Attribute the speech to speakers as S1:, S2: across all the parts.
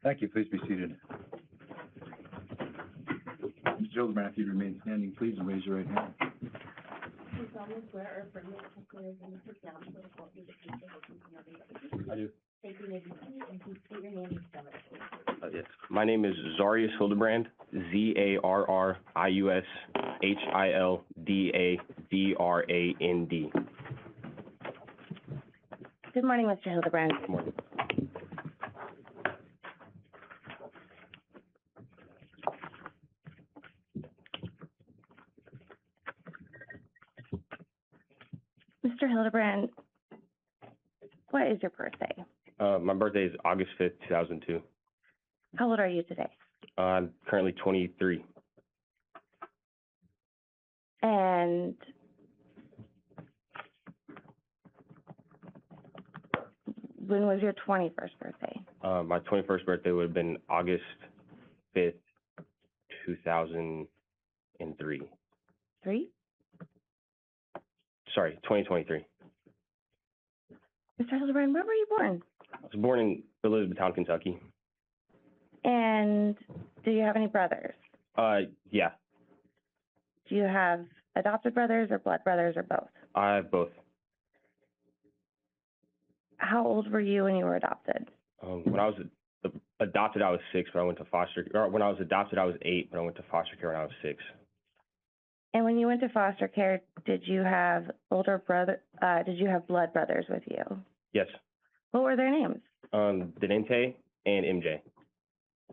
S1: Thank you. Please be seated. Mr. Hildabrand, if you'd remain standing, please, and raise your right hand.
S2: Do you solemnly swear or affirm that testimony you're going to put down for the court will be the truth, the whole truth, and nothing but the truth?
S1: I do.
S2: Thank you, maybe, and please state your name and spell it, please.
S3: Yes. My name is Zarrius Hildabrand, Zarrius Hildabrand.
S2: Good morning, Mr. Hildebrand.
S3: Good morning.
S2: Mr. Hildebrand, what is your birthday?
S3: My birthday is August 5th, 2002.
S2: How old are you today?
S3: I'm currently 23.
S2: And when was your 21st birthday?
S3: My 21st birthday would have been August 5th, 2003.
S2: 3?
S3: Sorry, 2023.
S2: Mr. Hildebrand, where were you born?
S3: I was born in Elizabethtown, Kentucky.
S2: And do you have any brothers?
S3: Yeah,
S2: Do you have adopted brothers or blood brothers or both?
S3: I have both.
S2: How old were you when you were adopted?
S3: When I was adopted, I was 6, but I went to foster. Or when I was adopted, I was 8, but I went to foster care when I was 6.
S2: And when you went to foster care, did you have did you have blood brothers with you?
S3: Yes.
S2: What were their names?
S3: Denente and MJ.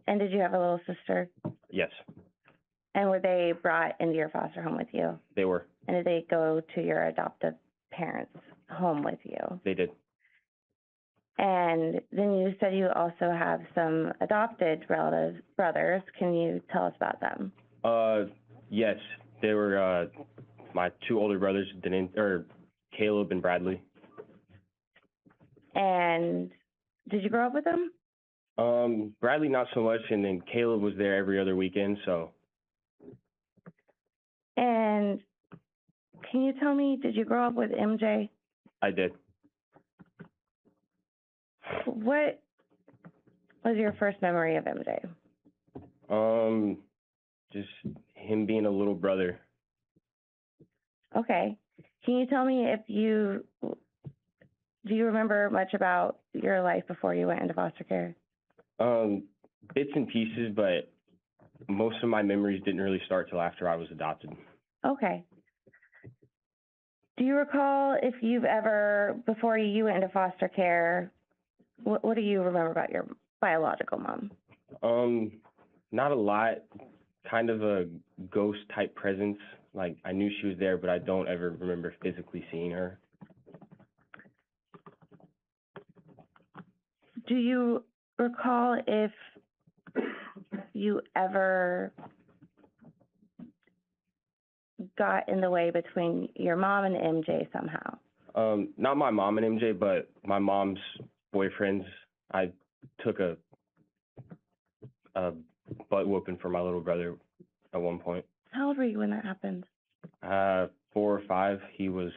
S2: And did you have a little sister?
S3: Yes,
S2: And were they brought into your foster home with you?
S3: they were.
S2: And did they go to your adoptive parents' home with you?
S3: They did.
S2: And then you said you also have some adopted relatives, brothers. Can you tell us about them?
S3: Yes, they were my 2 older brothers, Caleb and Bradley.
S2: And did you grow up with them?
S3: Bradley not so much, and then Caleb was there every other weekend. So
S2: And can you tell me, did you grow up with MJ?
S3: I did.
S2: What was your first memory of MJ?
S3: Just him being a little brother.
S2: Okay. Can you tell me do you remember much about your life before you went into foster care?
S3: Bits and pieces, but most of my memories didn't really start till after I was adopted.
S2: Okay. Do you recall if you've ever, before you went into foster care, what do you remember about your biological mom?
S3: Not a lot. Kind of a ghost type presence. Like I knew she was there, but I don't ever remember physically seeing her.
S2: Do you recall if you ever got in the way between your mom and MJ somehow?
S3: Not my mom and MJ, but my mom's boyfriends. I took a butt whooping for my little brother at one point.
S2: How old were you when that happened?
S3: 4 or 5. He was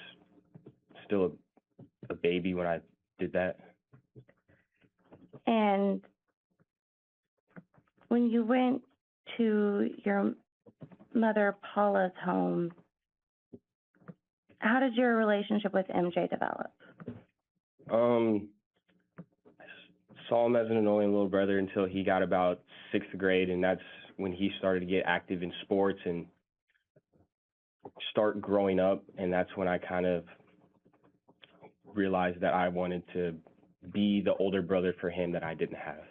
S3: still a baby when I did that.
S2: And when you went to your mother Paula's home, how did your relationship with MJ develop?
S3: I saw him as an annoying little brother until he got about 6th grade, and that's when he started to get active in sports and start growing up, and that's when I kind of realized that I wanted to be the older brother for him that I didn't have.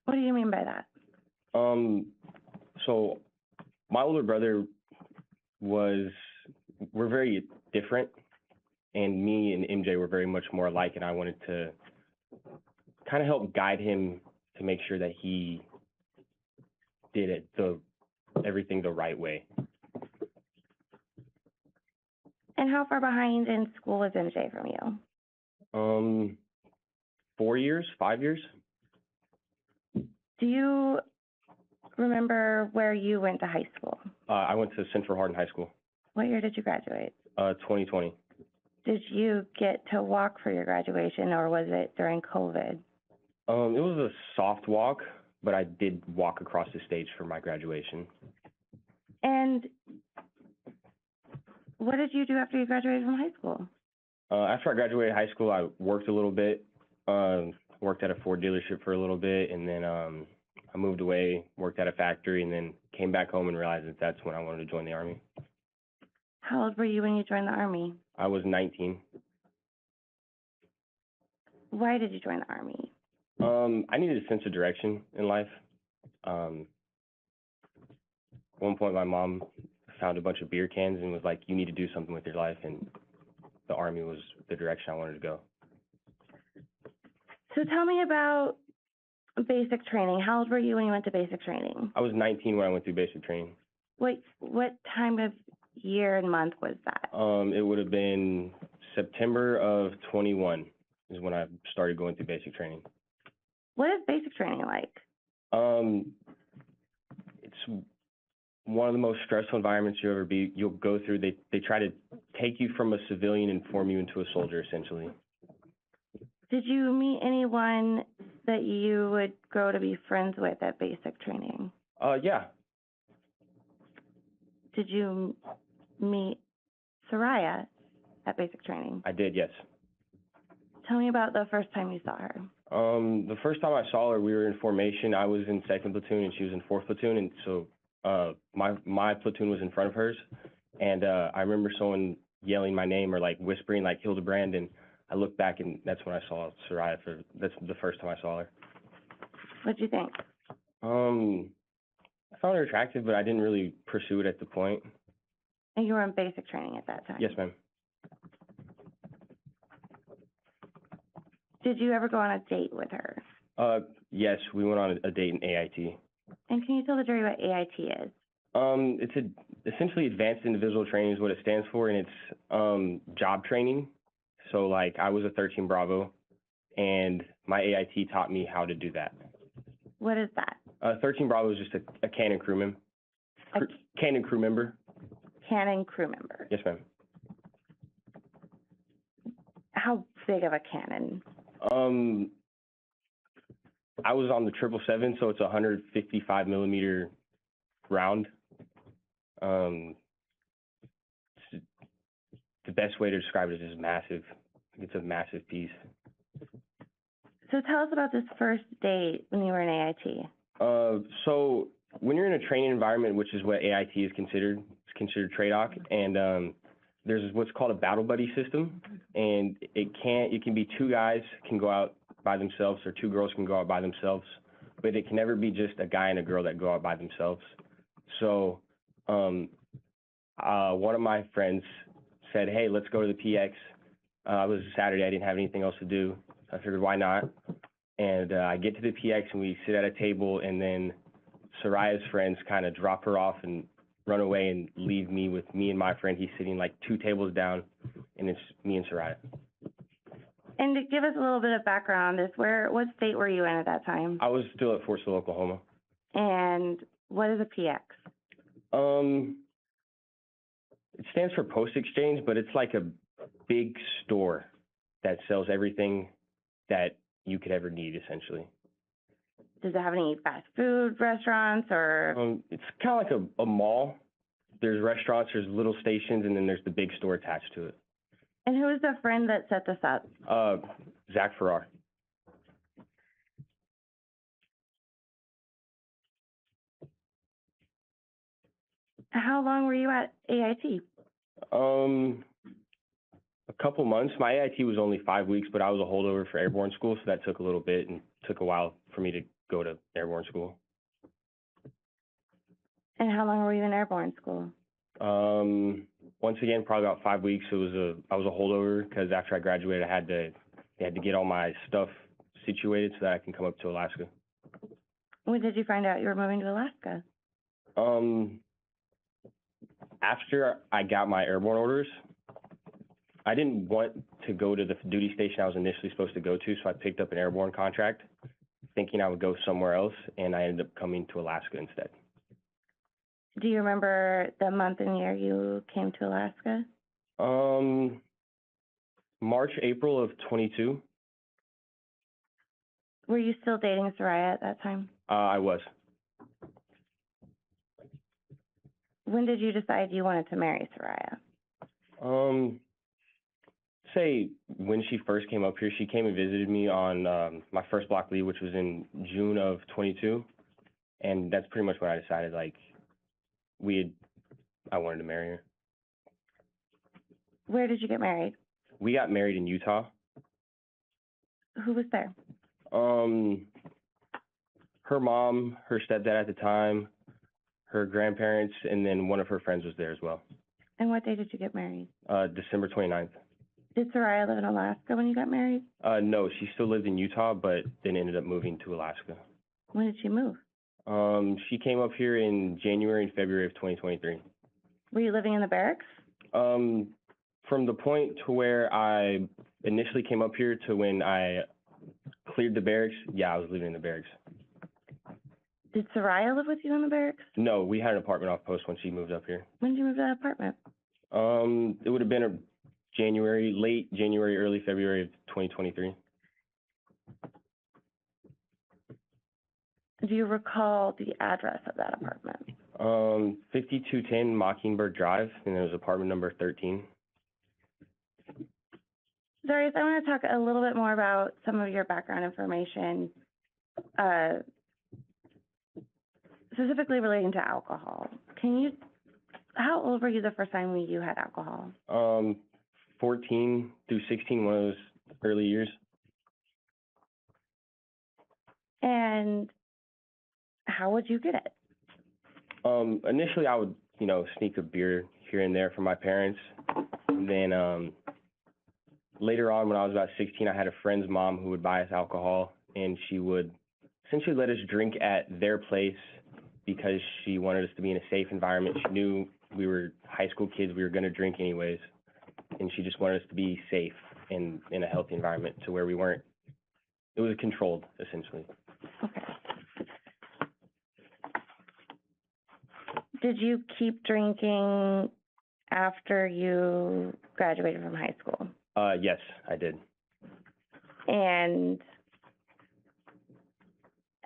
S2: What do you mean by that?
S3: So my older brother we're very different, and me and MJ were very much more alike, and I wanted to kind of help guide him to make sure that he did everything the right way.
S2: And how far behind in school was MJ from you?
S3: 4 years, 5 years.
S2: Do you remember where you went to high school?
S3: I went to Central Hardin High School.
S2: What year did you graduate?
S3: 2020.
S2: Did you get to walk for your graduation, or was it during COVID?
S3: It was a soft walk, but I did walk across the stage for my graduation.
S2: And what did you do after you graduated from high school?
S3: After I graduated high school, I worked a little bit. Worked at a Ford dealership for a little bit, and then I moved away, worked at a factory, and then came back home and realized that that's when I wanted to join the Army.
S2: How old were you when you joined the Army?
S3: I was 19.
S2: Why did you join the Army?
S3: I needed a sense of direction in life. At one point, my mom found a bunch of beer cans and was like, "You need to do something with your life," and the Army was the direction I wanted to go.
S2: So tell me about basic training. How old were you when you went to basic training?
S3: I was 19 when I went through basic training.
S2: What time of year and month was that?
S3: It would have been September of 21 is when I started going through basic training.
S2: What is basic training like?
S3: It's one of the most stressful environments you'll go through. They try to take you from a civilian and form you into a soldier, essentially.
S2: Did you meet anyone that you would grow to be friends with at basic training?
S3: Yeah.
S2: Did you meet Soraya at basic training?
S3: I did, yes.
S2: Tell me about the first time you saw her.
S3: The first time I saw her, we were in formation. I was in 2nd platoon and she was in 4th platoon, and so my platoon was in front of hers, and I remember someone yelling my name or like whispering like Hildabrand, and I looked back and that's when I saw Soraya. That's the first time I saw her.
S2: What'd you think?
S3: I found her attractive, but I didn't really pursue it at the point.
S2: And you were in basic training at that time?
S3: Yes, ma'am.
S2: Did you ever go on a date with her?
S3: Yes, we went on a date in AIT.
S2: And can you tell the jury what AIT is?
S3: It's essentially Advanced Individual Training is what it stands for, and it's job training. So like I was a 13 Bravo, and my AIT taught me how to do that.
S2: What is that?
S3: 13 Bravo is just a cannon crew member. Cannon crew member.
S2: Cannon crew member.
S3: Yes, ma'am.
S2: How big of a cannon?
S3: I was on the 777, so it's a 155 millimeter round. The best way to describe it is massive. It's a massive piece.
S2: So tell us about this first date when you were in AIT.
S3: So when you're in a training environment, which is what AIT is considered, it's considered TRADOC, and there's what's called a battle buddy system, and it can be 2 guys can go out by themselves or 2 girls can go out by themselves, but it can never be just a guy and a girl that go out by themselves. So one of my friends said, "Hey, let's go to the PX." It was a Saturday. I didn't have anything else to do. I figured, why not? And I get to the PX and we sit at a table, and then Soraya's friends kind of drop her off and run away and leave me with me and my friend. He's sitting like 2 tables down, and it's me and Soraya.
S2: And to give us a little bit of background, what state were you in at that time?
S3: I was still at Fort Sill, Oklahoma.
S2: And what is a PX?
S3: It stands for Post Exchange, but it's like a big store that sells everything that you could ever need, essentially.
S2: Does it have any fast food restaurants or?
S3: It's kind of like a mall. There's restaurants, there's little stations, and then there's the big store attached to it.
S2: And who is the friend that set this up?
S3: Zach Farrar.
S2: How long were you at AIT?
S3: A couple months. My AIT was only 5 weeks, but I was a holdover for airborne school, so that took a little bit and took a while for me to go to airborne school.
S2: And how long were you in airborne school?
S3: Once again, probably about 5 weeks. I was a holdover because after I graduated, they had to get all my stuff situated so that I can come up to Alaska.
S2: When did you find out you were moving to Alaska?
S3: After I got my airborne orders, I didn't want to go to the duty station I was initially supposed to go to, so I picked up an airborne contract, thinking I would go somewhere else, and I ended up coming to Alaska instead.
S2: Do you remember the month and year you came to Alaska?
S3: March, April of 22.
S2: Were you still dating Soraya at that time?
S3: I was.
S2: When did you decide you wanted to marry Soraya?
S3: Say when she first came up here, she came and visited me on my first block leave, which was in June of 22, and that's pretty much when I decided like I wanted to marry her.
S2: Where did you get married?
S3: We got married in Utah.
S2: Who was there?
S3: Her mom, her stepdad at the time, her grandparents, and then one of her friends was there as well.
S2: And what day did you get married?
S3: December 29th.
S2: Did Soraya live in Alaska when you got married?
S3: No, she still lived in Utah, but then ended up moving to Alaska.
S2: When did she move?
S3: She came up here in January and February of 2023.
S2: Were you living in the barracks?
S3: From the point to where I initially came up here to when I cleared the barracks, yeah, I was living in the barracks.
S2: Did Soraya live with you in the barracks?
S3: No, we had an apartment off post when she moved up here.
S2: When did you move to that apartment?
S3: It would have been late January, early February of 2023.
S2: Do you recall the address of that apartment?
S3: 5210 Mockingbird Drive, and it was apartment number 13.
S2: Zarrius, I want to talk a little bit more about some of your background information, specifically relating to alcohol. How old were you the first time you had alcohol?
S3: 14 through 16, one of those early years.
S2: And how would you get it?
S3: Initially, I would, sneak a beer here and there from my parents. And then later on, when I was about 16, I had a friend's mom who would buy us alcohol, and she would essentially let us drink at their place because she wanted us to be in a safe environment. She knew we were high school kids, we were going to drink anyways, and she just wanted us to be safe and in a healthy environment to where we weren't, it was controlled, essentially.
S2: Okay. Did you keep drinking after you graduated from high school?
S3: Yes, I did.
S2: And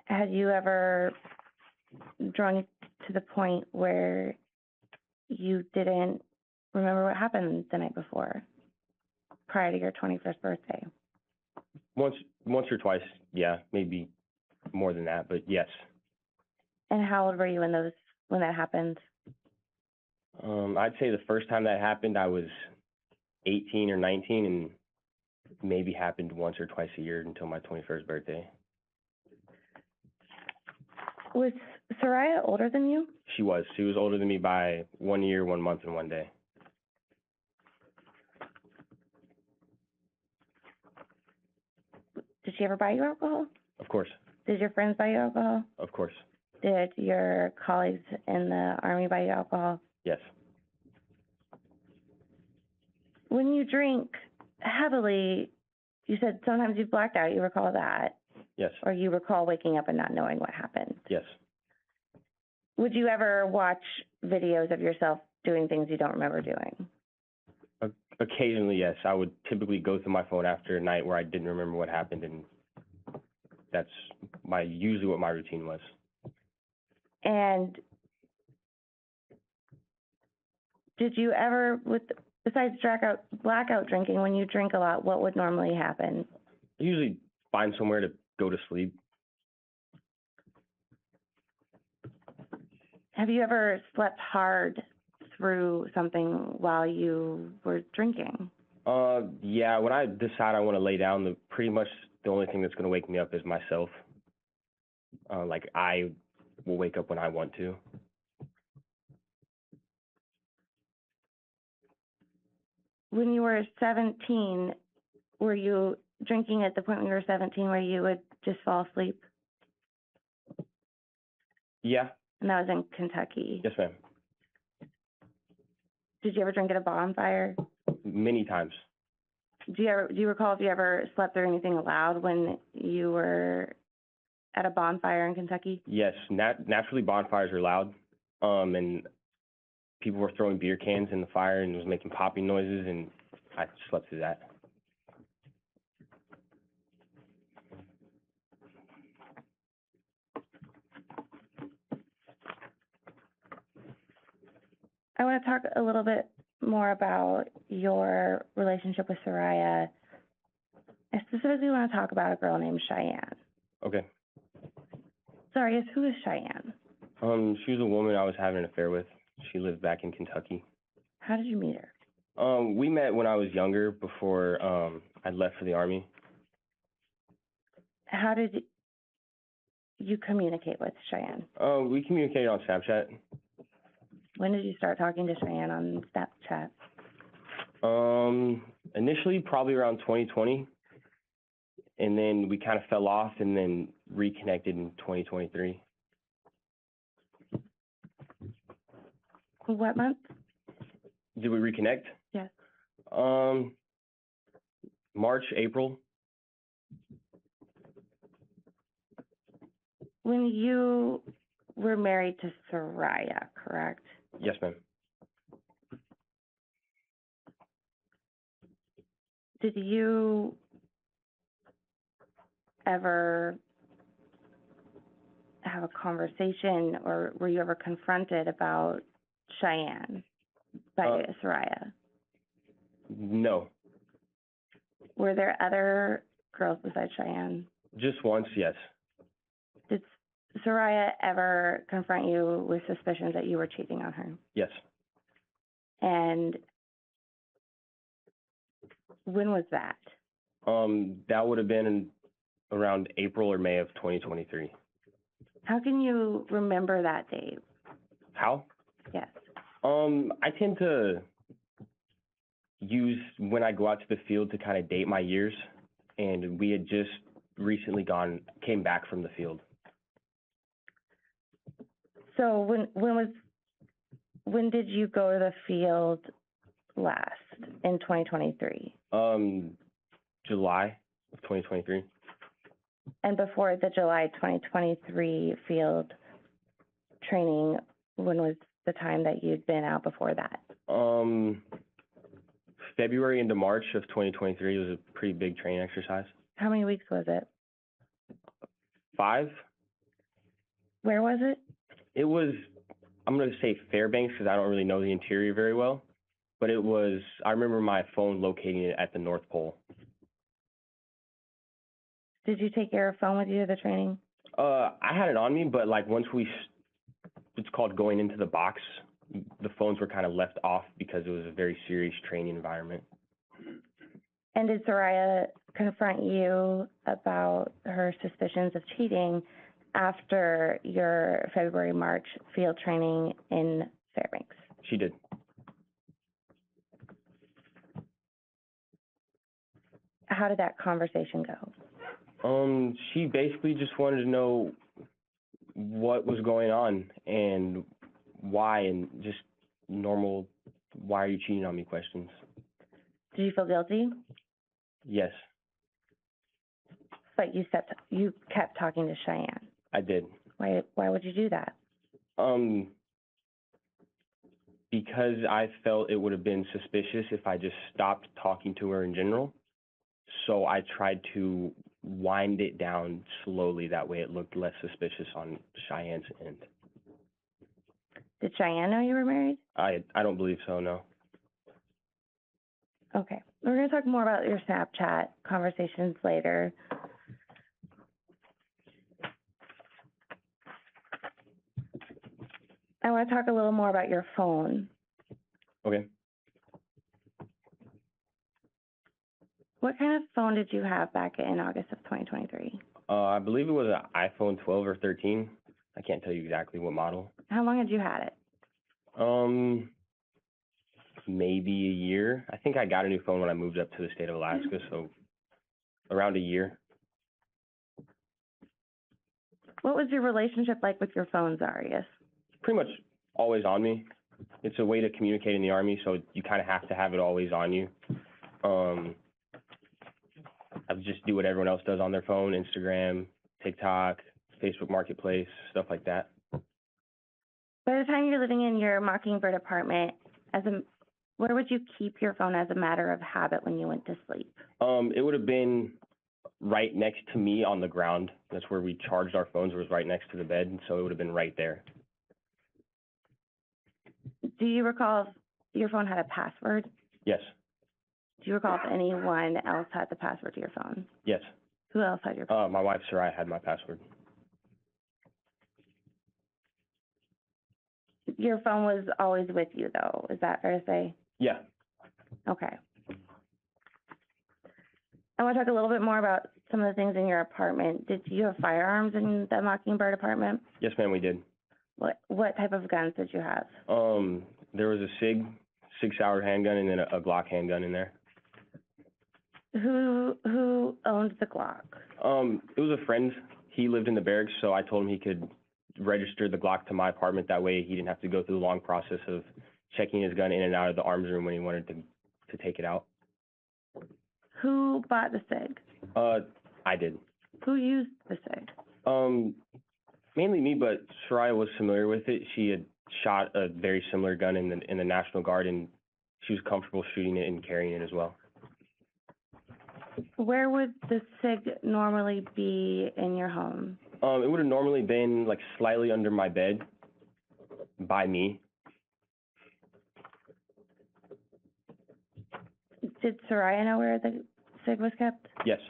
S2: had you ever drunk to the point where you didn't remember what happened the night before, prior to your 21st birthday?
S3: Once or twice, yeah, maybe more than that, but yes.
S2: And how old were you when that happened?
S3: I'd say the first time that happened, I was 18 or 19, and maybe happened once or twice a year until my 21st birthday.
S2: Was Soraya older than you?
S3: She was. She was older than me by 1 year, 1 month, and 1 day.
S2: Did she ever buy you alcohol?
S3: Of course.
S2: Did your friends buy you alcohol?
S3: Of course.
S2: Did your colleagues in the Army buy you alcohol?
S3: Yes.
S2: When you drink heavily, you said sometimes you've blacked out. You recall that?
S3: Yes.
S2: Or you recall waking up and not knowing what happened?
S3: Yes.
S2: Would you ever watch videos of yourself doing things you don't remember doing?
S3: Occasionally, yes. I would typically go through my phone after a night where I didn't remember what happened, and that's usually what my routine was.
S2: And did you ever, besides blackout drinking, when you drink a lot, what would normally happen?
S3: I usually find somewhere to go to sleep.
S2: Have you ever slept hard through something while you were drinking?
S3: Yeah, when I decide I want to lay down, pretty much the only thing that's going to wake me up is myself. Like, I will wake up when I want to.
S2: When you were 17, were you drinking at the point when you were 17 where you would just fall asleep?
S3: Yeah.
S2: And that was in Kentucky?
S3: Yes, ma'am.
S2: Did you ever drink at a bonfire?
S3: Many times.
S2: Do you recall if you ever slept through anything loud when you were at a bonfire in Kentucky?
S3: Yes, naturally bonfires are loud, and people were throwing beer cans in the fire and it was making popping noises, and I slept through that.
S2: I want to talk a little bit more about your relationship with Soraya. I specifically want to talk about a girl named Cheyenne.
S3: Okay.
S2: Zarrius, who is Cheyenne?
S3: She was a woman I was having an affair with. She lived back in Kentucky.
S2: How did you meet her?
S3: We met when I was younger, before I left for the Army.
S2: How did you communicate with Cheyenne?
S3: We communicated on Snapchat.
S2: When did you start talking to Cheyenne on Snapchat?
S3: Initially, probably around 2020, and then we kind of fell off and then reconnected in 2023.
S2: What month?
S3: Did we reconnect?
S2: Yes.
S3: March, April.
S2: When you were married to Soraya, correct?
S3: Yes, ma'am.
S2: Did you ever have a conversation, or were you ever confronted about Cheyenne by Soraya?
S3: No.
S2: Were there other girls besides Cheyenne?
S3: Just once, yes.
S2: Did Soraya ever confront you with suspicions that you were cheating on her?
S3: Yes.
S2: And when was that?
S3: That would have been in around April or May of 2023.
S2: How can you remember that date?
S3: How?
S2: Yes.
S3: I tend to use when I go out to the field to kind of date my years, and we had just recently came back from the field.
S2: So when did you go to the field last in 2023?
S3: July of 2023.
S2: And before the July 2023 field training, when was the time that you'd been out before that?
S3: February into March of 2023 was a pretty big training exercise.
S2: How many weeks was it?
S3: 5.
S2: Where was it?
S3: It was, I'm going to say Fairbanks because I don't really know the interior very well, but it was, I remember my phone locating it at the North Pole.
S2: Did you take your phone with you to the training?
S3: I had it on me, but like once it's called going into the box, the phones were kind of left off because it was a very serious training environment.
S2: And did Soraya confront you about her suspicions of cheating after your February, March field training in Fairbanks?
S3: She did.
S2: How did that conversation go?
S3: She basically just wanted to know what was going on and why, and just normal, why are you cheating on me questions.
S2: Did you feel guilty?
S3: Yes.
S2: But you kept talking to Cheyenne.
S3: I did.
S2: Why would you do that?
S3: Because I felt it would have been suspicious if I just stopped talking to her in general. So I tried to wind it down slowly. That way it looked less suspicious on Cheyenne's end.
S2: Did Cheyenne know you were married?
S3: I don't believe so, no.
S2: Okay. We're going to talk more about your Snapchat conversations later. I want to talk a little more about your phone.
S3: Okay.
S2: What kind of phone did you have back in August of 2023?
S3: I believe it was an iPhone 12 or 13. I can't tell you exactly what model.
S2: How long had you had it?
S3: Maybe a year. I think I got a new phone when I moved up to the state of Alaska, so around a year.
S2: What was your relationship like with your phone, Zarrius?
S3: Pretty much always on me. It's a way to communicate in the Army, so you kind of have to have it always on you. I would just do what everyone else does on their phone, Instagram, TikTok, Facebook Marketplace, stuff like that.
S2: By the time you're living in your Mockingbird apartment, where would you keep your phone as a matter of habit when you went to sleep?
S3: It would have been right next to me on the ground. That's where we charged our phones. It was right next to the bed, and so it would have been right there.
S2: Do you recall if your phone had a password?
S3: Yes.
S2: Do you recall if anyone else had the password to your phone?
S3: Yes.
S2: Who else had your phone?
S3: My wife, Sarai, had my password.
S2: Your phone was always with you, though. Is that fair to say?
S3: Yeah.
S2: Okay. I want to talk a little bit more about some of the things in your apartment. Did you have firearms in the Mockingbird apartment?
S3: Yes, ma'am, we did.
S2: What type of guns did you have?
S3: There was a Sig Sauer handgun and then a Glock handgun in there.
S2: Who owned the Glock?
S3: It was a friend. He lived in the barracks, so I told him he could register the Glock to my apartment. That way he didn't have to go through the long process of checking his gun in and out of the arms room when he wanted to take it out.
S2: Who bought the SIG?
S3: I did.
S2: Who used the SIG?
S3: Mainly me, but Sarai was familiar with it. She had shot a very similar gun in the National Guard, and she was comfortable shooting it and carrying it as well.
S2: Where would the SIG normally be in your home?
S3: It would have normally been like slightly under my bed by me.
S2: Did Soraya know where the SIG was kept?
S3: Yes.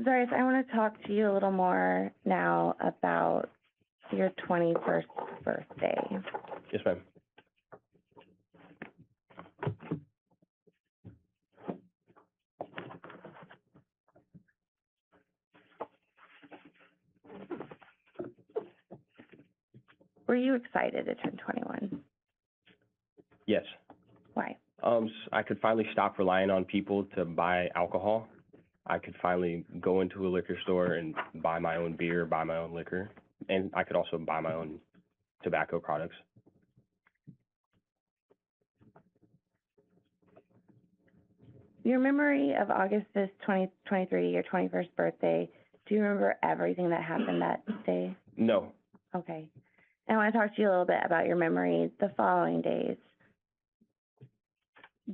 S2: Zarrius, I want to talk to you a little more now about your 21st birthday.
S3: Yes, ma'am.
S2: Were you excited to turn 21?
S3: Yes.
S2: Why?
S3: I could finally stop relying on people to buy alcohol. I could finally go into a liquor store and buy my own beer, buy my own liquor, and I could also buy my own tobacco products.
S2: Your memory of August 5th, 2023, your 21st birthday, do you remember everything that happened that day?
S3: No.
S2: Okay. I want to talk to you a little bit about your memory the following days.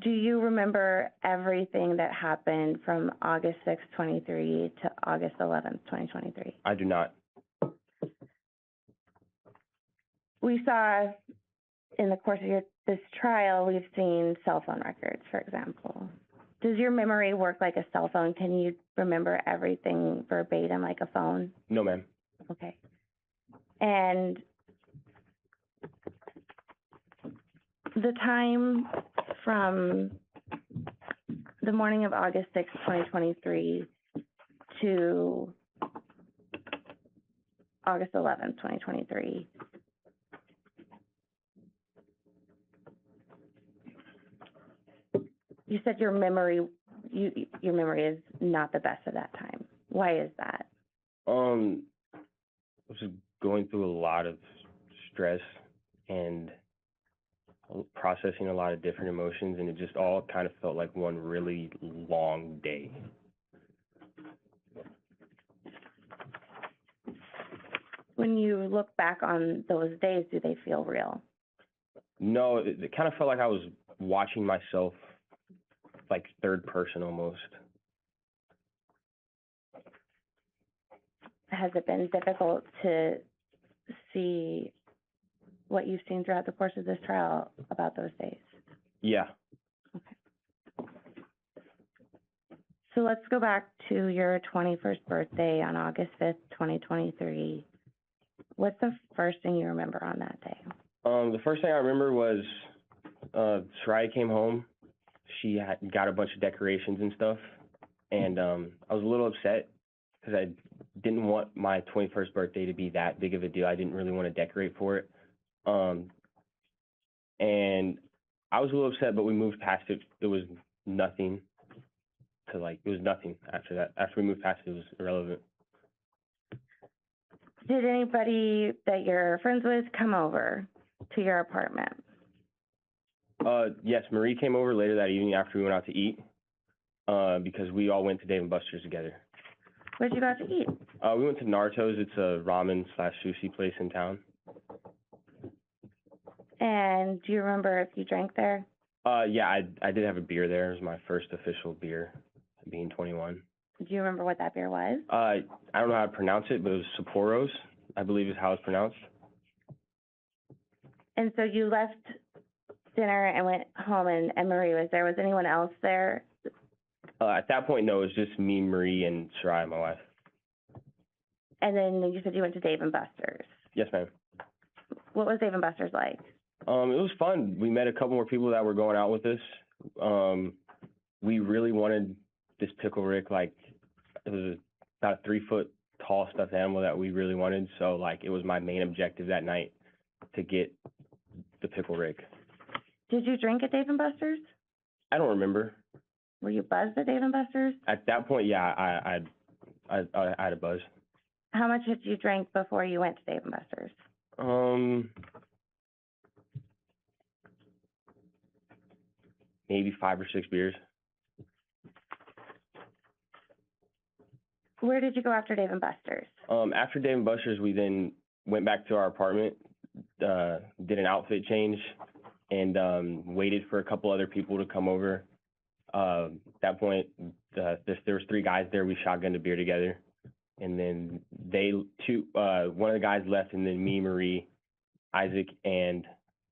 S2: Do you remember everything that happened from August 6th, 23 to August 11th, 2023?
S3: I do not.
S2: We saw in the course of this trial, we've seen cell phone records, for example. Does your memory work like a cell phone? Can you remember everything verbatim like a phone?
S3: No, ma'am.
S2: Okay. And the time from the morning of August 6th, 2023 to August 11th, 2023, you said your memory is not the best at that time. Why is that?
S3: I was just going through a lot of stress and processing a lot of different emotions, and it just all kind of felt like one really long day.
S2: When you look back on those days, do they feel real?
S3: No, it kind of felt like I was watching myself, like third person almost.
S2: Has it been difficult to see what you've seen throughout the course of this trial about those days?
S3: Yeah.
S2: Okay. So let's go back to your 21st birthday on August 5th, 2023. What's the first thing you remember on that day?
S3: The first thing I remember was Sarai came home. She had got a bunch of decorations and stuff, and I was a little upset because I didn't want my 21st birthday to be that big of a deal. I didn't really want to decorate for it. And I was a little upset, but we moved past it. It was nothing it was nothing after that. After we moved past it, it was irrelevant.
S2: Did anybody that you're friends with come over to your apartment?
S3: Yes, Marie came over later that evening after we went out to eat, because we all went to Dave & Buster's together.
S2: Where'd you go out to eat?
S3: We went to Naruto's. It's a ramen/sushi place in town.
S2: And do you remember if you drank there?
S3: Yeah, I did have a beer there. It was my first official beer, being 21.
S2: Do you remember what that beer was?
S3: I don't know how to pronounce it, but it was Sapporo's, I believe is how it's pronounced.
S2: And so you left dinner and went home, and Marie was there. Was anyone else there?
S3: At that point, no, it was just me, Marie, and Soraya, my wife.
S2: And then you said you went to Dave & Buster's.
S3: Yes, ma'am.
S2: What was Dave & Buster's like?
S3: It was fun. We met a couple more people that were going out with us. We really wanted this pickle Rick, like, it was about a 3-foot tall stuffed animal that we really wanted. So, like, it was my main objective that night to get the pickle Rick.
S2: Did you drink at Dave & Buster's?
S3: I don't remember.
S2: Were you buzzed at Dave & Buster's?
S3: At that point, yeah, I had a buzz.
S2: How much had you drank before you went to Dave & Buster's?
S3: Maybe 5 or 6 beers.
S2: Where did you go after Dave & Buster's?
S3: After Dave & Buster's, we then went back to our apartment, did an outfit change, and waited for a couple other people to come over. At that point, there was 3 guys there. We shotgunned a beer together, and then one of the guys left, and then me, Marie, Isaac, and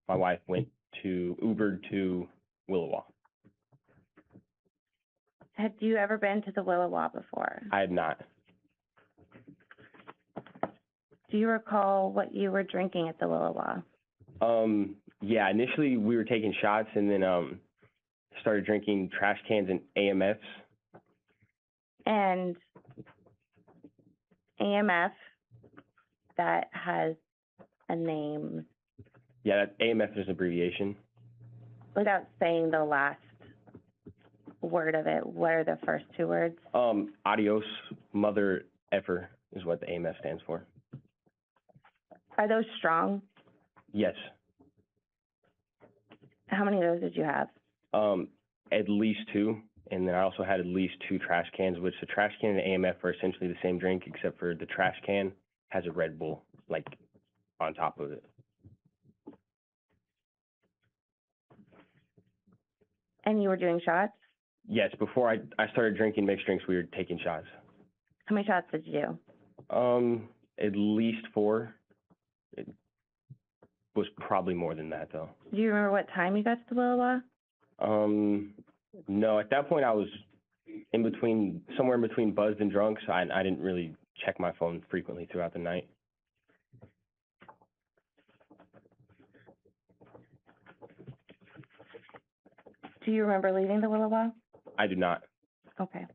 S3: my wife went to Ubered to Willowa.
S2: Had you ever been to the Willowa before?
S3: I had not.
S2: Do you recall what you were drinking at the Willowa?
S3: Yeah, initially we were taking shots, and then started drinking trash cans and AMFs.
S2: And AMF, that has a name.
S3: Yeah, that AMF is an abbreviation.
S2: Without saying the last word of it, what are the first 2 words?
S3: Adios, mother effer is what the AMF stands for.
S2: Are those strong?
S3: Yes.
S2: How many of those did you have?
S3: At least 2, and then I also had at least 2 trash cans, which the trash can and the AMF are essentially the same drink, except for the trash can has a Red Bull, like, on top of it.
S2: And you were doing shots?
S3: Yes, before I started drinking mixed drinks, we were taking shots.
S2: How many shots did you do?
S3: At least 4. It was probably more than that, though.
S2: Do you remember what time you got to the Willowa?
S3: No, at that point I was somewhere in between buzzed and drunk, so I didn't really check my phone frequently throughout the night.
S2: Do you remember leaving the Willowa?
S3: I do not.
S2: Okay.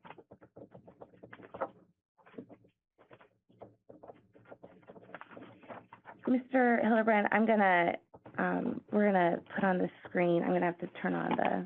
S2: Mr. Hildabrand, we're gonna put on the screen, I'm gonna have to turn on the.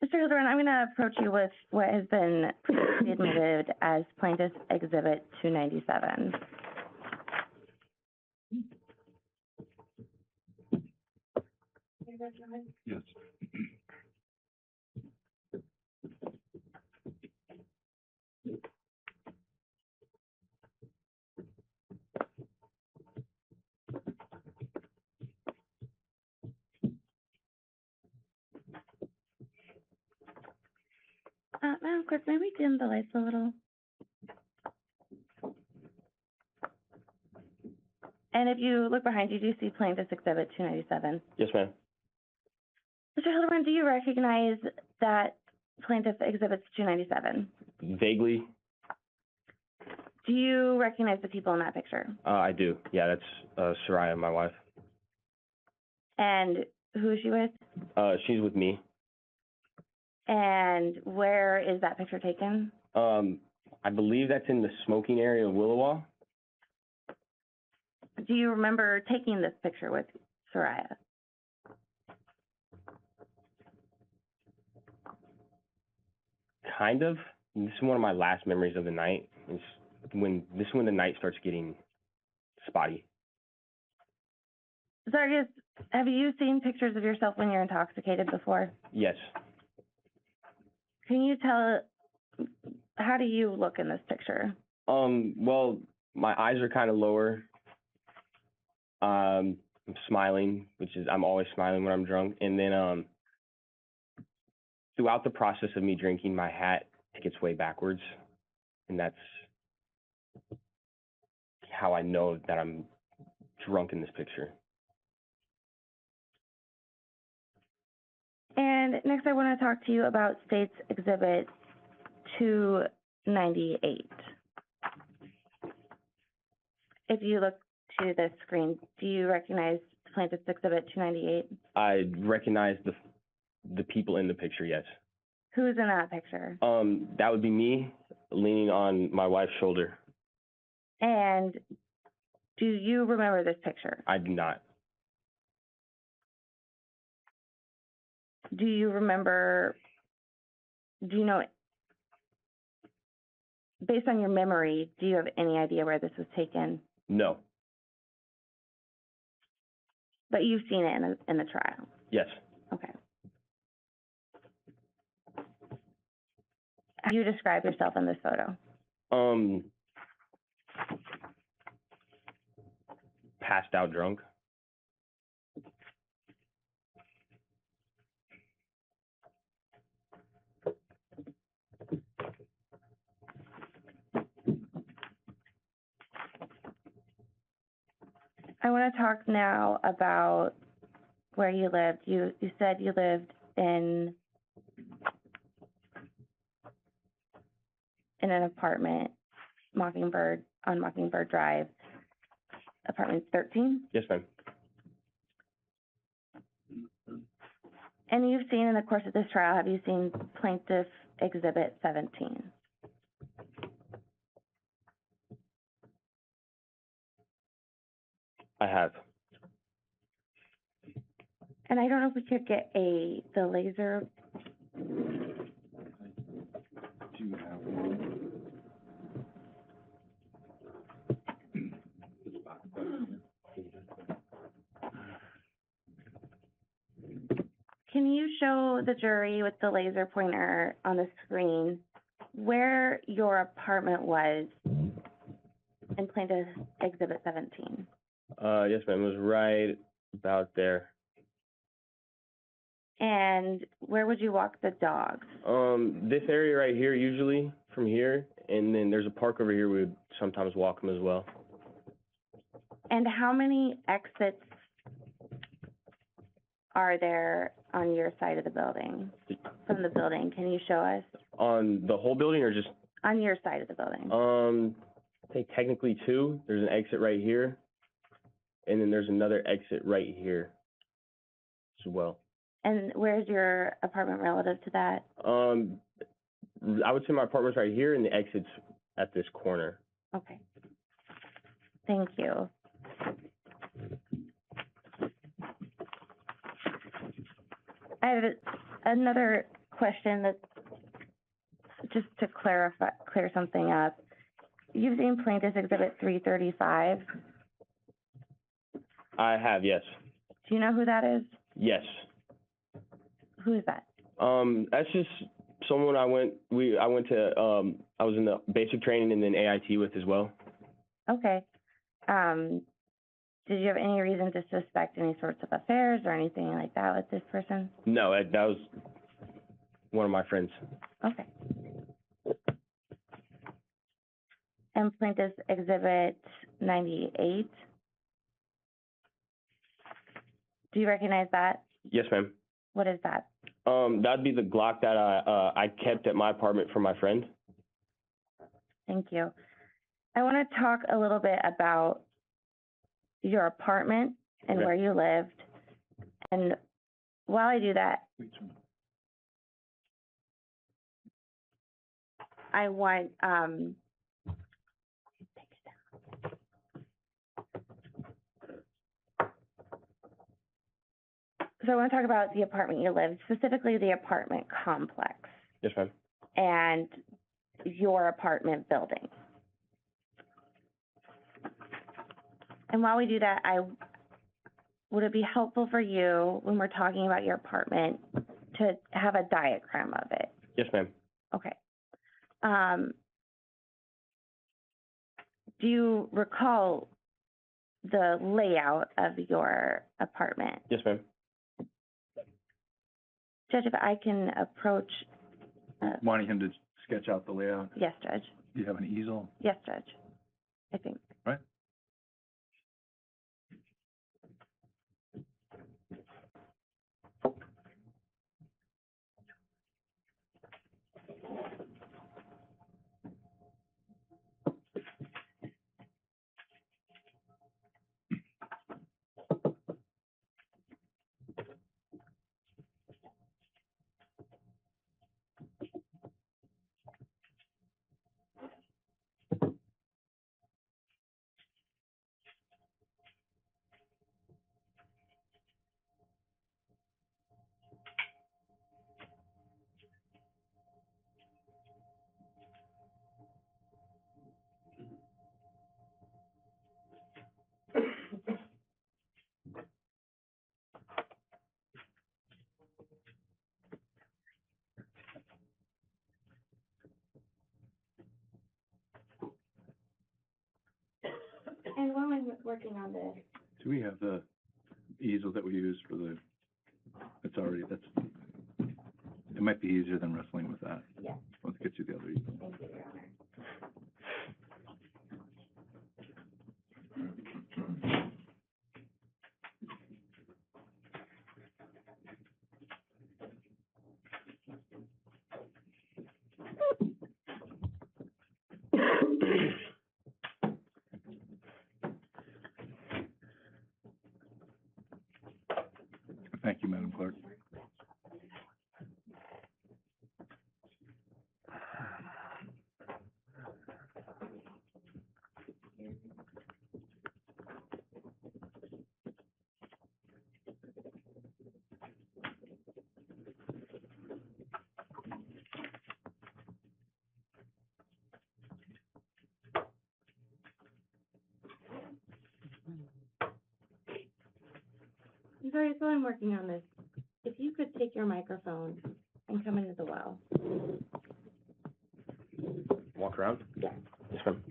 S2: Mr. Hildebrand, I'm going to approach you with what has been previously admitted as Plaintiff's Exhibit 297.
S1: Yes.
S2: Madam Clerk, may we dim the lights a little? And if you look behind you, do you see Plaintiff's Exhibit 297?
S3: Yes, ma'am.
S2: Mr. Hildebrand, do you recognize that Plaintiff Exhibit 297?
S3: Vaguely.
S2: Do you recognize the people in that picture?
S3: I do. Yeah, that's Soraya, my wife.
S2: And Who is she with?
S3: She's with me.
S2: And where is that picture taken?
S3: I believe that's in the smoking area of Willowa.
S2: Do you remember taking this picture with Soraya?
S3: Kind of. This is one of my last memories of the night. This is when the night starts getting spotty.
S2: Zarrius, have you seen pictures of yourself when you're intoxicated before?
S3: Yes.
S2: Can you tell, how do you look in this picture?
S3: Well, my eyes are kind of lower. I'm smiling, I'm always smiling when I'm drunk. And then throughout the process of me drinking, my hat gets way backwards. And that's how I know that I'm drunk in this picture.
S2: And next I want to talk to you about State's Exhibit 298. If you look to the screen, do you recognize Plaintiff's Exhibit 298?
S3: I recognize the people in the picture, yes.
S2: Who's in that picture?
S3: That would be me leaning on my wife's shoulder.
S2: And do you remember this picture?
S3: I do not.
S2: Do you remember, do you know, based on your memory, do you have any idea where this was taken?
S3: No.
S2: But you've seen it in the trial?
S3: Yes.
S2: Okay. How do you describe yourself in this photo?
S3: Passed out drunk.
S2: I want to talk now about where you lived. You said you lived in an apartment, on Mockingbird Drive, apartment 13?
S3: Yes, ma'am.
S2: And you've seen in the course of this trial, have you seen Plaintiff Exhibit 17?
S3: I have.
S2: And I don't know if we could get the laser.
S1: Do you have one?
S2: Can you show the jury with the laser pointer on the screen where your apartment was in Plaintiff Exhibit 17?
S3: Yes, ma'am. It was right about there.
S2: And where would you walk the dogs?
S3: This area right here, usually from here, and then there's a park over here. We would sometimes walk them as well.
S2: And how many exits are there on your side of the building, from the building? Can you show us?
S3: On the whole building, or just?
S2: On your side of the building.
S3: I think technically 2. There's an exit right here, and then there's another exit right here as well.
S2: And where's your apartment relative to that?
S3: I would say my apartment's right here, and the exit's at this corner.
S2: Okay. Thank you. I have another question that, just to clear something up. You've seen Plaintiff's Exhibit 335.
S3: I have, yes.
S2: Do you know who that is?
S3: Yes.
S2: Who is that?
S3: That's just someone I was in the basic training and then AIT with as well.
S2: Okay. Did you have any reason to suspect any sorts of affairs or anything like that with this person?
S3: No, that was one of my friends.
S2: Okay. And Plaintiff's Exhibit 98. Do you recognize that?
S3: Yes, ma'am.
S2: What is that?
S3: That'd be the Glock that I kept at my apartment for my friend.
S2: Thank you. I want to talk a little bit about your apartment and
S3: Okay.
S2: where you lived and while I do that, I want, so I want to talk about the apartment you live, specifically the apartment complex
S3: Yes, ma'am.
S2: and your apartment building. And while we do that, would it be helpful for you, when we're talking about your apartment, to have a diagram of it?
S3: Yes, ma'am.
S2: Okay. Do you recall the layout of your apartment?
S3: Yes, ma'am.
S2: Judge, if I can approach,
S1: Wanting him to sketch out the layout.
S2: yes, Judge.
S1: Do you have an easel?
S2: Yes, Judge. I think.
S1: Right.
S2: And while I'm working on this,
S1: Do we have the easel that we use for it might be easier than wrestling with that.
S2: yes,
S1: Let's get you the other easel.
S2: thank you, Your Honor.
S1: Thank you, Madam Clerk.
S2: I'm sorry, so I'm working on this. If you could take your microphone and come into the well.
S3: Walk around?
S2: Yes.
S3: Yes, ma'am.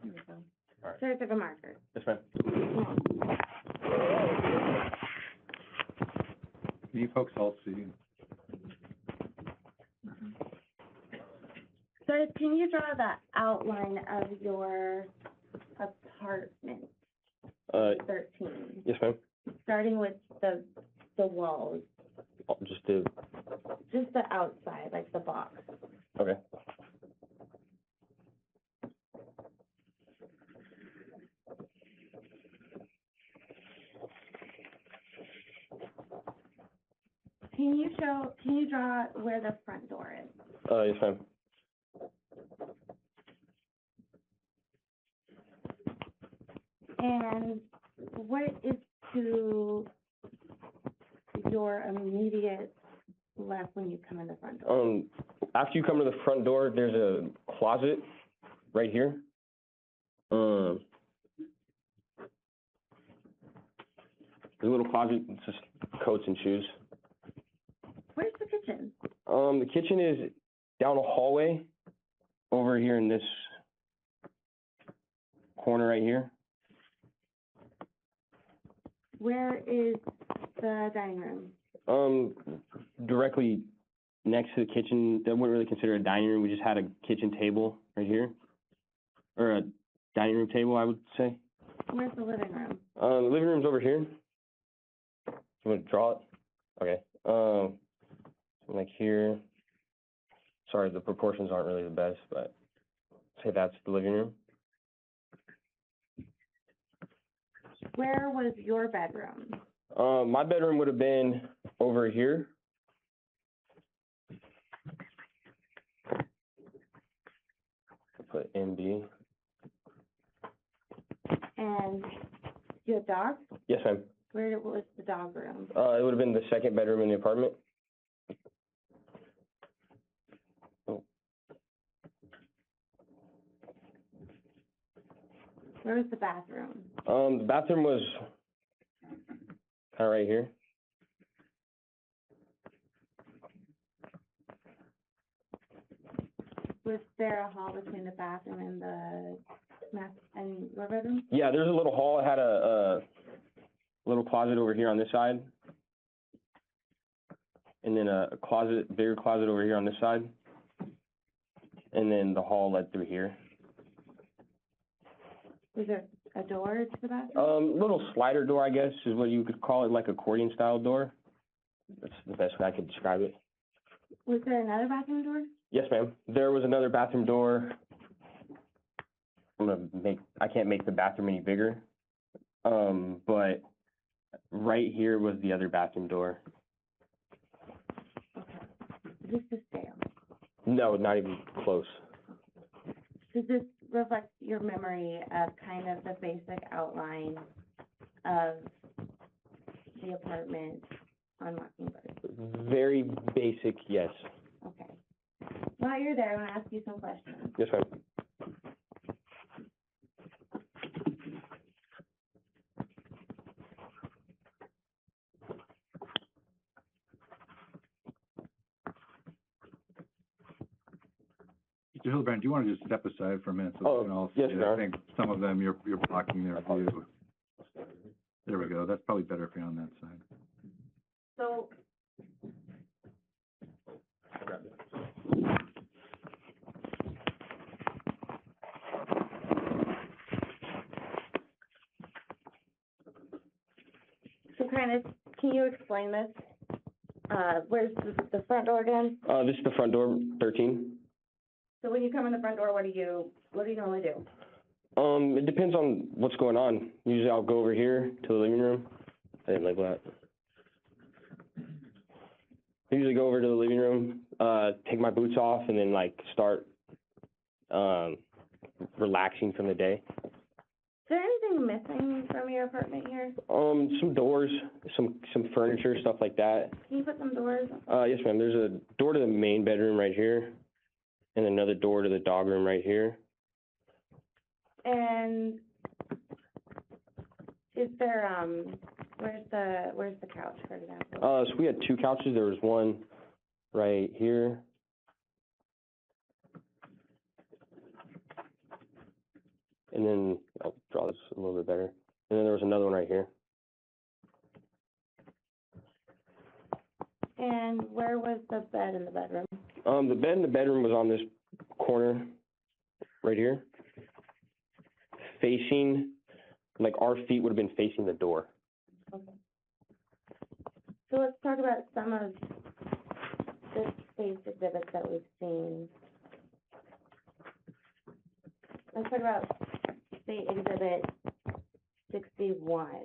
S2: Here we go.
S3: All right.
S2: Search of a marker.
S3: Yes, ma'am.
S1: Can you folks all see?
S2: Sir, can you draw the outline of your apartment, 13?
S3: Yes, ma'am.
S2: Starting with the walls,
S3: Just do,
S2: just the outside, like the box.
S3: okay.
S2: Can you draw where the front door is?
S3: Yes, ma'am.
S2: And what is to your immediate left when you come in the front door?
S3: After you come to the front door, there's a closet right here. The little closet, it's just coats and shoes.
S2: Where's the kitchen?
S3: The kitchen is down a hallway over over here in this corner right here.
S2: Where is the dining room?
S3: Directly next to the kitchen. That wouldn't really consider a dining room. We just had a kitchen table right here, or a dining room table, I would say.
S2: Where's the living room?
S3: The living room's over here. You want to draw it? Okay. Like here. Sorry, the proportions aren't really the best, but say that's the living room.
S2: Where was your bedroom?
S3: My bedroom would have been over here. Put MB.
S2: And you have dogs?
S3: Yes, ma'am.
S2: Where was the dog room?
S3: It would have been the second bedroom in the apartment.
S2: Where was the bathroom?
S3: The bathroom was kind of right here.
S2: Was there a hall between the bathroom and your bedroom?
S3: Yeah, there's a little hall. It had a little closet over here on this side, and then a closet, bigger closet over here on this side, and then the hall led through here.
S2: Was there a door to the bathroom?
S3: Little slider door, I guess, is what you could call it, like accordion style door. That's the best way I could describe it.
S2: Was there another bathroom door?
S3: Yes, ma'am. There was another bathroom door. I can't make the bathroom any bigger. But right here was the other bathroom door.
S2: Okay. Is this the stairs?
S3: No, not even close.
S2: Does this reflect your memory of kind of the basic outline of the apartment on Mockingbird?
S3: Very basic, yes.
S2: Okay. While you're there, I want to ask you some questions.
S3: Yes, ma'am.
S1: Mr. Hildebrand, do you want to just step aside for a minute so we can all see
S3: yes,
S1: it?
S3: sir.
S1: I think some of them you're blocking their view. There we go. That's probably better if you're on that side.
S2: So, kind of, can you explain this? Where's the front door again?
S3: This is the front door, 13.
S2: So when you come in the front door, what do you normally do?
S3: It depends on what's going on. Usually I'll go over here to the living room. I didn't label that. I usually go over to the living room, take my boots off, and then like start relaxing from the day.
S2: Is there anything missing from your apartment here?
S3: Some doors, some furniture, stuff like that.
S2: Can you put some doors?
S3: Yes, ma'am. There's a door to the main bedroom right here, and another door to the dog room right here.
S2: And is there where's the couch, for example?
S3: So we had two couches. There was one right here. And then I'll draw this a little bit better. And then there was another one right here.
S2: And where was the bed in the bedroom?
S3: The bed in the bedroom was on this corner right here, facing, like our feet would have been facing the door.
S2: Okay. So let's talk about some of the space exhibits that we've seen. Let's talk about state exhibit 61.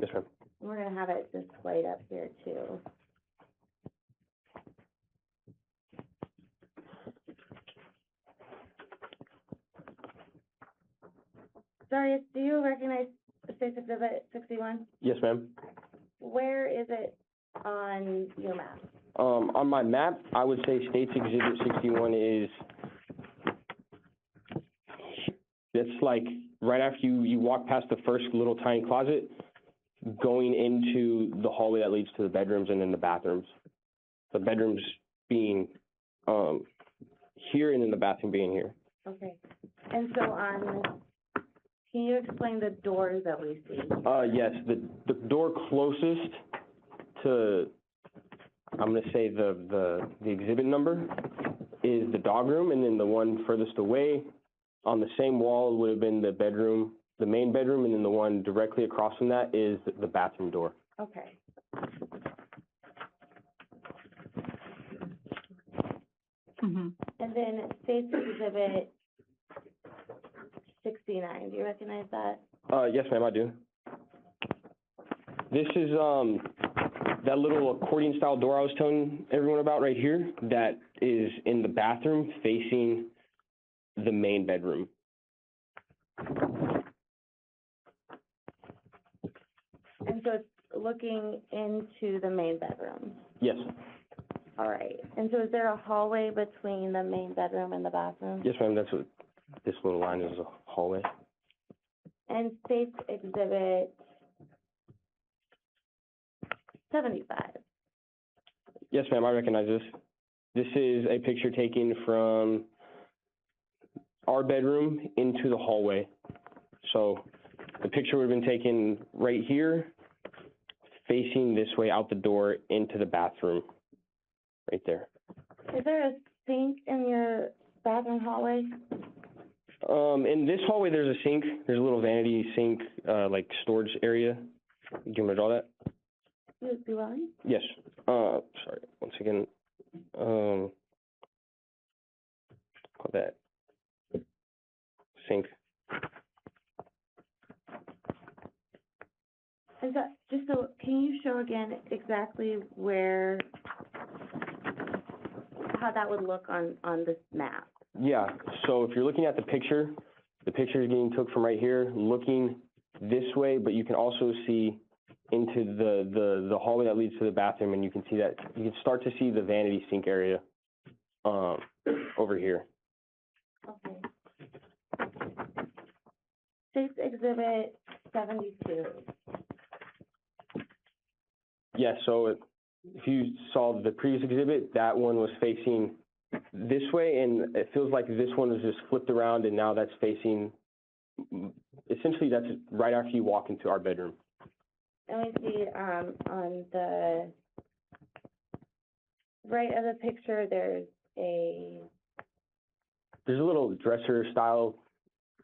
S3: Yes, ma'am.
S2: We're going to have it displayed up here too. Zarrius, do you recognize the States Exhibit 61?
S3: Yes, ma'am.
S2: Where is it on your map?
S3: On my map, I would say States Exhibit 61 is, that's like right after you walk past the first little tiny closet, going into the hallway that leads to the bedrooms and then the bathrooms. The bedrooms being here and then the bathroom being here.
S2: Okay. And so can you explain the doors that we see?
S3: Yes, the door closest to, I'm gonna say the exhibit number is the dog room, and then the one furthest away on the same wall would have been the bedroom, the main bedroom, and then the one directly across from that is the bathroom door.
S2: Okay. And then State's Exhibit 69, do you recognize that?
S3: Yes, ma'am, I do. This is, that little accordion style door I was telling everyone about right here, that is in the bathroom facing the main bedroom.
S2: And so it's looking into the main bedroom?
S3: Yes.
S2: All right. And so is there a hallway between the main bedroom and the bathroom?
S3: Yes, ma'am, that's what this little line is, a hallway.
S2: And State's Exhibit 75.
S3: Yes, ma'am, I recognize this. This is a picture taken from our bedroom into the hallway. So the picture would have been taken right here, facing this way out the door into the bathroom, right there.
S2: Is there a sink in your bathroom hallway?
S3: In this hallway, there's a sink. There's a little vanity sink, like storage area. Do you want me to draw that?
S2: You'd be willing?
S3: Yes. Sorry, once again. Call that sink.
S2: Is that, just so, can you show again exactly how that would look on this map?
S3: Yeah, so if you're looking at the picture is getting took from right here, looking this way, but you can also see into the hallway that leads to the bathroom, and you can see that, you can start to see the vanity sink area, over here.
S2: Okay. State's Exhibit 72.
S3: Yeah, so if you saw the previous exhibit, that one was facing this way, and it feels like this one was just flipped around, and now that's facing, essentially that's right after you walk into our bedroom.
S2: Let me see, on the right of the picture, there's a
S3: little dresser style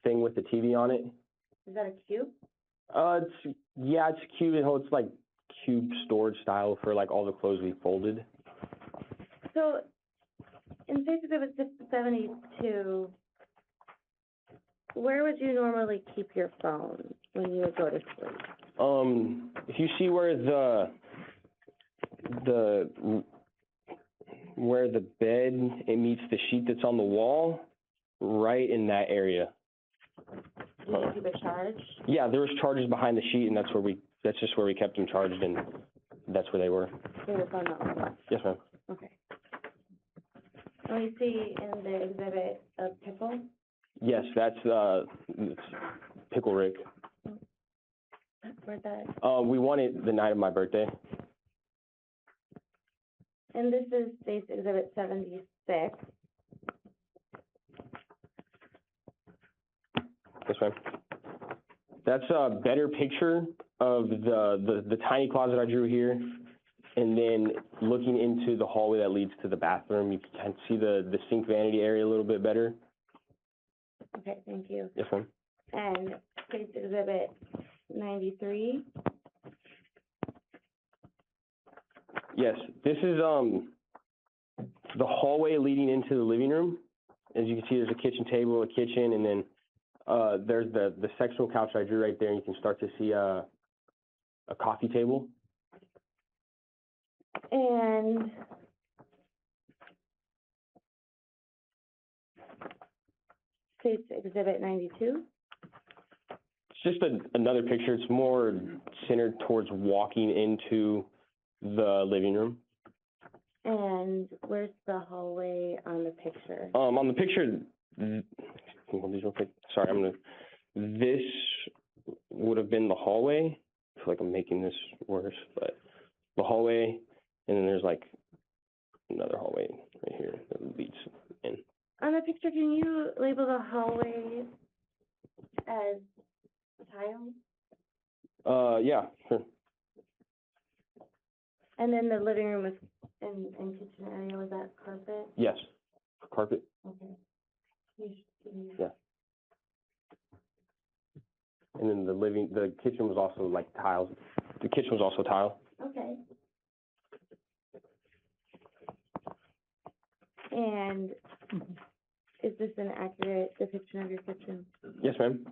S3: thing with the TV on it.
S2: is that a cube?
S3: It's cube, it's like cube storage style for like all the clothes we folded.
S2: So, in State's Exhibit 72, where would you normally keep your phone when you would go to sleep?
S3: If you see where where the bed, it meets the sheet that's on the wall, right in that area.
S2: Do you keep it charged?
S3: Yeah, there was charges behind the sheet, and that's just where we kept them charged, and that's where they were.
S2: So your phone not on?
S3: Yes, ma'am.
S2: Okay. Let me see in the exhibit a pickle.
S3: Yes, that's it's Pickle Rick.
S2: Where's that?
S3: We won it the night of my birthday.
S2: And this is State's Exhibit 76.
S3: Yes, ma'am. That's a better picture of the tiny closet I drew here, and then looking into the hallway that leads to the bathroom, you can see the sink vanity area a little bit better.
S2: Okay, thank you.
S3: Yes, ma'am.
S2: And State's Exhibit 93.
S3: Yes, this is the hallway leading into the living room. As you can see, there's a kitchen table, a kitchen, and then there's the sectional couch I drew right there, and you can start to see a coffee table.
S2: And State's Exhibit 92.
S3: It's just another picture. It's more centered towards walking into the living room.
S2: And where's the hallway on the picture?
S3: On the picture, hold these real quick. Sorry, this would have been the hallway. I feel like I'm making this worse, but the hallway, and then there's like another hallway right here that leads in.
S2: On the picture, can you label the hallway as tile?
S3: Yeah, sure.
S2: And then the living room is, and kitchen area, was that carpet?
S3: Yes. Carpet?
S2: Okay.
S3: Yeah. And then the kitchen was also like tiles. The kitchen was also tile.
S2: Okay. And is this an accurate depiction of your kitchen?
S3: Yes, ma'am.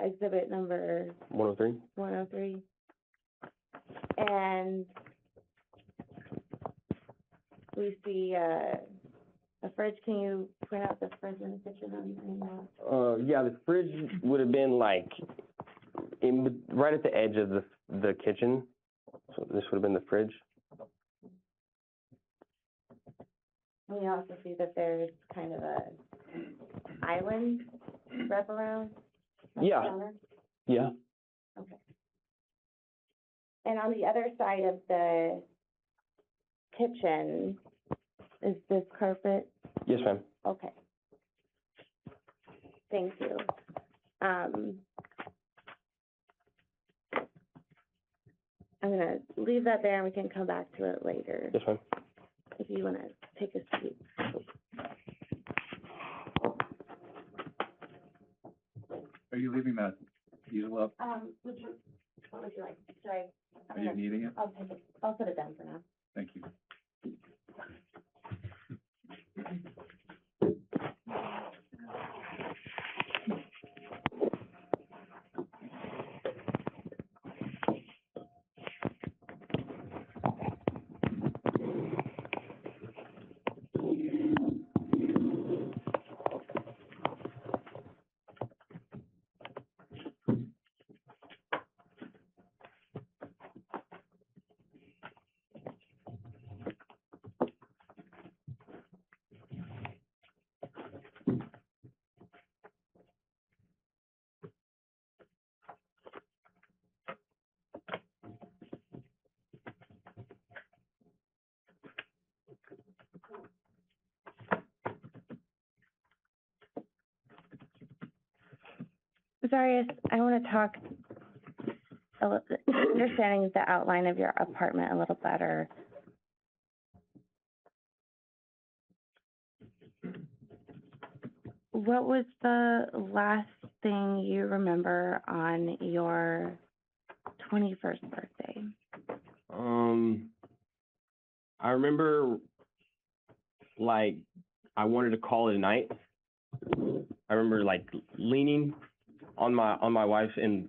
S2: Exhibit number
S3: 103.
S2: 103. And we see, a fridge. Can you point out the fridge in the kitchen on that?
S3: Yeah, the fridge would have been like right at the edge of the kitchen. So this would have been the fridge.
S2: We also see that there's kind of a island wraparound.
S3: Yeah.
S2: counter.
S3: Yeah.
S2: Okay. And on the other side of the kitchen, is this carpet?
S3: Yes, ma'am.
S2: Okay. Thank you. I'm gonna leave that there and we can come back to it later,
S3: Yes, ma'am.
S2: if you wanna take a seat.
S1: Are you leaving that easel up?
S2: What would you like? Sorry.
S1: Are you needing it?
S2: I'll put it down for now.
S1: Thank you.
S2: Zarrius, I want to talk understanding the outline of your apartment a little better. What was the last thing you remember on your 21st birthday?
S3: I remember like I wanted to call it a night. I remember like leaning on my wife and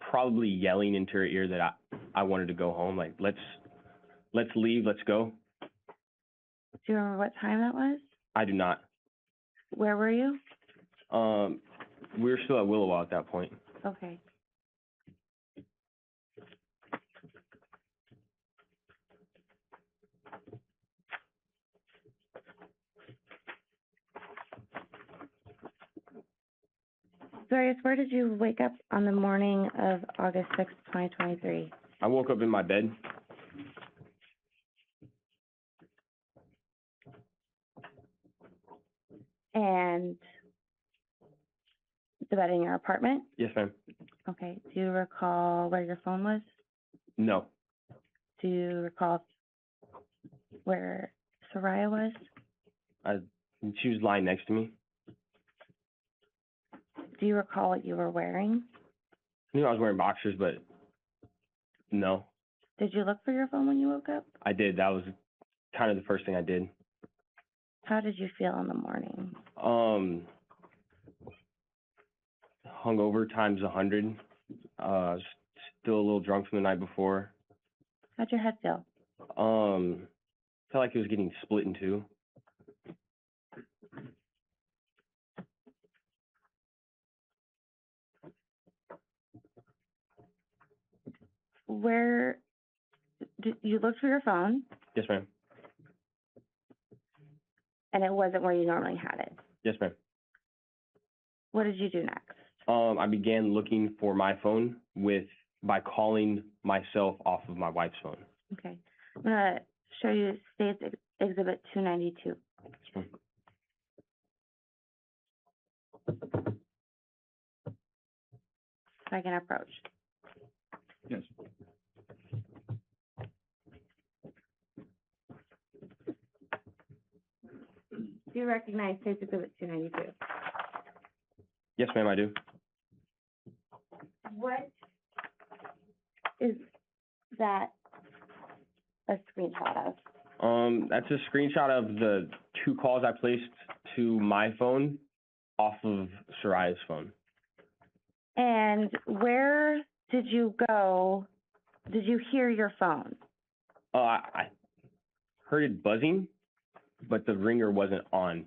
S3: probably yelling into her ear that I wanted to go home. Like let's leave, let's go.
S2: Do you remember what time that was?
S3: I do not.
S2: Where were you?
S3: We were still at Willowell at that point.
S2: Okay. Zarrius, where did you wake up on the morning of August 6th, 2023?
S3: I woke up in my bed.
S2: And the bed in your apartment?
S3: Yes, ma'am.
S2: Okay. Do you recall where your phone was?
S3: No.
S2: Do you recall where Soraya was?
S3: She was lying next to me.
S2: Do you recall what you were wearing?
S3: I knew I was wearing boxers, but no.
S2: Did you look for your phone when you woke up?
S3: I did. That was kind of the first thing I did.
S2: How did you feel in the morning?
S3: Hungover times 100. Still a little drunk from the night before.
S2: How'd your head feel?
S3: Felt like it was getting split in two.
S2: Where did you look for your phone?
S3: Yes, ma'am.
S2: And it wasn't where you normally had it.
S3: Yes, ma'am.
S2: What did you do next?
S3: I began looking for my phone by calling myself off of my wife's phone.
S2: Okay. I'm gonna show you State's Exhibit 292.
S3: Yes, ma'am.
S2: So I can approach.
S1: Yes.
S2: Do you recognize Case Exhibit 292?
S3: Yes, ma'am, I do.
S2: What is that a screenshot of?
S3: That's a screenshot of the 2 calls I placed to my phone off of Soraya's phone.
S2: And where did you go? Did you hear your phone?
S3: I heard it buzzing, but the ringer wasn't on.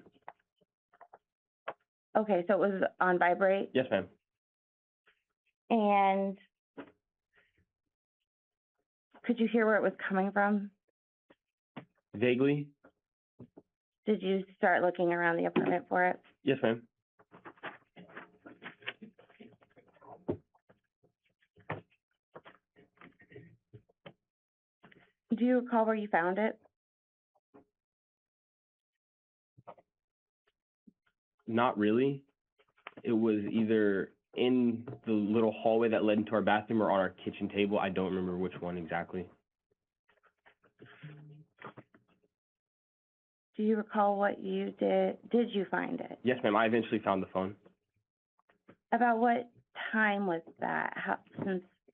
S2: Okay, so it was on vibrate?
S3: Yes, ma'am.
S2: And could you hear where it was coming from?
S3: Vaguely.
S2: Did you start looking around the apartment for it?
S3: Yes, ma'am.
S2: Do you recall where you found it?
S3: Not really. It was either in the little hallway that led into our bathroom or on our kitchen table. I don't remember which one exactly.
S2: Do you recall what you did? Did you find it?
S3: Yes, ma'am. I eventually found the phone.
S2: About what time was that?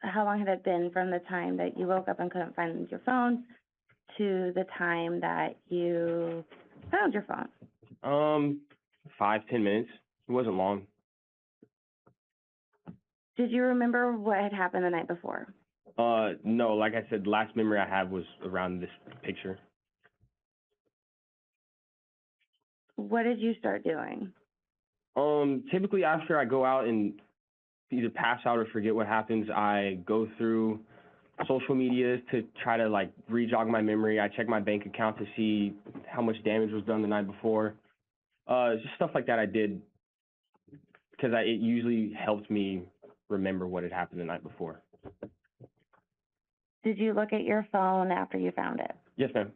S2: How long had it been from the time that you woke up and couldn't find your phone to the time that you found your phone?
S3: 5-10 minutes. It wasn't long.
S2: Did you remember what had happened the night before?
S3: No, like I said, the last memory I have was around this picture.
S2: What did you start doing?
S3: Typically after I go out and either pass out or forget what happens, I go through social media to try to like re-jog my memory. I check my bank account to see how much damage was done the night before. Just stuff like that I did because it usually helps me remember what had happened the night before.
S2: Did you look at your phone after you found it?
S3: Yes, ma'am.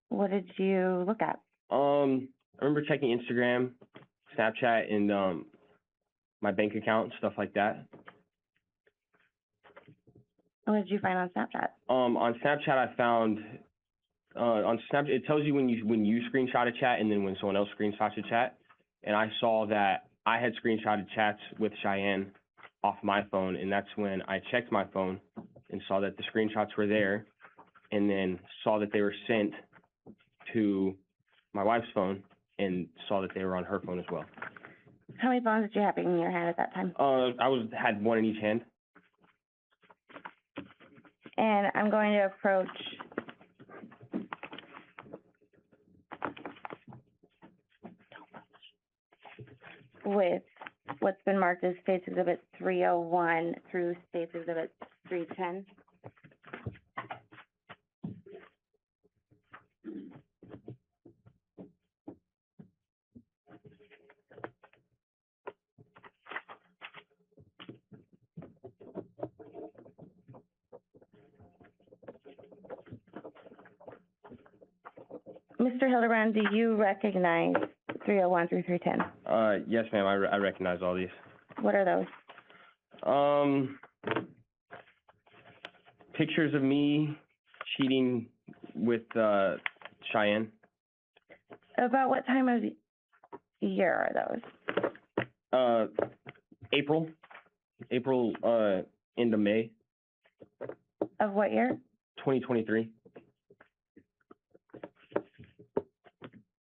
S2: What did you look at?
S3: I remember checking Instagram, Snapchat, and my bank account, stuff like that.
S2: What did you find on Snapchat?
S3: On Snapchat, I found on Snapchat it tells you when you screenshot a chat and then when someone else screenshots a chat. And I saw that I had screenshotted chats with Cheyenne off my phone, and that's when I checked my phone and saw that the screenshots were there, and then saw that they were sent to my wife's phone and saw that they were on her phone as well.
S2: How many phones did you have in your hand at that time?
S3: I had one in each hand.
S2: And I'm going to approach with what's been marked as States Exhibit 301 through States Exhibit 310. Mr. Hildebrand, do you recognize 301 through 310?
S3: Yes, ma'am. I recognize all these.
S2: What are those?
S3: Pictures of me cheating with Cheyenne.
S2: About what time of year are those?
S3: April, end of May,
S2: Of what year?
S3: 2023.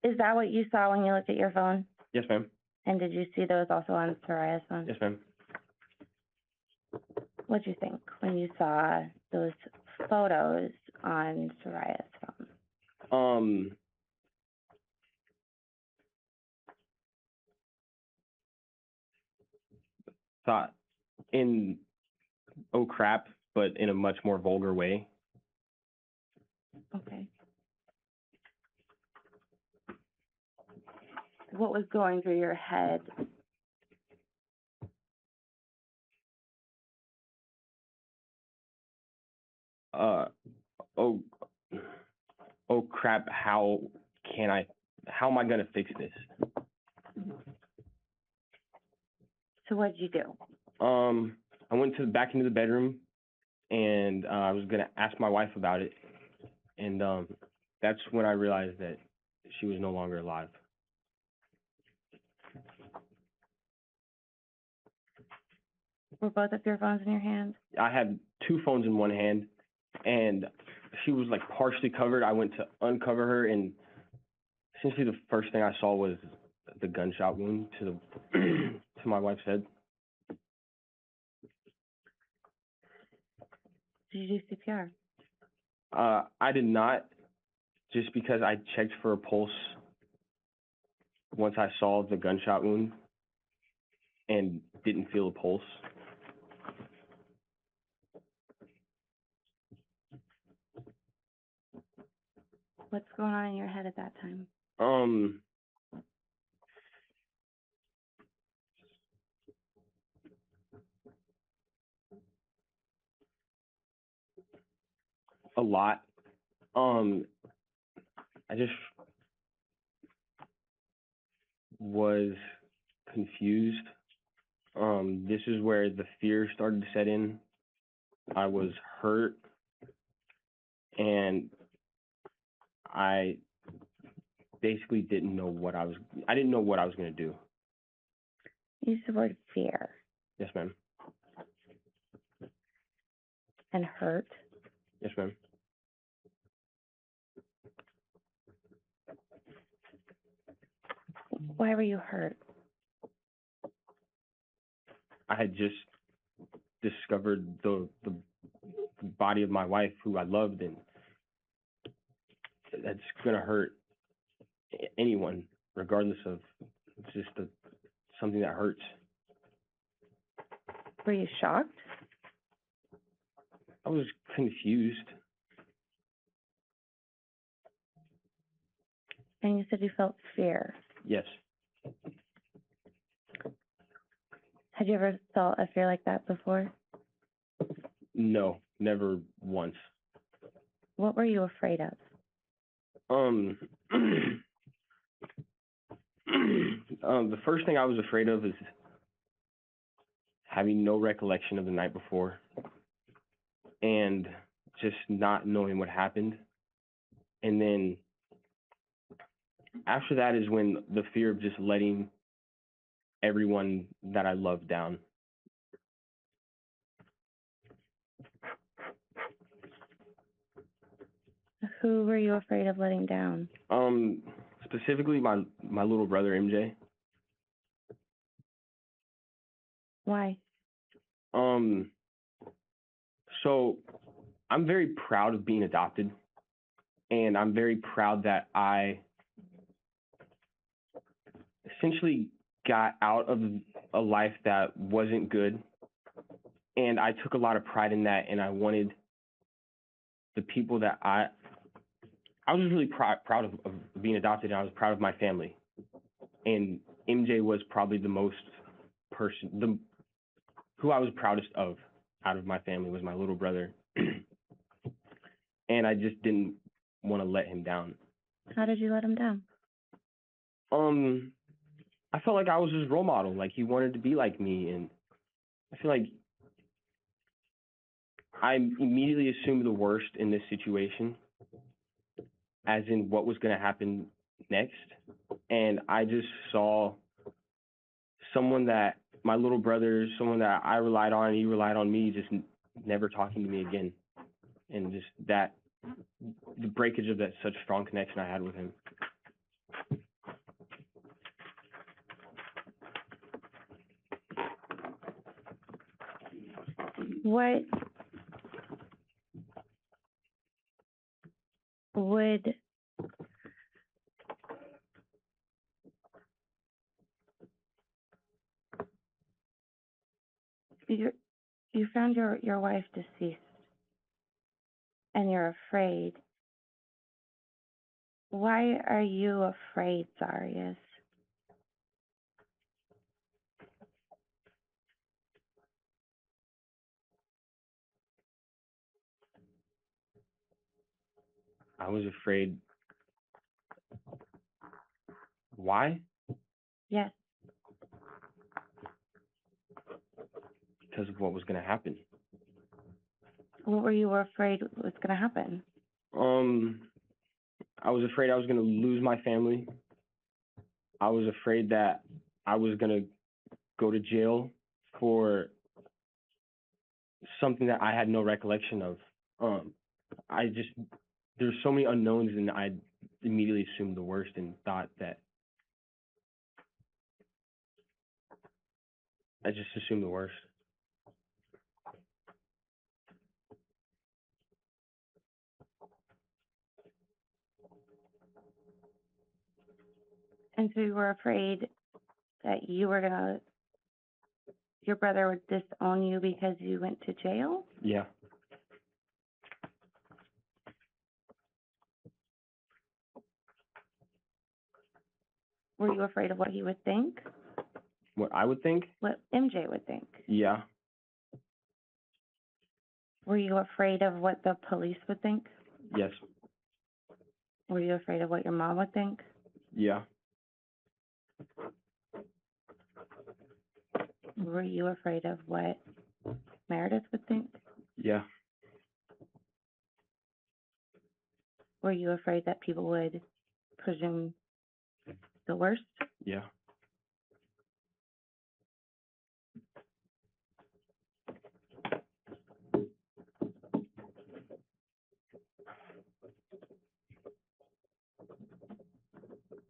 S2: Is that what you saw when you looked at your phone?
S3: Yes, ma'am.
S2: And did you see those also on Soraya's phone?
S3: Yes, ma'am.
S2: What'd you think when you saw those photos on Soraya's phone?
S3: Thought in, oh crap, but in a much more vulgar way.
S2: Okay. What was going through your head?
S3: Oh crap, how am I gonna fix this?
S2: So what did you do?
S3: I went back into the bedroom, and I was gonna ask my wife about it, and that's when I realized that she was no longer alive.
S2: Were both of your phones in your hand?
S3: I had two phones in one hand, and she was like partially covered. I went to uncover her, and essentially the first thing I saw was the gunshot wound to the to my wife's head.
S2: Did you do CPR?
S3: I did not, just because I checked for a pulse once I saw the gunshot wound and didn't feel a pulse.
S2: What's going on in your head at that time?
S3: A lot. I just was confused. This is where the fear started to set in. I was hurt, and I basically didn't know what I didn't know what I was going to do.
S2: Use the word fear
S3: Yes, ma'am.
S2: and hurt.
S3: Yes, ma'am.
S2: Why were you hurt?
S3: I had just discovered the body of my wife, who I loved, and that's gonna hurt anyone, regardless of, it's just something that hurts.
S2: Were you shocked?
S3: I was confused.
S2: And you said you felt fear.
S3: Yes.
S2: Had you ever felt a fear like that before?
S3: No, never once.
S2: What were you afraid of?
S3: The first thing I was afraid of is having no recollection of the night before and just not knowing what happened. And then after that is when the fear of just letting everyone that I love down.
S2: Who were you afraid of letting down?
S3: Specifically my little brother MJ.
S2: Why?
S3: So I'm very proud of being adopted, and I'm very proud that I essentially got out of a life that wasn't good, and I took a lot of pride in that, and I wanted the people that I was really proud of being adopted, and I was proud of my family. And MJ was probably the most who I was proudest of out of my family was my little brother. And I just didn't want to let him down.
S2: How did you let him down?
S3: I felt like I was his role model, like he wanted to be like me, and I feel like I immediately assumed the worst in this situation, as in what was going to happen next. And I just saw someone that my little brother, someone that I relied on, and he relied on me, just never talking to me again. And just that, the breakage of that such strong connection I had with him.
S2: What would you found your wife deceased and you're afraid. Why are you afraid, Zarrius?
S3: I was afraid. Why?
S2: Yes.
S3: because of what was going to happen.
S2: What were you afraid was gonna happen?
S3: I was afraid I was going to lose my family. I was afraid that I was going to go to jail for something that I had no recollection of. There's so many unknowns, and I immediately assumed the worst and thought that I just assumed the worst.
S2: And so you were afraid that your brother would disown you because you went to jail?
S3: Yeah.
S2: Were you afraid of what he would think?
S3: What I would think?
S2: What MJ would think?
S3: Yeah.
S2: Were you afraid of what the police would think?
S3: Yes.
S2: Were you afraid of what your mom would think?
S3: Yeah.
S2: Were you afraid of what Meredith would think?
S3: Yeah.
S2: Were you afraid that people would presume the worst?
S3: Yeah.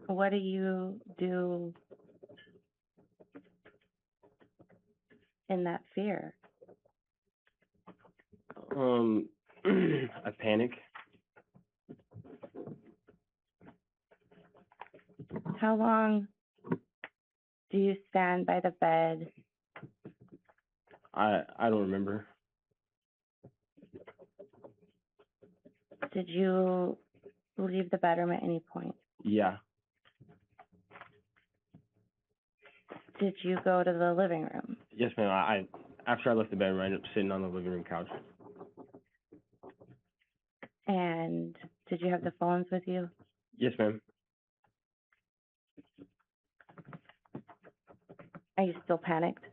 S2: What do you do in that fear?
S3: I panic.
S2: How long do you stand by the bed?
S3: I don't remember.
S2: Did you leave the bedroom at any point?
S3: Yeah.
S2: Did you go to the living room?
S3: Yes, ma'am. I after I left the bedroom, I ended up sitting on the living room couch.
S2: And did you have the phones with you?
S3: Yes, ma'am.
S2: Are you still panicked?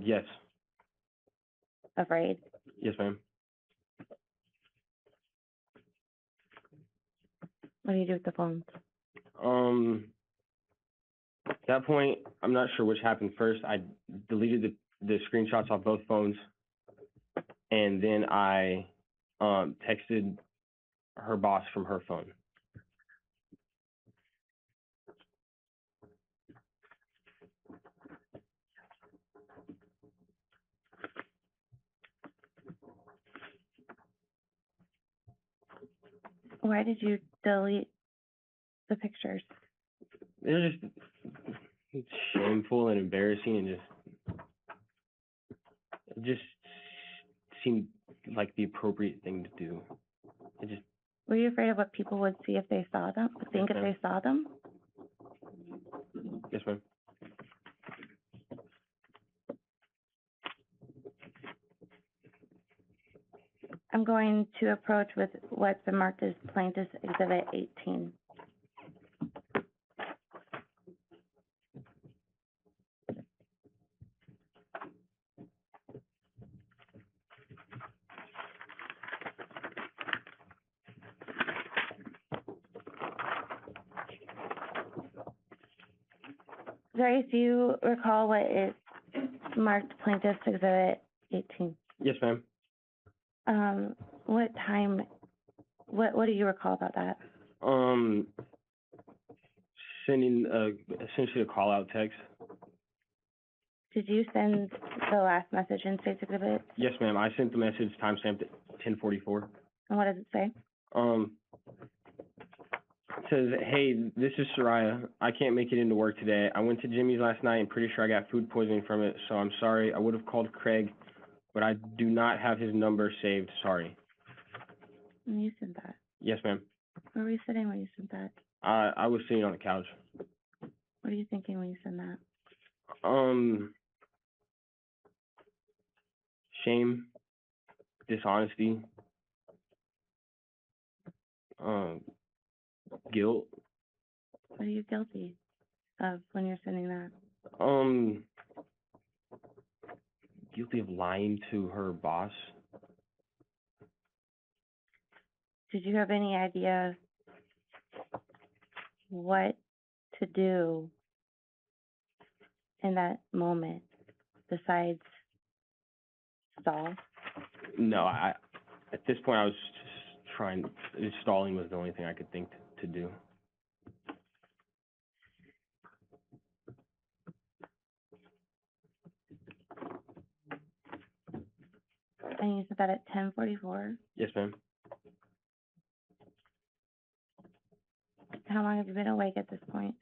S3: Yes.
S2: Afraid?
S3: Yes, ma'am.
S2: What do you do with the phones?
S3: At that point, I'm not sure which happened first. I deleted the screenshots off both phones, and then I texted her boss from her phone.
S2: Why did you delete the pictures?
S3: They're just shameful and embarrassing, and it just seemed like the appropriate thing to do. It just
S2: Were you afraid of what people would see if they saw them? Think if they saw them?
S3: Yes, ma'am.
S2: I'm going to approach with what's been marked as Plaintiff's Exhibit 18. Zarrius, do you recall what is marked Plaintiff's Exhibit 18?
S3: Yes, ma'am.
S2: What time, what do you recall about that?
S3: Sending essentially a call out text.
S2: Did you send the last message in State's Exhibit?
S3: Yes, ma'am. I sent the message timestamped at 10:44.
S2: And what does it say?
S3: It says, "Hey, this is Soraya. I can't make it into work today. I went to Jimmy's last night and pretty sure I got food poisoning from it, so I'm sorry. I would have called Craig, but I do not have his number saved. Sorry."
S2: When you sent that?
S3: Yes, ma'am.
S2: Where were you sitting when you sent that?
S3: I was sitting on the couch.
S2: What are you thinking when you send that?
S3: Shame, dishonesty, guilt.
S2: What are you guilty of when you're sending that?
S3: guilty of lying to her boss.
S2: Did you have any idea what to do in that moment besides stall?
S3: No, at this point, I was just stalling was the only thing I could think to do.
S2: And you said that at 10:44.
S3: Yes, ma'am.
S2: How long have you been awake at this point?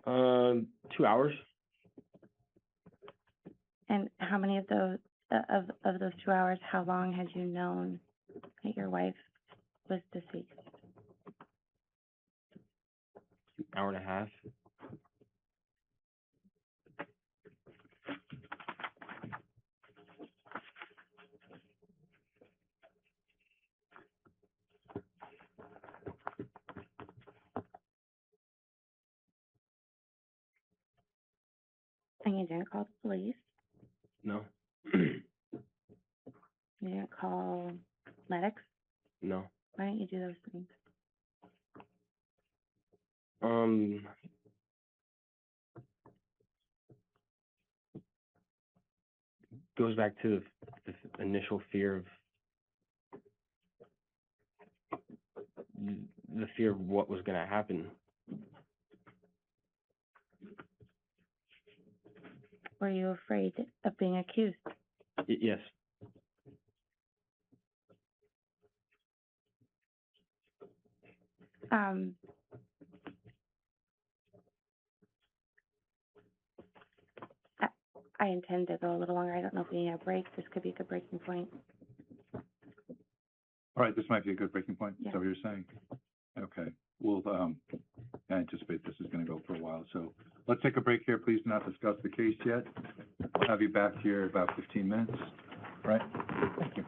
S3: 2 hours.
S2: And how many of those of those 2 hours, how long had you known that your wife was deceased?
S3: Hour and a half.
S2: And you didn't call the police?
S3: No.
S2: You didn't call medics?
S3: No.
S2: Why didn't you do those things?
S3: Goes back to the initial fear of the fear of what was going to happen.
S2: Were you afraid of being accused?
S3: Yes.
S2: I intend to go a little longer. I don't know if we need a break. This could be a good breaking point.
S1: All right, this might be a good breaking point. Is
S2: Yeah.
S1: that what you're saying? Okay, we'll, I anticipate this is gonna go for a while, so let's take a break here. Please do not discuss the case yet. I'll have you back here in about 15 minutes, right? Thank you.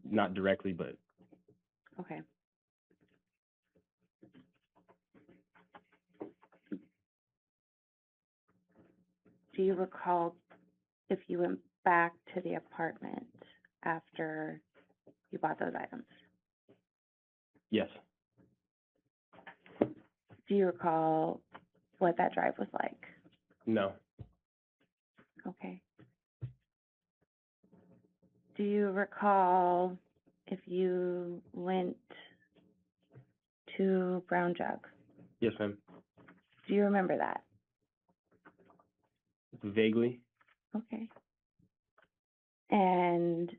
S3: Not directly, but
S2: Okay. Do you recall if you went back to the apartment after you bought those items?
S3: yes.
S2: Do you recall what that drive was like?
S3: No.
S2: Okay. Do you recall if you went to Brown Jug?
S3: Yes, ma'am.
S2: Do you remember that?
S3: Vaguely.
S2: Okay. And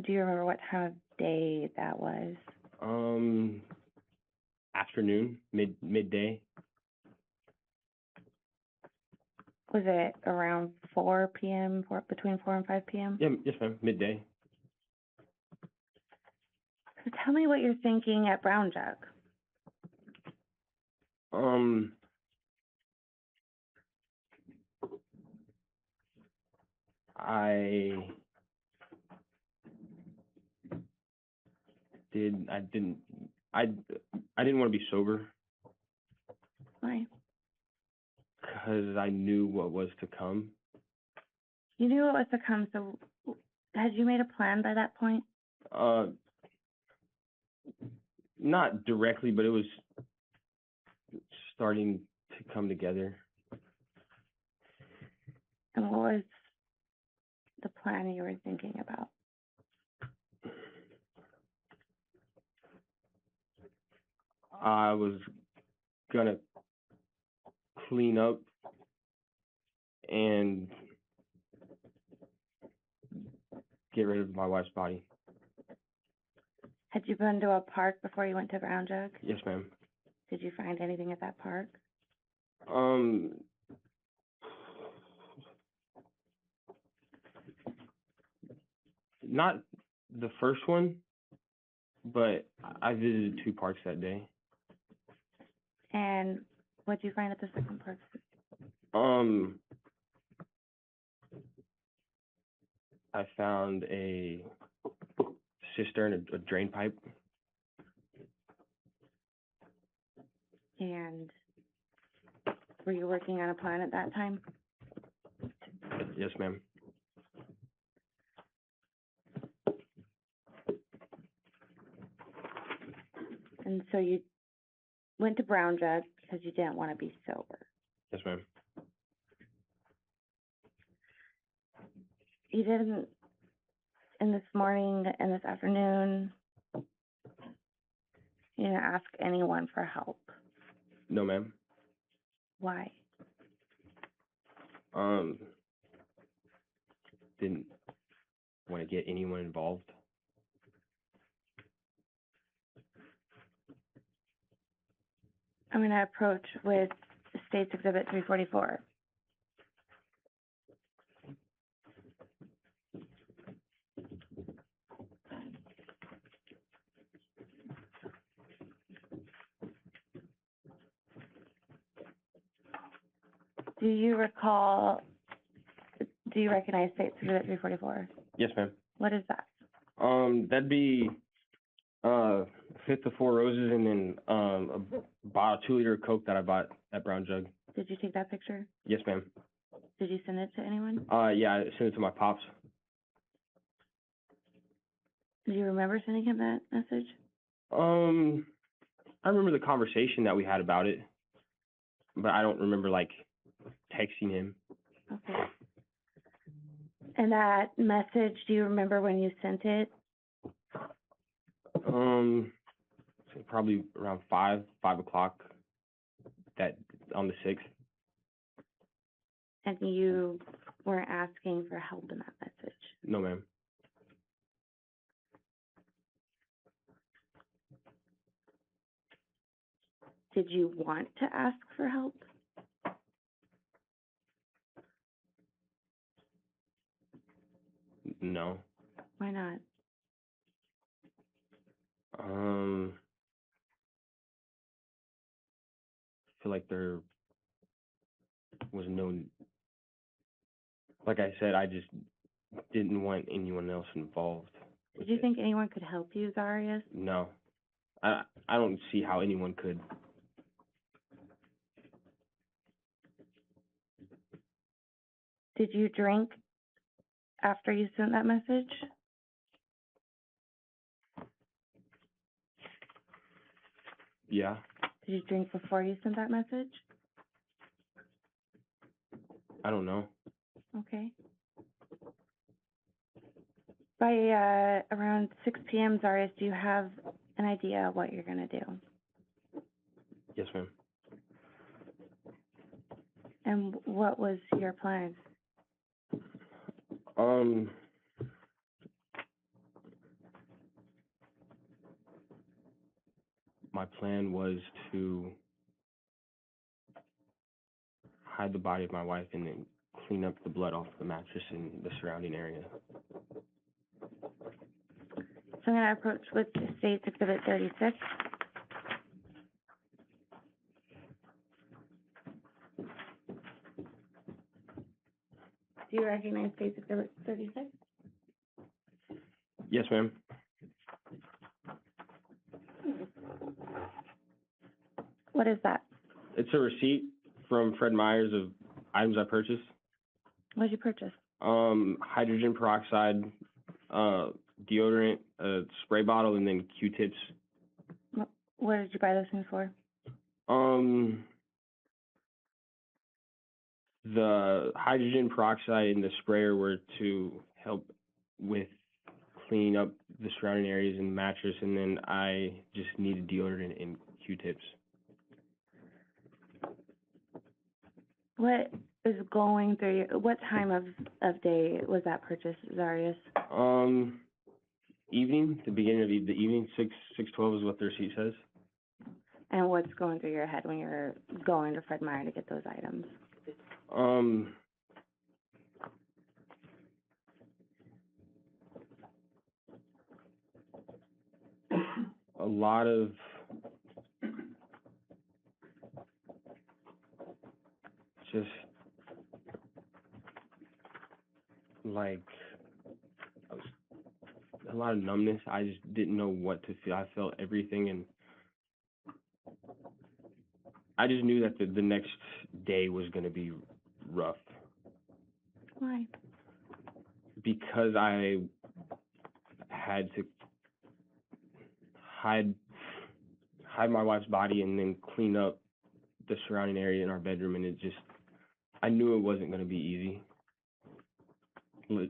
S2: do you remember what time of day that was?
S3: Afternoon, midday.
S2: Was it around 4 p.m., between 4 and 5 p.m.?
S3: Yeah, yes, ma'am. Midday.
S2: So tell me what you're thinking at Brown Jug.
S3: I didn't want to be sober
S2: Why?
S3: because I knew what was to come.
S2: You knew what was to come, so had you made a plan by that point?
S3: Not directly, but it was starting to come together.
S2: And what was the plan you were thinking about?
S3: I was gonna clean up and get rid of my wife's body.
S2: Had you been to a park before you went to Brown Jug?
S3: Yes, ma'am.
S2: Did you find anything at that park?
S3: Not the first one, but I visited 2 parks that day.
S2: And what'd you find at the second park?
S3: I found a cistern, a drain pipe.
S2: And were you working on a plan at that time?
S3: Yes, ma'am.
S2: And so you went to Brown Jug because you didn't want to be sober.
S3: Yes, ma'am.
S2: You didn't, in this morning and this afternoon, you didn't ask anyone for help.
S3: No, ma'am.
S2: Why?
S3: Didn't want to get anyone involved.
S2: I'm going to approach with State's Exhibit 344. Do you recognize State's Exhibit 344?
S3: Yes, ma'am.
S2: What is that?
S3: That'd be fifth of 4 roses, and then a bottle, 2-liter of Coke that I bought at Brown Jug.
S2: Did you take that picture?
S3: Yes, ma'am.
S2: Did you send it to anyone?
S3: Yeah, I sent it to my pops.
S2: Do you remember sending him that message?
S3: I remember the conversation that we had about it, but I don't remember like texting him.
S2: Okay. And that message, do you remember when you sent it?
S3: Probably around 5 o'clock that on the 6th.
S2: And you weren't asking for help in that message?
S3: No, ma'am.
S2: Did you want to ask for help?
S3: No.
S2: Why not?
S3: I feel like there was no, like I said, I just didn't want anyone else involved.
S2: Did you think anyone could help you, Zarrius?
S3: No. I don't see how anyone could.
S2: Did you drink after you sent that message?
S3: Yeah.
S2: Did you drink before you sent that message?
S3: I don't know.
S2: Okay. By around 6 p.m., Zarrius, do you have an idea what you're going to do?
S3: Yes, ma'am.
S2: And what was your plan?
S3: My plan was to hide the body of my wife and then clean up the blood off the mattress and the surrounding area.
S2: So I'm going to approach with State's Exhibit 36. Do you recognize State's Exhibit 36?
S3: Yes, ma'am.
S2: What is that?
S3: It's a receipt from Fred Meyers of items I purchased.
S2: What did you purchase?
S3: Hydrogen peroxide, deodorant, a spray bottle, and then Q-tips.
S2: What did you buy those things for?
S3: The hydrogen peroxide and the sprayer were to help with cleaning up the surrounding areas in the mattress, and then I just needed deodorant and Q-tips.
S2: What is going through your, what time of day was that purchase, Zarrius?
S3: Evening, the beginning of the evening, 6:12 is what the receipt says.
S2: And what's going through your head when you're going to Fred Meyer to get those items?
S3: lot of just like a lot of numbness. I just didn't know what to feel. I felt everything, and I just knew that the next day was going to be rough
S2: Why?
S3: because I had to hide my wife's body and then clean up the surrounding area in our bedroom, and it just, I knew it wasn't going to be easy.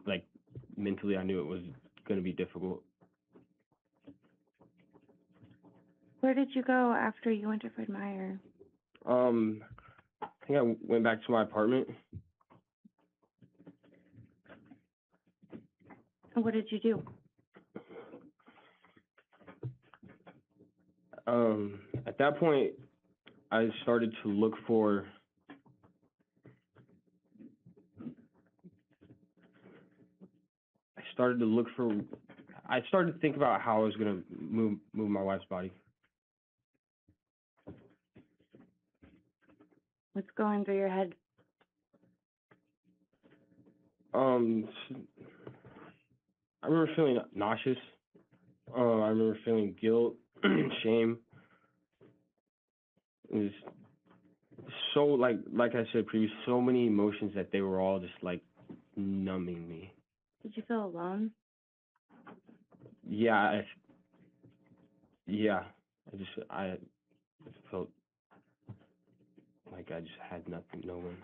S3: Like, mentally, I knew it was going to be difficult.
S2: Where did you go after you went to Fred Meyer?
S3: I think I went back to my apartment.
S2: And what did you do?
S3: At that point, I started to look for I started to think about how I was going to move my wife's body.
S2: What's going through your head?
S3: I remember feeling nauseous. I remember feeling guilt, shame. It was so, like I said previously, so many emotions that they were all just like numbing me.
S2: Did you feel alone?
S3: Yeah, I felt like I just had nothing, no one.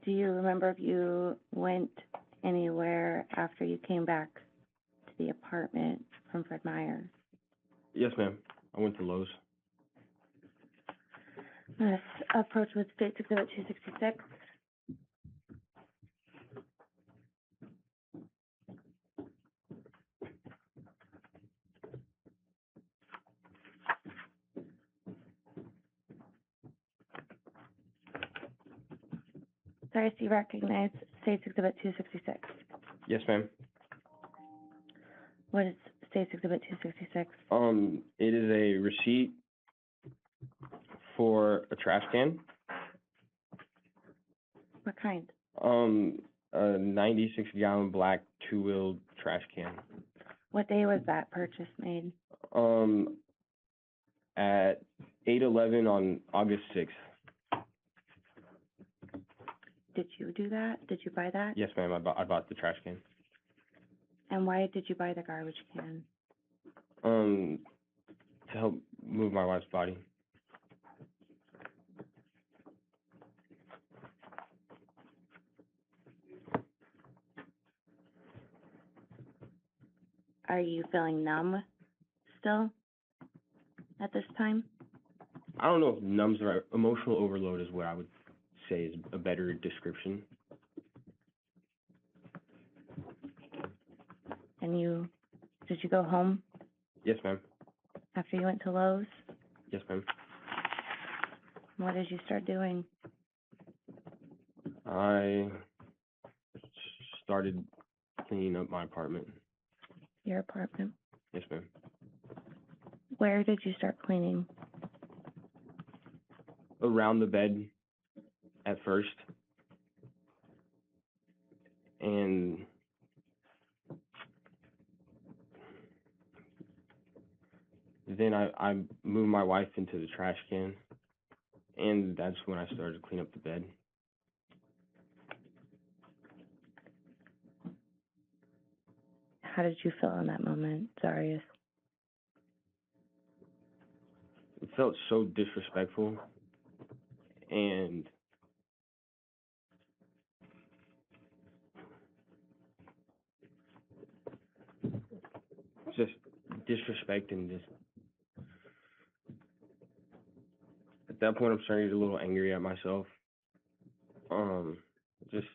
S2: Do you remember if you went anywhere after you came back to the apartment from Fred Meyer?
S3: Yes, ma'am. I went to Lowe's.
S2: Let's approach with State Exhibit 266. Sorry, do you recognize State Exhibit 266?
S3: Yes, ma'am.
S2: What is State Exhibit 266?
S3: It is a receipt for a trash can.
S2: What kind?
S3: A 96-gallon black two-wheel trash can.
S2: What day was that purchase made?
S3: At 8/11 on August 6th.
S2: Did you do that? Did you buy that?
S3: Yes, ma'am. I bought the trash can.
S2: And why did you buy the garbage can?
S3: To help move my wife's body.
S2: Are you feeling numb still at this time?
S3: I don't know if numb's the right. Emotional overload is what I would say is a better description.
S2: And did you go home
S3: Yes, ma'am.
S2: after you went to Lowe's?
S3: Yes, ma'am.
S2: What did you start doing?
S3: I started cleaning up my apartment.
S2: Your apartment?
S3: Yes, ma'am.
S2: Where did you start cleaning?
S3: Around the bed at first. And then I moved my wife into the trash can, and that's when I started to clean up the bed.
S2: How did you feel in that moment, Zarrius?
S3: It felt so disrespectful, and just disrespect, and just at that point I'm starting to get a little angry at myself. Just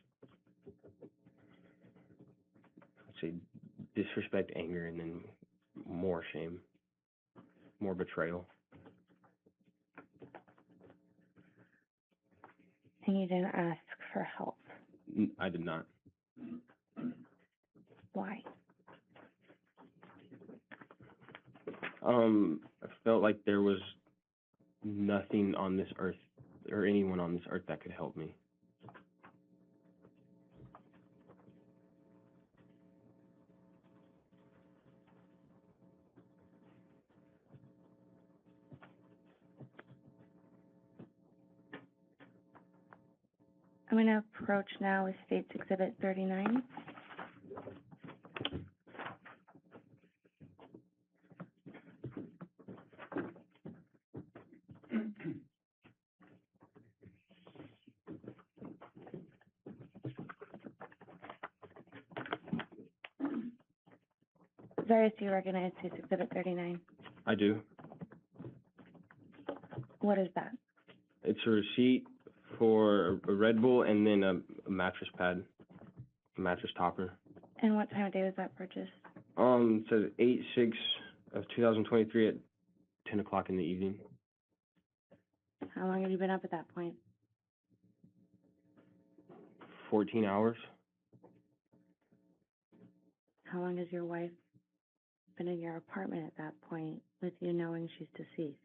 S3: I'd say disrespect, anger, and then more shame, more betrayal.
S2: And you didn't ask for help.
S3: I did not.
S2: Why?
S3: I felt like there was nothing on this earth or anyone on this earth that could help me.
S2: I'm going to approach now with State's Exhibit 39. Zarrius, do you recognize State's Exhibit 39?
S3: I do.
S2: What is that?
S3: It's a receipt for a Red Bull and then a mattress pad, a mattress topper.
S2: And what time of day was that purchased?
S3: It says 8/6 of 2023 at 10 o'clock in the evening.
S2: How long have you been up at that point?
S3: 14 hours.
S2: How long has your wife been in your apartment at that point with you knowing she's deceased?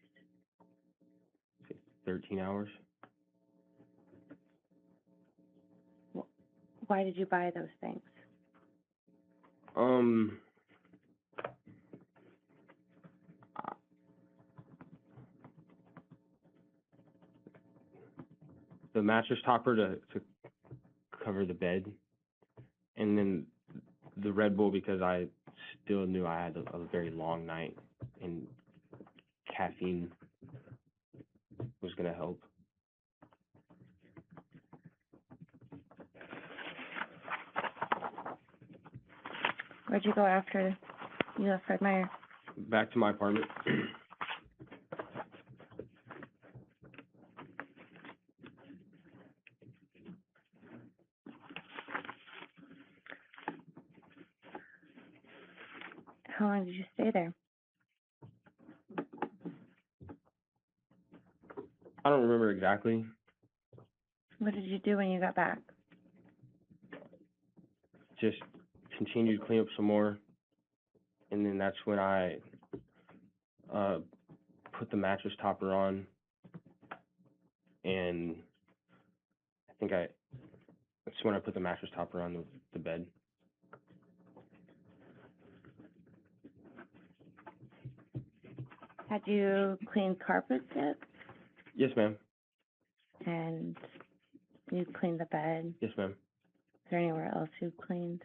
S3: 13 hours.
S2: Why did you buy those things?
S3: The mattress topper to cover the bed, and then the Red Bull because I still knew I had a very long night, and caffeine was going to help.
S2: Where'd you go after you left Fred Meyer?
S3: Back to my apartment.
S2: How long did you stay there?
S3: I don't remember exactly.
S2: What did you do when you got back?
S3: Just continued to clean up some more, and then that's when I put the mattress topper on, and that's when I put the mattress topper on the bed.
S2: Had you cleaned carpets yet?
S3: Yes, ma'am.
S2: And you cleaned the bed?
S3: Yes, ma'am.
S2: Is there anywhere else you cleaned?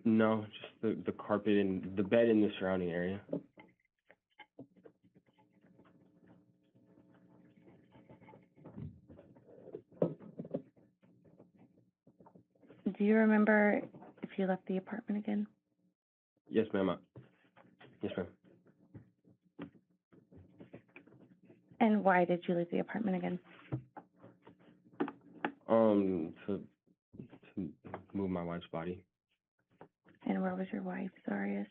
S3: No, just the carpet and the bed in the surrounding area.
S2: Do you remember if you left the apartment again?
S3: Yes, ma'am. Yes, ma'am.
S2: And why did you leave the apartment again?
S3: To move my wife's body
S2: And where was your wife, Zarrius?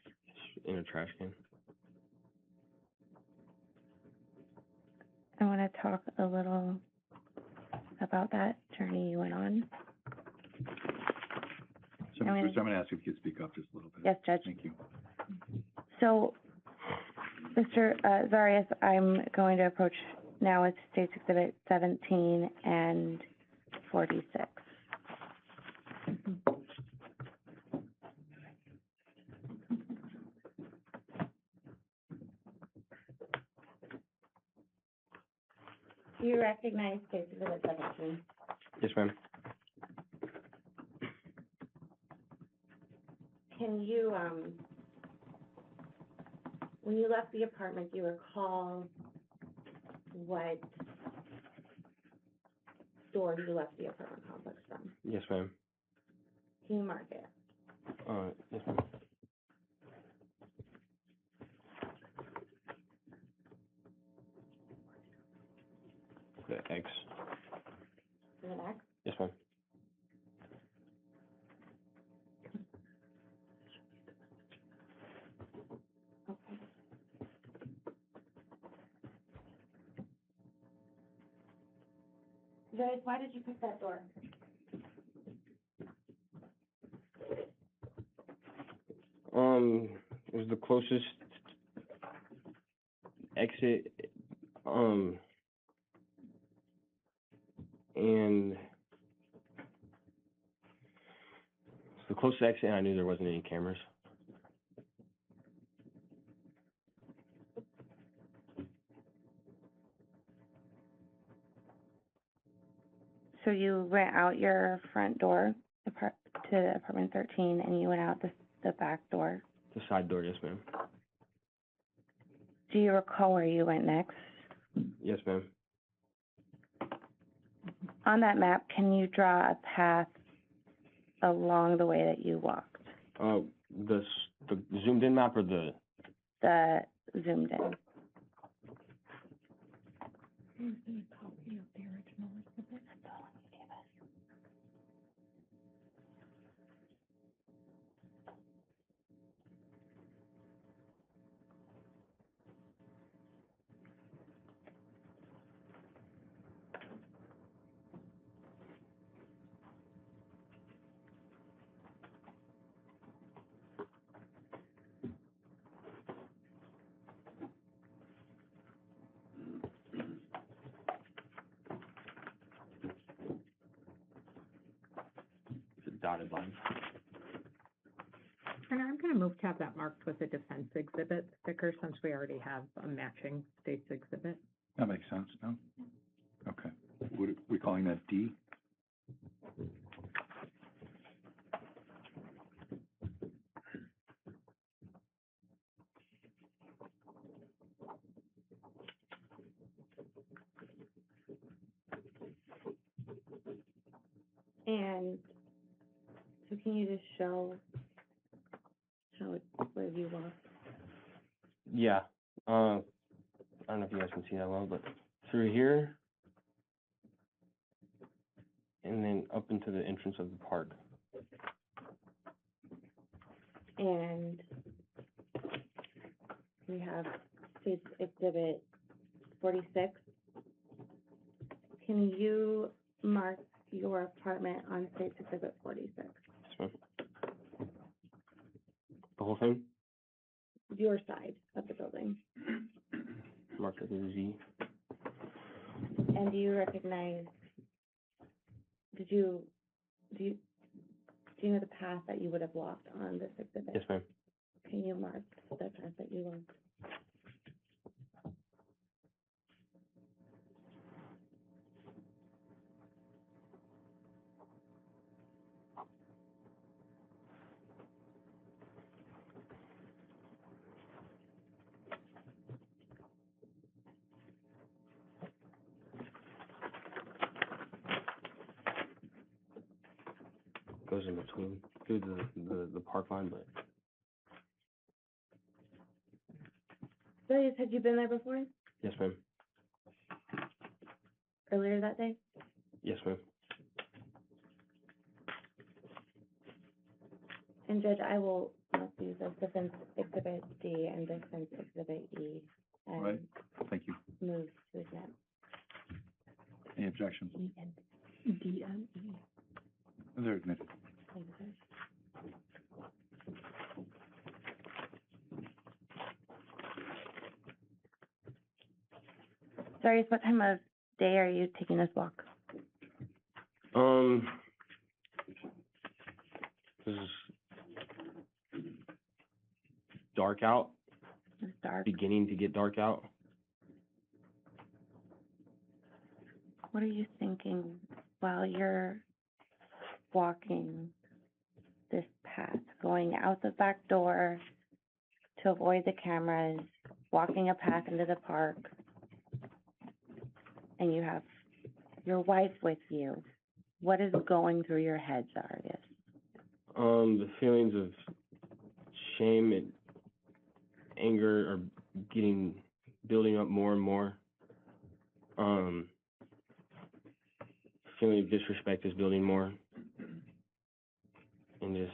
S3: in a trash can.
S2: I want to talk a little about that journey you went on.
S1: So, Bruce, I'm going to ask if you could speak up just a little bit.
S2: Yes, Judge.
S1: Thank you.
S2: So, Mr. Zarrius, I'm going to approach now with State's Exhibit 17 and 46. Do you recognize State's Exhibit 17?
S3: Yes, ma'am.
S2: Can you, when you left the apartment, do you recall what door you left the apartment complex from?
S3: Yes, ma'am.
S2: Can you mark it?
S3: Yes, ma'am. The X.
S2: In the back?
S3: Yes, ma'am.
S2: Okay. Guys, why did you pick that door?
S3: It was the closest exit, and it's the closest exit, and I knew there wasn't any cameras.
S2: So you went out your front door to apartment 13, and you went out the back door.
S3: The side door, yes, ma'am.
S2: Do you recall where you went next?
S3: Yes, ma'am.
S2: On that map, can you draw a path along the way that you walked?
S3: The zoomed in map or the?
S2: The zoomed in.
S3: It's a dotted line.
S4: And I'm gonna move to have that marked with a defense exhibit sticker since we already have a matching state's exhibit.
S1: That makes sense, no? Okay. What, we calling that D?
S2: And so can you just show where you walked?
S3: Yeah. I don't know if you guys can see that well, but through here, and then up into the entrance of the park.
S2: And we have State's Exhibit 46. Can you mark your apartment on State's Exhibit 46?
S3: Yes, ma'am. The whole thing
S2: Your side of the building.
S3: marked with a Z.
S2: And do you recognize, do you know the path that you would have walked on this exhibit?
S3: Yes, ma'am.
S2: Can you mark the path that you walked?
S3: Goes in between through the park line, but
S2: Zarrius, had you been there before,
S3: yes, ma'am.
S2: earlier that day?
S3: Yes, ma'am.
S2: And Judge, I will mark these as Defense Exhibit D and Defense Exhibit E, and
S1: Right. Thank you.
S2: move to admit.
S1: Any objections?
S4: D and E.
S1: They're admitted.
S2: Zarrius, what time of day are you taking this walk?
S3: This is dark out,
S2: It's dark.
S3: beginning to get dark out.
S2: What are you thinking while you're walking this path, going out the back door to avoid the cameras, walking a path into the park, and you have your wife with you? What is going through your head, Zarrius?
S3: The feelings of shame and anger are building up more and more. Feeling of disrespect is building more. And just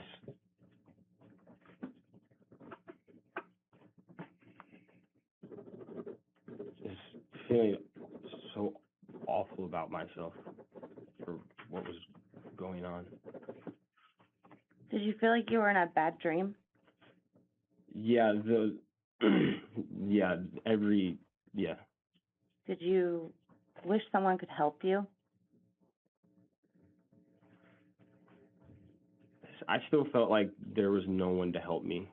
S3: feeling so awful about myself. what was going on.
S2: Did you feel like you were in a bad dream?
S3: Yeah, yeah, yeah.
S2: Did you wish someone could help you?
S3: I still felt like there was no one to help me.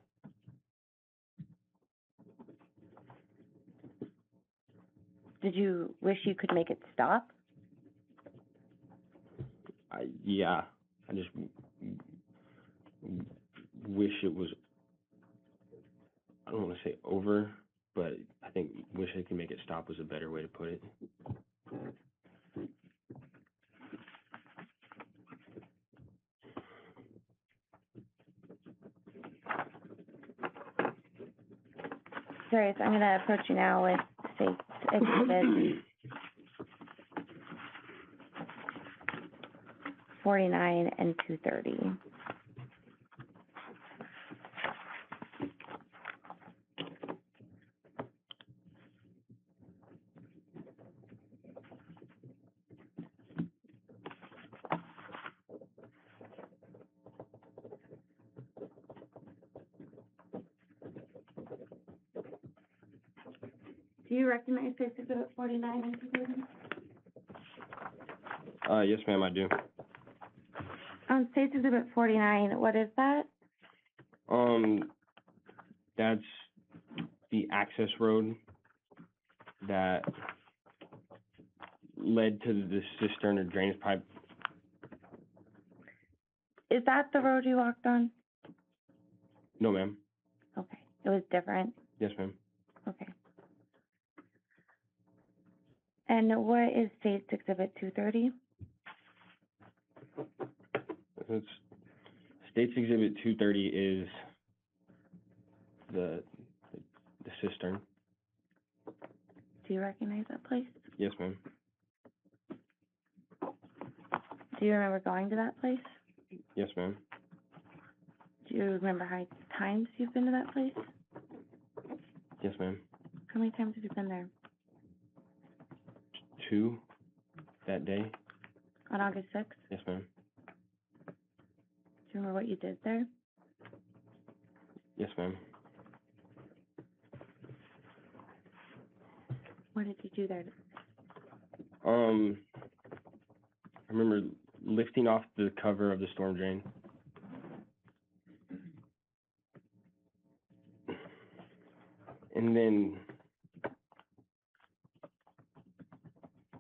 S2: Did you wish you could make it stop?
S3: Yeah, I just wish it was, I don't want to say over, but I think wish I could make it stop was a better way to put it.
S2: Zarrius, I'm gonna approach you now with State's Exhibit 49 and 230. Do you recognize State's Exhibit 49 and 230?
S3: Yes, ma'am, I do.
S2: State's Exhibit 49, what is that?
S3: That's the access road that led to the cistern or drainage pipe.
S2: Is that the road you walked on?
S3: No, ma'am.
S2: Okay, it was different.
S3: Yes, ma'am.
S2: Okay. And what is State's Exhibit 230?
S3: It's, State's Exhibit 230 is the cistern.
S2: Do you recognize that place?
S3: Yes, ma'am.
S2: Do you remember going to that place?
S3: Yes, ma'am.
S2: Do you remember how many times you've been to that place?
S3: Yes, ma'am.
S2: How many times have you been there?
S3: 2 that day.
S2: On August 6th?
S3: Yes, ma'am.
S2: Do you remember what you did there?
S3: Yes, ma'am.
S2: What did you do there?
S3: I remember lifting off the cover of the storm drain. And then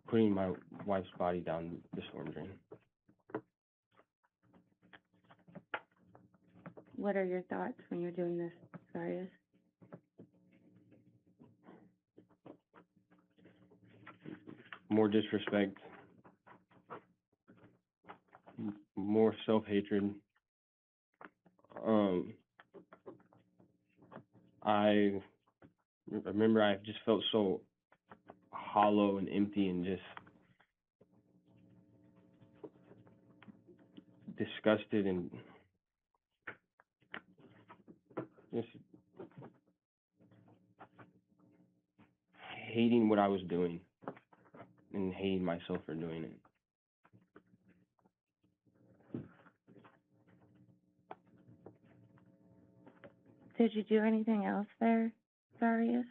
S3: putting my wife's body down the storm drain.
S2: What are your thoughts when you're doing this, Zarrius?
S3: More disrespect, more self-hatred. I remember I just felt so hollow and empty and just disgusted and just hating what I was doing and hating myself for doing it.
S2: Did you do anything else there, Zarrius?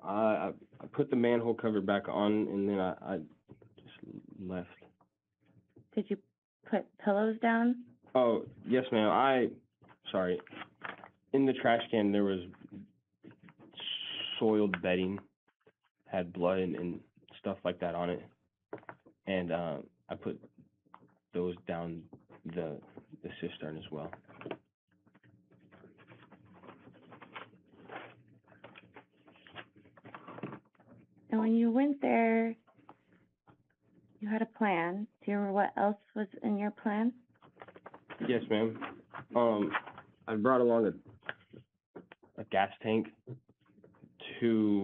S3: I put the manhole cover back on and then I just left.
S2: Did you put pillows down?
S3: Oh, yes, ma'am. Sorry. In the trash can, there was soiled bedding, had blood and stuff like that on it. And I put those down the cistern as well.
S2: And when you went there, you had a plan. Do you remember what else was in your plan?
S3: Yes, ma'am. I brought along a gas tank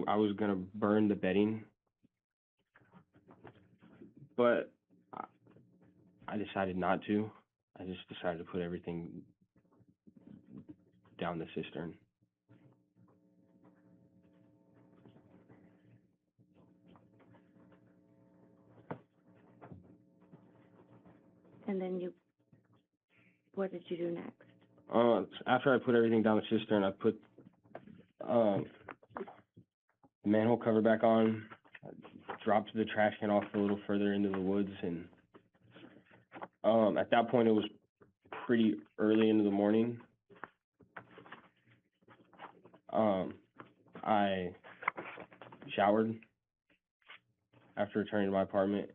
S3: I was gonna burn the bedding, but I decided not to. I just decided to put everything down the cistern.
S2: And then what did you do next?
S3: After I put everything down the cistern, I put the manhole cover back on, dropped the trash can off a little further into the woods, and at that point, it was pretty early into the morning. I showered after returning to my apartment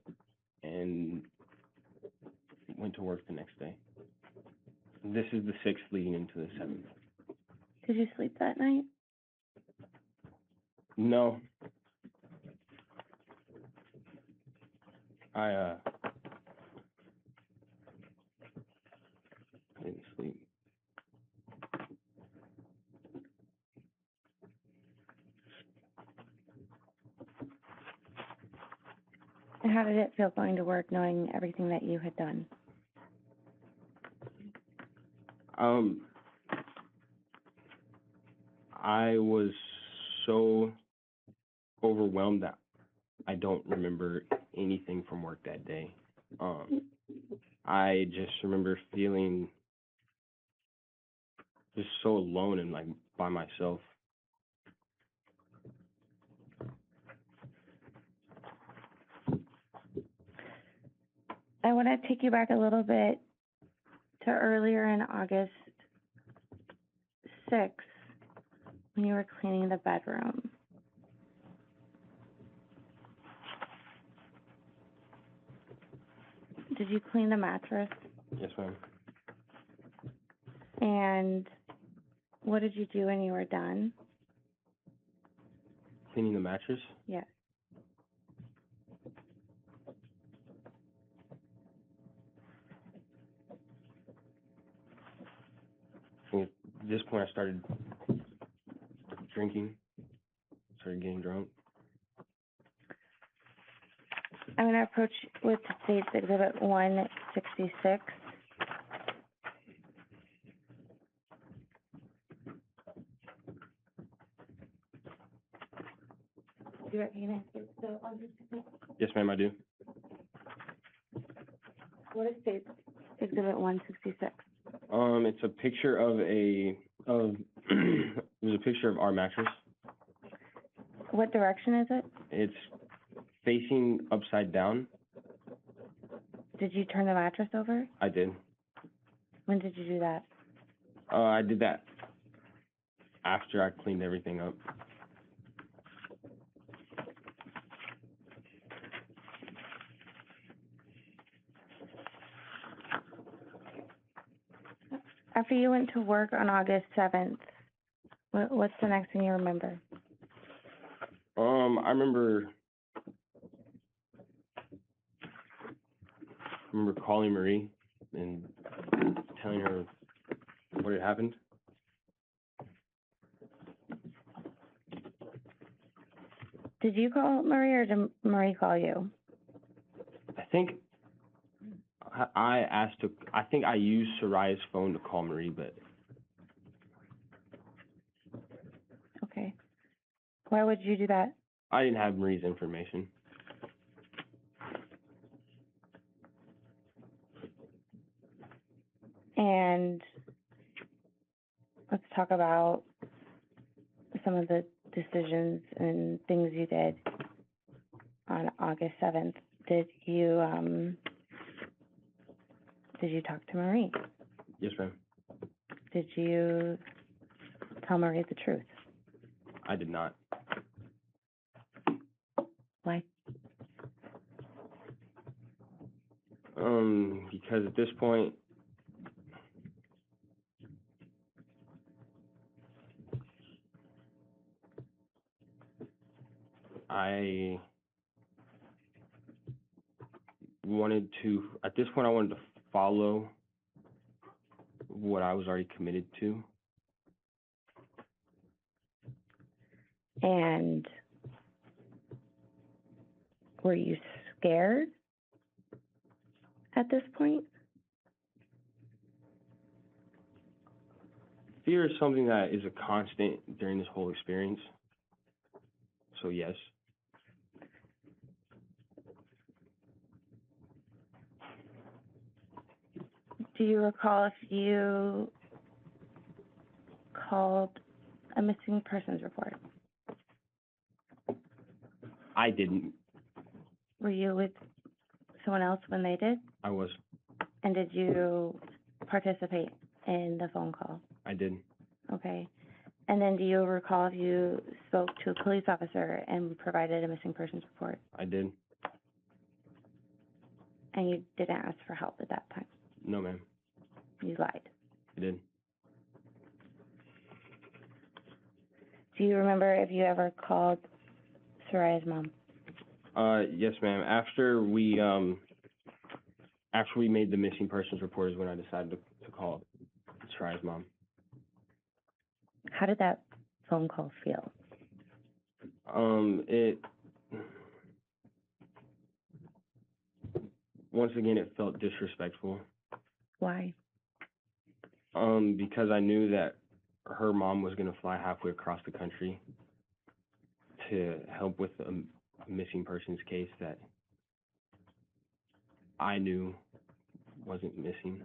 S3: and went to work the next day. This is the 6th leading into the 7th.
S2: Did you sleep that night?
S3: No. I didn't sleep.
S2: And how did it feel going to work knowing everything that you had done?
S3: I was so overwhelmed that I don't remember anything from work that day. I just remember feeling just so alone and like by myself.
S2: I want to take you back a little bit to earlier in August 6th when you were cleaning the bedroom. Did you clean the mattress?
S3: Yes, ma'am.
S2: And what did you do when you were done?
S3: Cleaning the mattress?
S2: Yes.
S3: At this point, I started drinking, started getting drunk.
S2: I'm going to approach with State's Exhibit 166. Do you recognize Exhibit 166?
S3: Yes, ma'am, I do.
S2: What is State's Exhibit 166?
S3: It's a picture of it was a picture of our mattress.
S2: What direction is it?
S3: It's facing upside down.
S2: Did you turn the mattress over?
S3: I did.
S2: When did you do that?
S3: I did that after I cleaned everything up.
S2: After you went to work on August 7th, what's the next thing you remember?
S3: I remember calling Marie and telling her what had happened.
S2: Did you call Marie or did Marie call you?
S3: I think I think I used Soraya's phone to call Marie, but
S2: Okay. Why would you do that?
S3: I didn't have Marie's information.
S2: And let's talk about some of the decisions and things you did on August 7th. Did you talk to Marie?
S3: Yes, ma'am.
S2: Did you tell Marie the truth?
S3: I did not.
S2: Why?
S3: Because at this point, I wanted to follow what I was already committed to.
S2: And were you scared at this point?
S3: Fear is something that is a constant during this whole experience. So yes.
S2: Do you recall if you called a missing persons report?
S3: I didn't.
S2: Were you with someone else when they did?
S3: I was.
S2: And did you participate in the phone call?
S3: I did.
S2: Okay. And then do you recall if you spoke to a police officer and provided a missing persons report?
S3: I did.
S2: And you didn't ask for help at that time?
S3: No, ma'am.
S2: You lied.
S3: I did.
S2: Do you remember if you ever called Soraya's mom?
S3: Yes, ma'am. After we made the missing persons report is when I decided to call Soraya's mom.
S2: How did that phone call feel?
S3: Once again, it felt disrespectful.
S2: Why?
S3: Because I knew that her mom was going to fly halfway across the country to help with a missing persons case that I knew wasn't missing.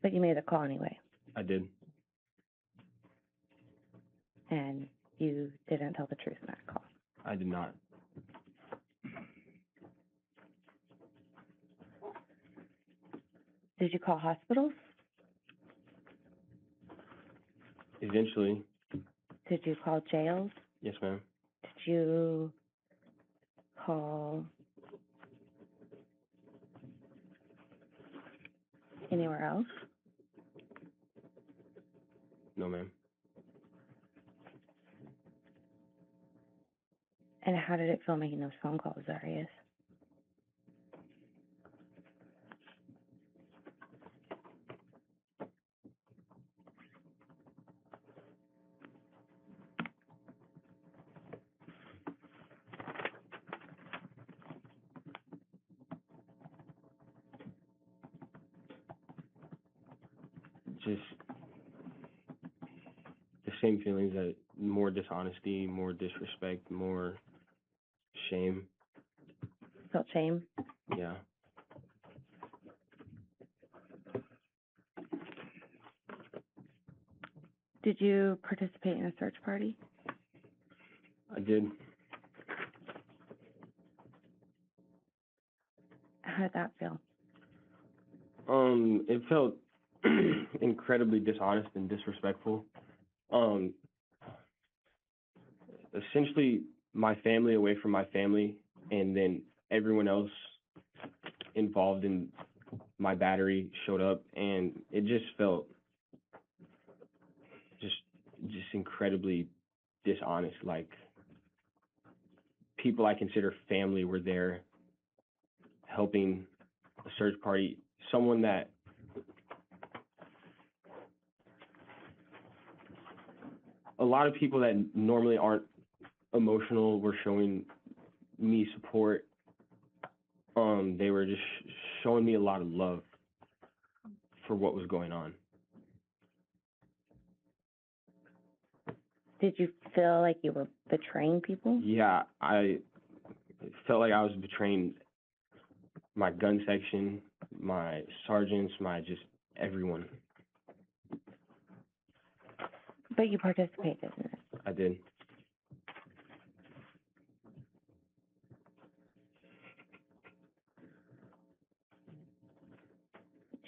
S2: But you made the call anyway,
S3: I did.
S2: and you didn't tell the truth in that call.
S3: I did not.
S2: Did you call hospitals?
S3: Eventually,
S2: Did you call jails?
S3: yes, ma'am.
S2: Did you call anywhere else?
S3: No, ma'am.
S2: And how did it feel making those phone calls, Zarrius?
S3: Just the same feelings, that more dishonesty, more disrespect, more shame.
S2: Felt shame?
S3: Yeah.
S2: Did you participate in a search party?
S3: I did.
S2: How did that feel?
S3: It felt incredibly dishonest and disrespectful. Essentially, my family away from my family, and then everyone else involved in my battery showed up, and it just felt just incredibly dishonest. Like, people I consider family were there helping a search party. Someone that a lot of people that normally aren't emotional were showing me support. They were just showing me a lot of love for what was going on.
S2: Did you feel like you were betraying people?
S3: Yeah, I felt like I was betraying my gun section, my sergeants, my just everyone.
S2: But you participated in it.
S3: I did.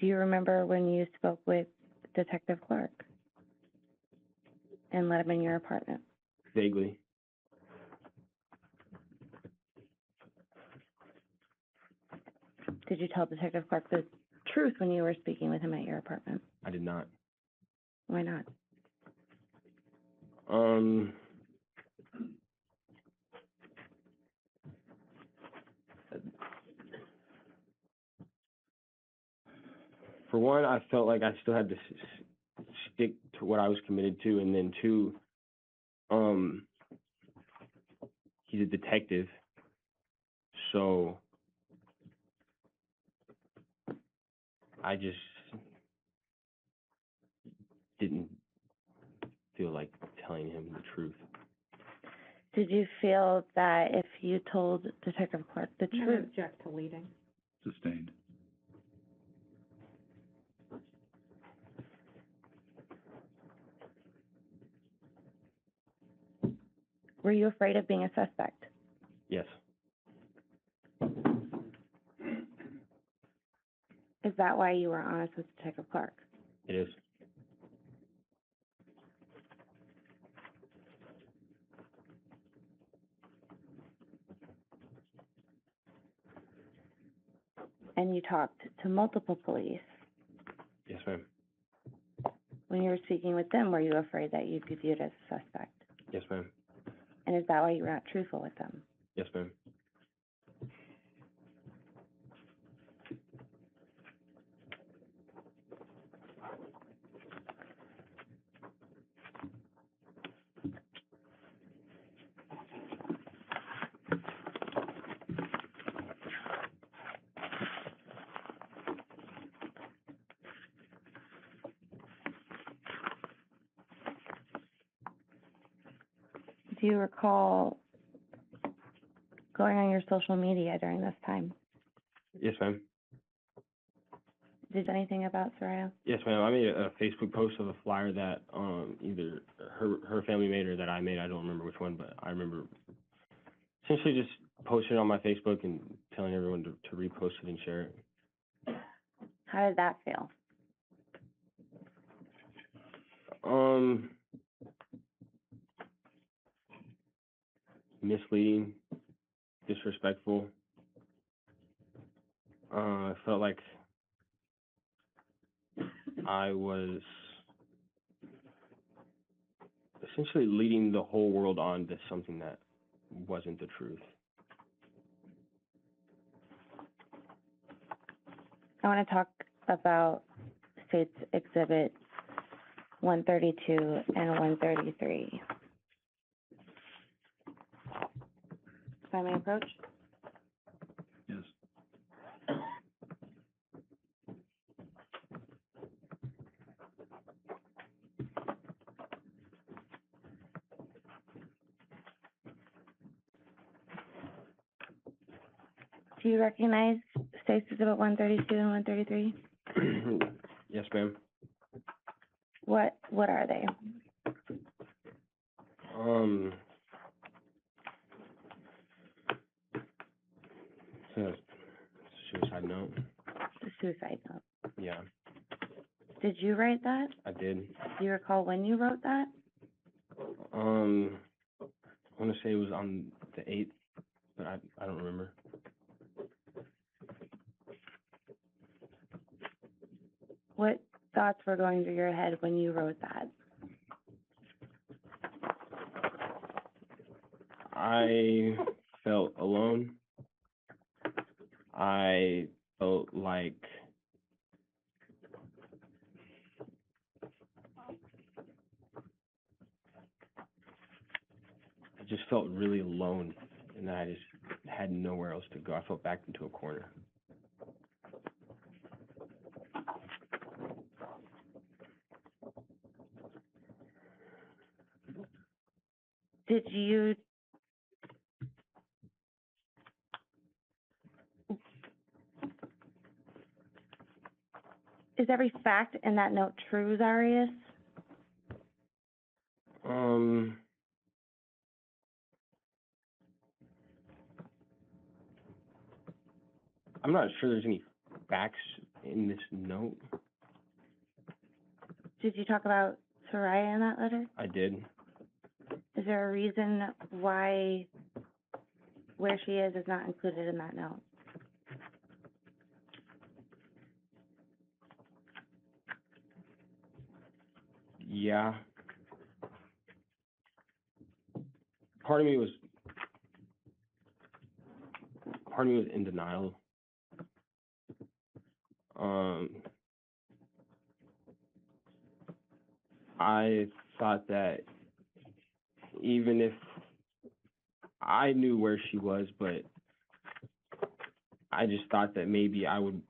S2: Do you remember when you spoke with Detective Clark and let him in your apartment?
S3: Vaguely.
S2: Did you tell Detective Clark the truth when you were speaking with him at your apartment?
S3: I did not.
S2: Why not?
S3: For one, I felt like I still had to stick to what I was committed to, and then two, he's a detective, so I just didn't feel like telling him the truth.
S2: Did you feel that if you told Detective Clark the
S4: I'm gonna
S2: truth?
S4: object to leading.
S1: Sustained.
S2: Were you afraid of being a suspect?
S3: Yes.
S2: Is that why you were honest with Detective Clark?
S3: It is.
S2: And you talked to multiple police.
S3: Yes, ma'am.
S2: When you were speaking with them, were you afraid that you'd be viewed as a suspect?
S3: Yes, ma'am.
S2: And is that why you were not truthful with them?
S3: Yes, ma'am.
S2: Do you recall going on your social media during this time?
S3: Yes, ma'am.
S2: Did you say anything about Zarrius?
S3: Yes, ma'am. I made a Facebook post of a flyer that either her family made or that I made. I don't remember which one, but I remember essentially just posting it on my Facebook and telling everyone to repost it and share it.
S2: How did that feel?
S3: Misleading, disrespectful. I felt like I was essentially leading the whole world on to something that wasn't the truth.
S2: I want to talk about State's Exhibit 132 and 133. If I may approach?
S1: Yes.
S2: Do you recognize State's Exhibit 132 and 133?
S3: Yes, ma'am.
S2: What are they?
S3: So, suicide note.
S2: The suicide note.
S3: Yeah,
S2: Did you write that?
S3: I did.
S2: Do you recall when you wrote that?
S3: I want to say it was on the 8th, but I don't remember.
S2: What thoughts were going through your head when you wrote that?
S3: I felt alone. I felt like I just felt really alone, and I just had nowhere else to go. I felt backed into a corner.
S2: Did you, is every fact in that note true, Zarrius?
S3: I'm not sure there's any facts in this note.
S2: Did you talk about Soraya in that letter?
S3: I did.
S2: Is there a reason why where she is not included in that note?
S3: Yeah. Part of me was in denial. I thought that even if I knew where she was, but I just thought that maybe I would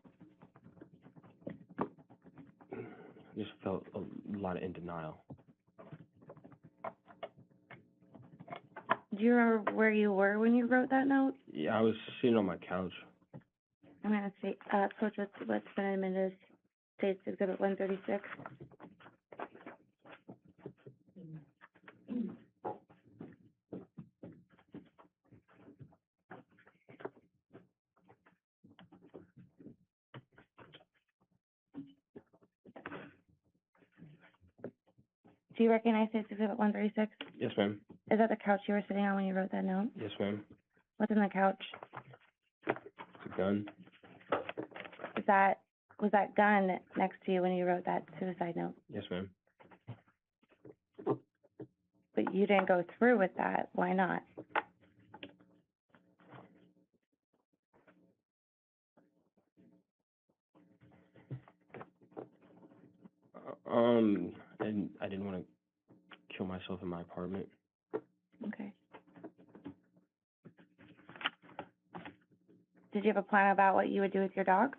S3: just felt a lot of in denial.
S2: Do you remember where you were when you wrote that note?
S3: Yeah, I was sitting on my couch.
S2: I'm gonna say, approach what's been admitted as State's Exhibit 136. Do you recognize State's Exhibit 136?
S3: Yes, ma'am.
S2: Is that the couch you were sitting on when you wrote that note?
S3: Yes, ma'am.
S2: What's in the couch?
S3: It's a gun.
S2: Was that gun next to you when you wrote that suicide note?
S3: Yes, ma'am.
S2: But you didn't go through with that. Why not?
S3: And I didn't want to kill myself in my apartment.
S2: Okay. Did you have a plan about what you would do with your dog?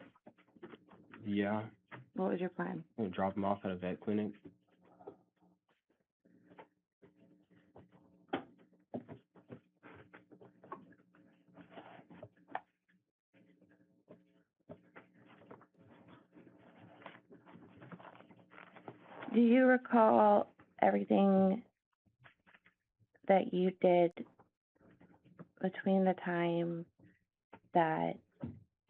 S3: Yeah,
S2: What was your plan?
S3: I'm gonna drop him off at a vet clinic.
S2: Do you recall everything that you did between the time that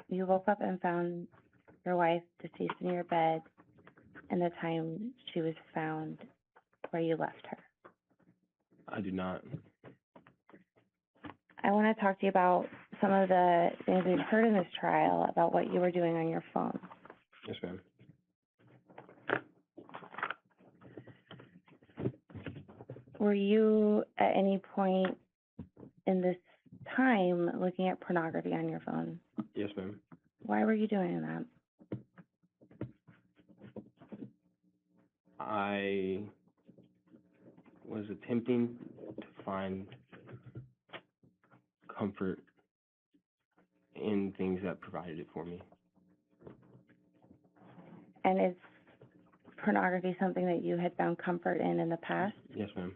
S2: you woke up and found your wife deceased in your bed and the time she was found where you left her?
S3: I do not.
S2: I want to talk to you about some of the things we've heard in this trial about what you were doing on your phone.
S3: Yes, ma'am.
S2: Were you at any point in this time looking at pornography on your phone?
S3: Yes, ma'am.
S2: Why were you doing that?
S3: I was attempting to find comfort in things that provided it for me.
S2: And is pornography something that you had found comfort in the past?
S3: Yes, ma'am.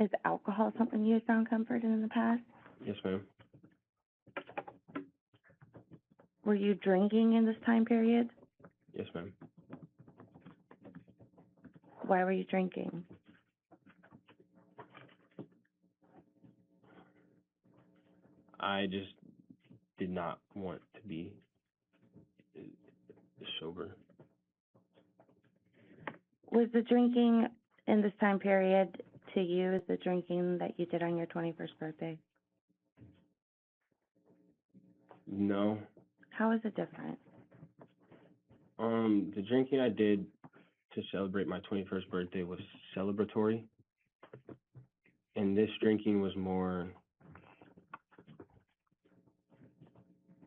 S2: Is alcohol something you had found comfort in the past?
S3: Yes, ma'am.
S2: Were you drinking in this time period?
S3: Yes, ma'am.
S2: Why were you drinking?
S3: I just did not want to be sober.
S2: Was the drinking in this time period to you the drinking that you did on your 21st birthday?
S3: No.
S2: How is it different?
S3: The drinking I did to celebrate my 21st birthday was celebratory, and this drinking was more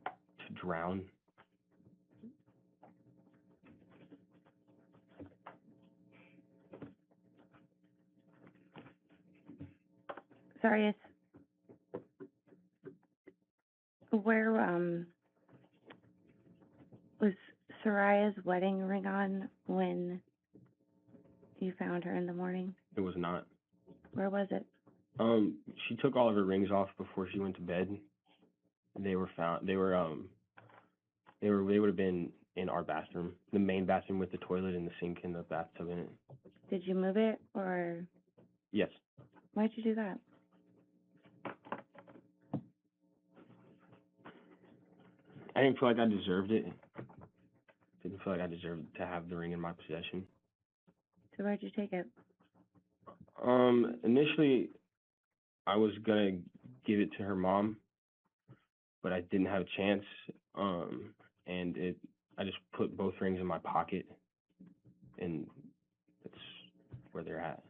S3: to drown.
S2: Zarrius, where, was Soraya's wedding ring on when you found her in the morning?
S3: It was not.
S2: Where was it?
S3: She took all of her rings off before she went to bed. They were found. They would have been in our bathroom, the main bathroom with the toilet and the sink and the bathtub in it.
S2: Did you move it, or
S3: Yes.
S2: why'd you do that?
S3: I didn't feel like I deserved it. Didn't feel like I deserved to have the ring in my possession.
S2: So where'd you take it?
S3: Initially, I was gonna give it to her mom, but I didn't have a chance. I just put both rings in my pocket, and that's where they're at.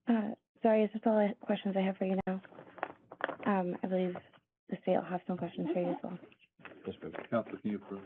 S2: Sorry, that's all the questions I have for you now. I believe the state will have some questions for you as well.
S3: Yes, ma'am.
S1: Counsel, can you approve?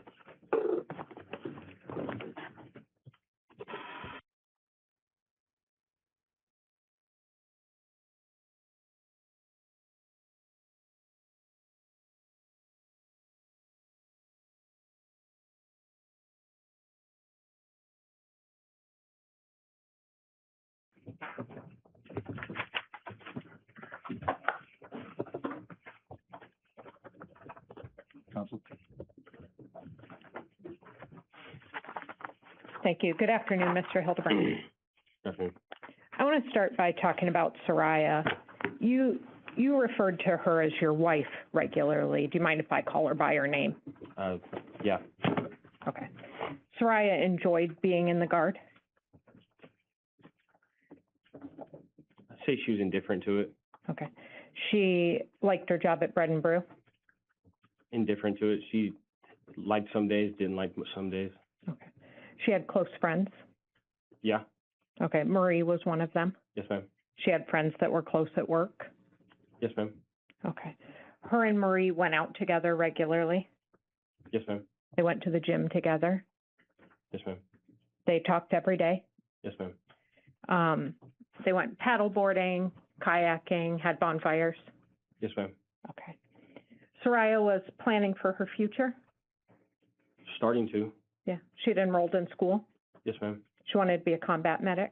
S1: Counsel?
S4: Thank you. Good afternoon, Mr. Hildebrand.
S3: Definitely.
S4: I want to start by talking about Soraya. You referred to her as your wife regularly. Do you mind if I call her by her name?
S3: Yeah.
S4: Okay. Soraya enjoyed being in the Guard?
S3: I'd say she was indifferent to it.
S4: Okay. She liked her job at Bread and Brew?
S3: Indifferent to it. She liked some days, didn't like some days.
S4: Okay. She had close friends?
S3: Yeah.
S4: Okay. Marie was one of them?
S3: Yes, ma'am.
S4: She had friends that were close at work?
S3: Yes, ma'am.
S4: Okay. Her and Marie went out together regularly?
S3: Yes, ma'am.
S4: They went to the gym together?
S3: Yes, ma'am.
S4: They talked every day?
S3: Yes, ma'am.
S4: They went paddle boarding, kayaking, had bonfires?
S3: Yes, ma'am.
S4: Okay. Soraya was planning for her future?
S3: Starting to.
S4: Yeah. She'd enrolled in school?
S3: Yes, ma'am.
S4: She wanted to be a combat medic?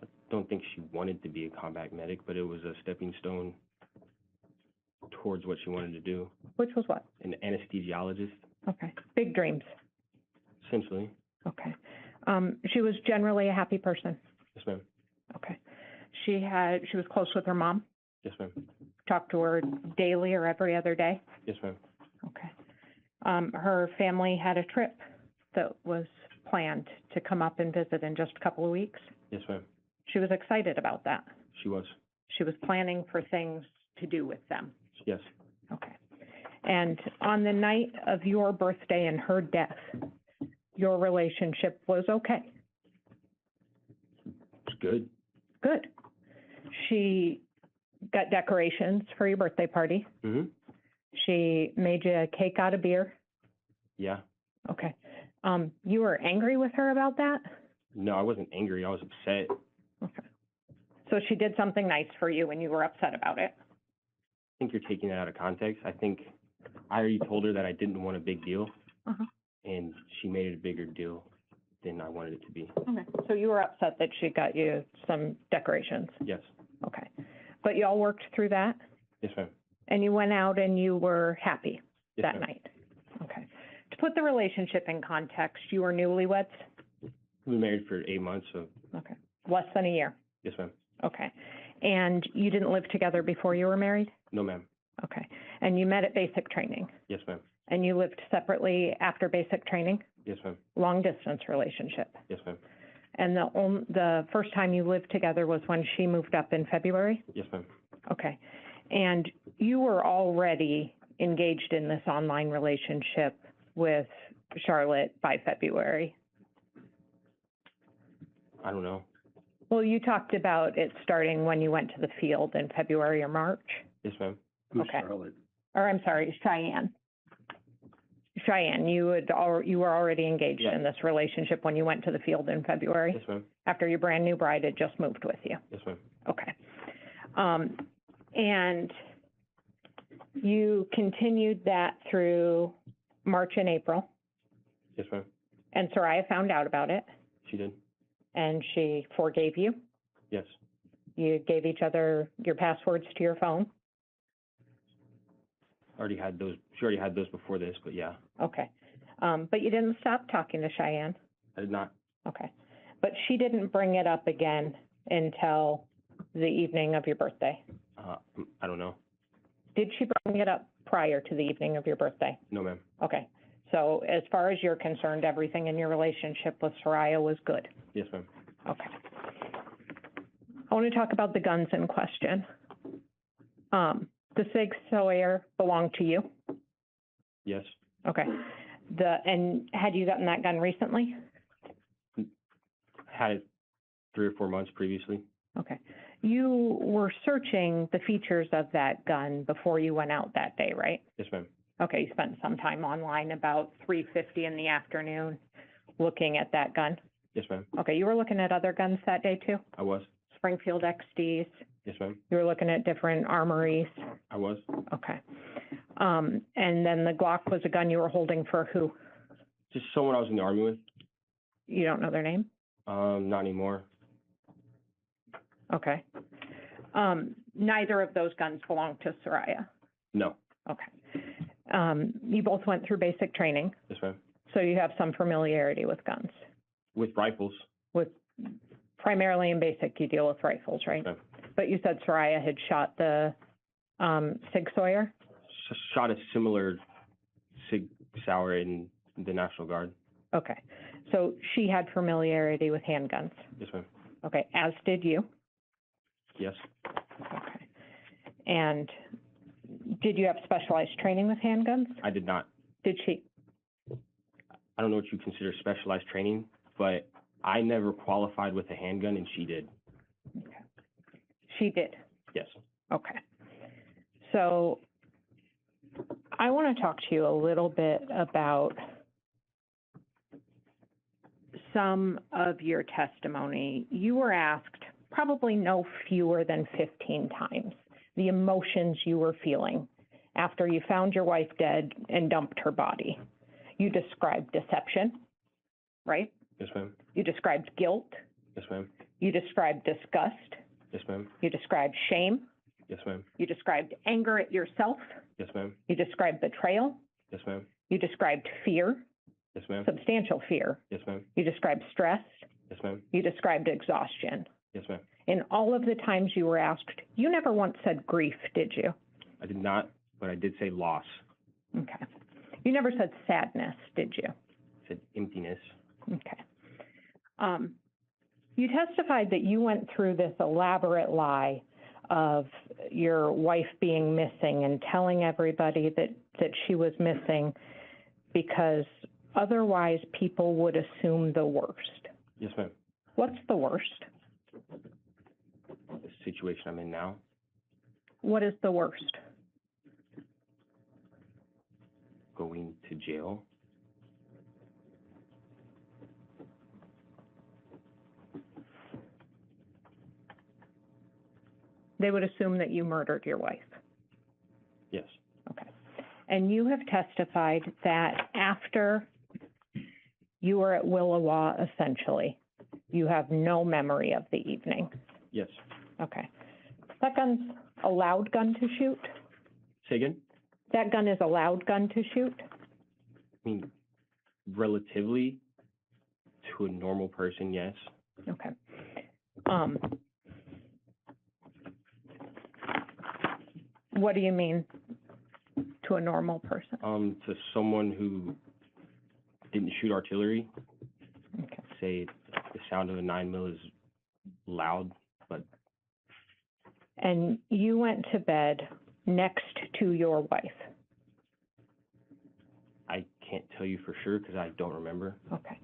S3: I don't think she wanted to be a combat medic, but it was a stepping stone towards what she wanted to do.
S4: Which was what?
S3: An anesthesiologist,
S4: Okay. Big dreams?
S3: essentially.
S4: Okay. She was generally a happy person?
S3: Yes, ma'am.
S4: Okay. She was close with her mom?
S3: Yes, ma'am.
S4: Talked to her daily or every other day?
S3: Yes, ma'am.
S4: Okay. Her family had a trip that was planned to come up and visit in just a couple of weeks?
S3: Yes, ma'am.
S4: She was excited about that?
S3: She was.
S4: She was planning for things to do with them?
S3: Yes.
S4: Okay. And on the night of your birthday and her death, your relationship was okay?
S3: It's good.
S4: Good. She got decorations for your birthday party.
S3: Mm-hmm.
S4: She made you a cake out of beer.
S3: Yeah.
S4: Okay. You were angry with her about that?
S3: No, I wasn't angry. I was upset.
S4: Okay. So she did something nice for you and you were upset about it?
S3: I think you're taking that out of context. I think I already told her that I didn't want a big deal,
S4: Uh-huh.
S3: and she made it a bigger deal than I wanted it to be.
S4: Okay. So you were upset that she got you some decorations?
S3: Yes.
S4: Okay. But you all worked through that?
S3: Yes, ma'am.
S4: And you went out and you were happy
S3: Yes,
S4: that
S3: ma'am.
S4: night? Okay. To put the relationship in context, you were newlyweds?
S3: We've been married for 8 months, so
S4: Okay. Less than a year?
S3: yes, ma'am.
S4: Okay. And you didn't live together before you were married?
S3: No, ma'am.
S4: Okay. And you met at basic training?
S3: Yes, ma'am.
S4: And you lived separately after basic training?
S3: Yes, ma'am.
S4: Long distance relationship?
S3: Yes, ma'am.
S4: And the first time you lived together was when she moved up in February?
S3: Yes, ma'am.
S4: Okay. And you were already engaged in this online relationship with Charlotte by February?
S3: I don't know.
S4: Well, you talked about it starting when you went to the field in February or March?
S3: Yes, ma'am.
S1: Who's
S4: Okay.
S1: Charlotte?
S4: Or, I'm sorry, Cheyenne. Cheyenne, you were already engaged
S3: Yeah.
S4: in this relationship when you went to the field in February?
S3: Yes, ma'am.
S4: After your brand new bride had just moved with you?
S3: Yes, ma'am.
S4: Okay. And you continued that through March and April,
S3: Yes, ma'am.
S4: and Soraya found out about it,
S3: She did.
S4: and she forgave you?
S3: Yes.
S4: You gave each other your passwords to your phone?
S3: Already had those. She already had those before this, but yeah,
S4: Okay. But you didn't stop talking to Cheyenne?
S3: I did not.
S4: Okay. But she didn't bring it up again until the evening of your birthday?
S3: I don't know.
S4: Did she bring it up prior to the evening of your birthday?
S3: No, ma'am.
S4: Okay. So as far as you're concerned, everything in your relationship with Soraya was good?
S3: Yes, ma'am.
S4: Okay. I want to talk about the guns in question. The Sig Sauer belonged to you?
S3: Yes.
S4: Okay. And had you gotten that gun recently?
S3: Had it 3 or 4 months previously.
S4: Okay. You were searching the features of that gun before you went out that day, right?
S3: Yes, ma'am.
S4: Okay, you spent some time online about 3:50 in the afternoon looking at that gun.
S3: Yes, ma'am.
S4: Okay, you were looking at other guns that day too?
S3: I was.
S4: Springfield XDs?
S3: Yes, ma'am.
S4: You were looking at different armories?
S3: I was.
S4: Okay. And then the Glock was a gun you were holding for who?
S3: Just someone I was in the Army with.
S4: You don't know their name?
S3: Not anymore.
S4: Okay. Neither of those guns belong to Soraya?
S3: No.
S4: Okay. You both went through basic training,
S3: Yes, ma'am.
S4: so you have some familiarity with guns.
S3: With rifles.
S4: With, primarily in basic, you deal with rifles, right?
S3: Yes, ma'am.
S4: But you said Soraya had shot the, Sig Sauer?
S3: Shot a similar Sig Sauer in the National Guard.
S4: Okay. So she had familiarity with handguns.
S3: Yes, ma'am.
S4: Okay, as did you.
S3: Yes.
S4: Okay. And did you have specialized training with handguns?
S3: I did not.
S4: Did she?
S3: I don't know what you consider specialized training, but I never qualified with a handgun, and she did.
S4: Okay. She did.
S3: Yes.
S4: Okay. So I want to talk to you a little bit about some of your testimony. You were asked probably no fewer than 15 times the emotions you were feeling after you found your wife dead and dumped her body. You described deception, right?
S3: Yes, ma'am.
S4: You described guilt.
S3: Yes, ma'am.
S4: You described disgust.
S3: Yes, ma'am.
S4: You described shame.
S3: Yes, ma'am.
S4: You described anger at yourself.
S3: Yes, ma'am.
S4: You described betrayal.
S3: Yes, ma'am.
S4: You described fear,
S3: Yes, ma'am.
S4: substantial fear.
S3: Yes, ma'am.
S4: You described stress.
S3: Yes, ma'am.
S4: You described exhaustion.
S3: Yes, ma'am.
S4: In all of the times you were asked, you never once said grief, did you?
S3: I did not, but I did say loss.
S4: Okay. You never said sadness, did you?
S3: I said emptiness.
S4: Okay. You testified that you went through this elaborate lie of your wife being missing and telling everybody that she was missing because otherwise people would assume the worst.
S3: Yes, ma'am.
S4: What's the worst?
S3: The situation I'm in now.
S4: What is the worst?
S3: Going to jail.
S4: They would assume that you murdered your wife.
S3: Yes.
S4: Okay. And you have testified that after you were at Willowa, essentially, you have no memory of the evening.
S3: Yes.
S4: Okay. That gun's a loud gun to shoot?
S3: Say again?
S4: That gun is a loud gun to shoot?
S3: I mean, relatively to a normal person, yes.
S4: Okay. What do you mean to a normal person?
S3: To someone who didn't shoot artillery,
S4: Okay.
S3: say the sound of a 9mm is loud, but
S4: And you went to bed next to your wife?
S3: I can't tell you for sure because I don't remember.
S4: Okay.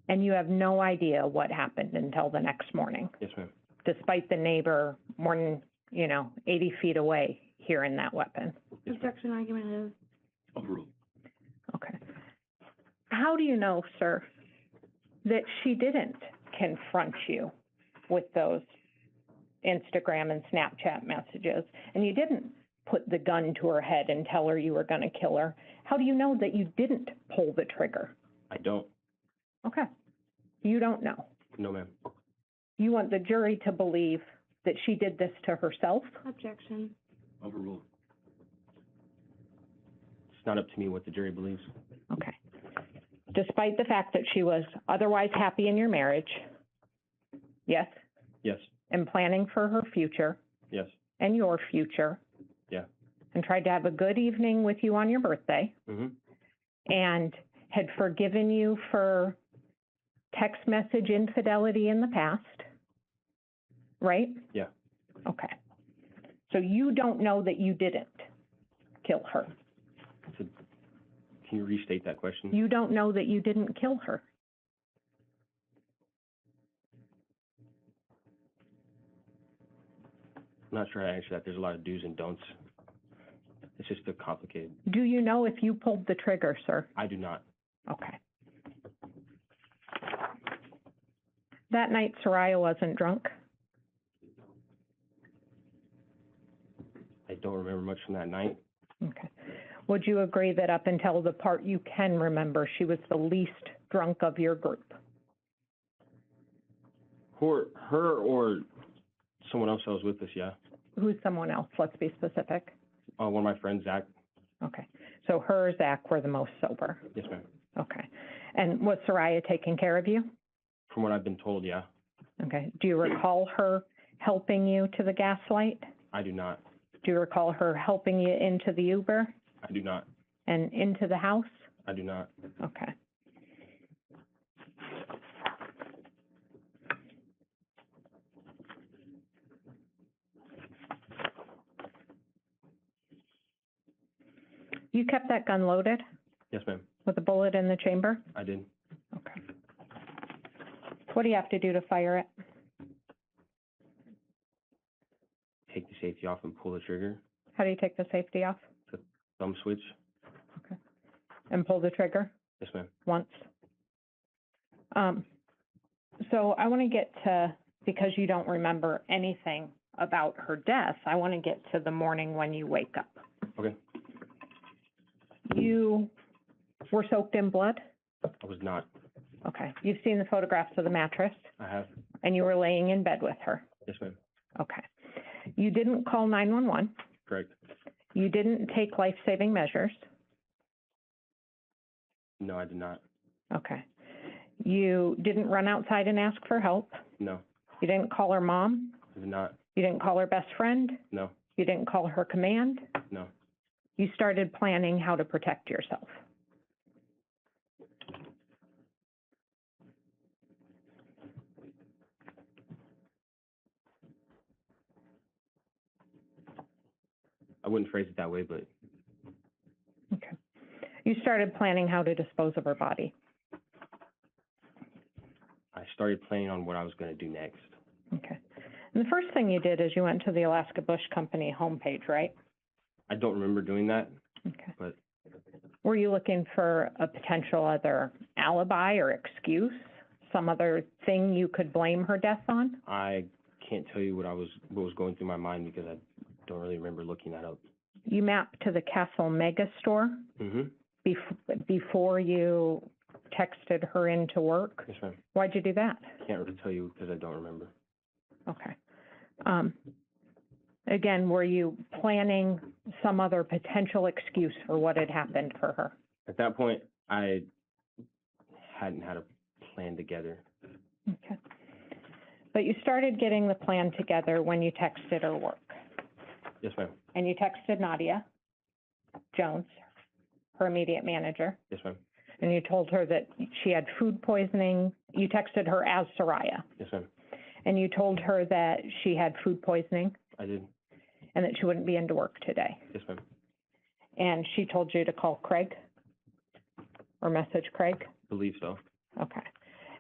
S4: And you have no idea what happened until the next morning,
S3: Yes, ma'am.
S4: despite the neighbor more than, 80 feet away hearing that weapon?
S3: Yes, ma'am.
S2: Objection, argument is.
S1: Overruled.
S4: Okay. How do you know, sir, that she didn't confront you with those Instagram and Snapchat messages, and you didn't put the gun to her head and tell her you were going to kill her? How do you know that you didn't pull the trigger?
S3: I don't.
S4: Okay. You don't know.
S3: No, ma'am.
S4: You want the jury to believe that she did this to herself?
S2: Objection.
S1: Overruled.
S3: It's not up to me what the jury believes.
S4: Okay. Despite the fact that she was otherwise happy in your marriage, yes,
S3: Yes.
S4: and planning for her future
S3: Yes.
S4: and your future,
S3: Yeah.
S4: and tried to have a good evening with you on your birthday,
S3: Mm-hmm.
S4: and had forgiven you for text message infidelity in the past, right?
S3: Yeah.
S4: Okay. So you don't know that you didn't kill her.
S3: So, can you restate that question?
S4: You don't know that you didn't kill her.
S3: I'm not sure how to answer that. There's a lot of do's and don'ts. It's just too complicated.
S4: Do you know if you pulled the trigger, sir?
S3: I do not.
S4: Okay. That night, Soraya wasn't drunk?
S3: I don't remember much from that night.
S4: Okay. Would you agree that up until the part you can remember, she was the least drunk of your group?
S3: Her or someone else that was with us, yeah.
S4: Who's someone else? Let's be specific.
S3: One of my friends, Zach.
S4: Okay. So her, Zach, were the most sober?
S3: Yes, ma'am.
S4: Okay. And was Soraya taking care of you?
S3: From what I've been told, yeah.
S4: Okay. Do you recall her helping you to the gas light?
S3: I do not.
S4: Do you recall her helping you into the Uber
S3: I do not.
S4: and into the house?
S3: I do not.
S4: Okay. You kept that gun loaded
S3: Yes, ma'am.
S4: with a bullet in the chamber?
S3: I did.
S4: Okay. What do you have to do to fire it?
S3: Take the safety off and pull the trigger.
S4: How do you take the safety off?
S3: Thumb switch.
S4: Okay. And pull the trigger
S3: Yes, ma'am.
S4: once? So I want to get to, because you don't remember anything about her death, I want to get to the morning when you wake up.
S3: Okay.
S4: You were soaked in blood?
S3: I was not.
S4: Okay. You've seen the photographs of the mattress,
S3: I have.
S4: and you were laying in bed with her?
S3: Yes, ma'am.
S4: Okay. You didn't call 911.
S3: Correct.
S4: You didn't take life-saving measures.
S3: No, I did not.
S4: Okay. You didn't run outside and ask for help.
S3: No,
S4: You didn't call her mom.
S3: I did not.
S4: You didn't call her best friend.
S3: No,
S4: You didn't call her command.
S3: no.
S4: You started planning how to protect yourself.
S3: I wouldn't phrase it that way, but
S4: Okay. You started planning how to dispose of her body.
S3: I started planning on what I was going to do next.
S4: Okay. And the first thing you did is you went to the Alaska Bush Company homepage, right?
S3: I don't remember doing that,
S4: Okay.
S3: but
S4: Were you looking for a potential other alibi or excuse, some other thing you could blame her death on?
S3: I can't tell you what was going through my mind because I don't really remember looking that up.
S4: You mapped to the Castle Mega Store
S3: Mm-hmm.
S4: before you texted her into work.
S3: Yes, ma'am.
S4: Why'd you do that?
S3: Can't really tell you because I don't remember.
S4: Okay. Again, were you planning some other potential excuse for what had happened for her?
S3: At that point, I hadn't had a plan together.
S4: Okay. But you started getting the plan together when you texted her work.
S3: Yes, ma'am.
S4: And you texted Nadia Jones, her immediate manager,
S3: Yes, ma'am.
S4: and you told her that she had food poisoning. You texted her as Soraya,
S3: Yes, ma'am.
S4: and you told her that she had food poisoning
S3: I did.
S4: and that she wouldn't be into work today.
S3: Yes, ma'am.
S4: And she told you to call Craig or message Craig?
S3: Believe so.
S4: Okay.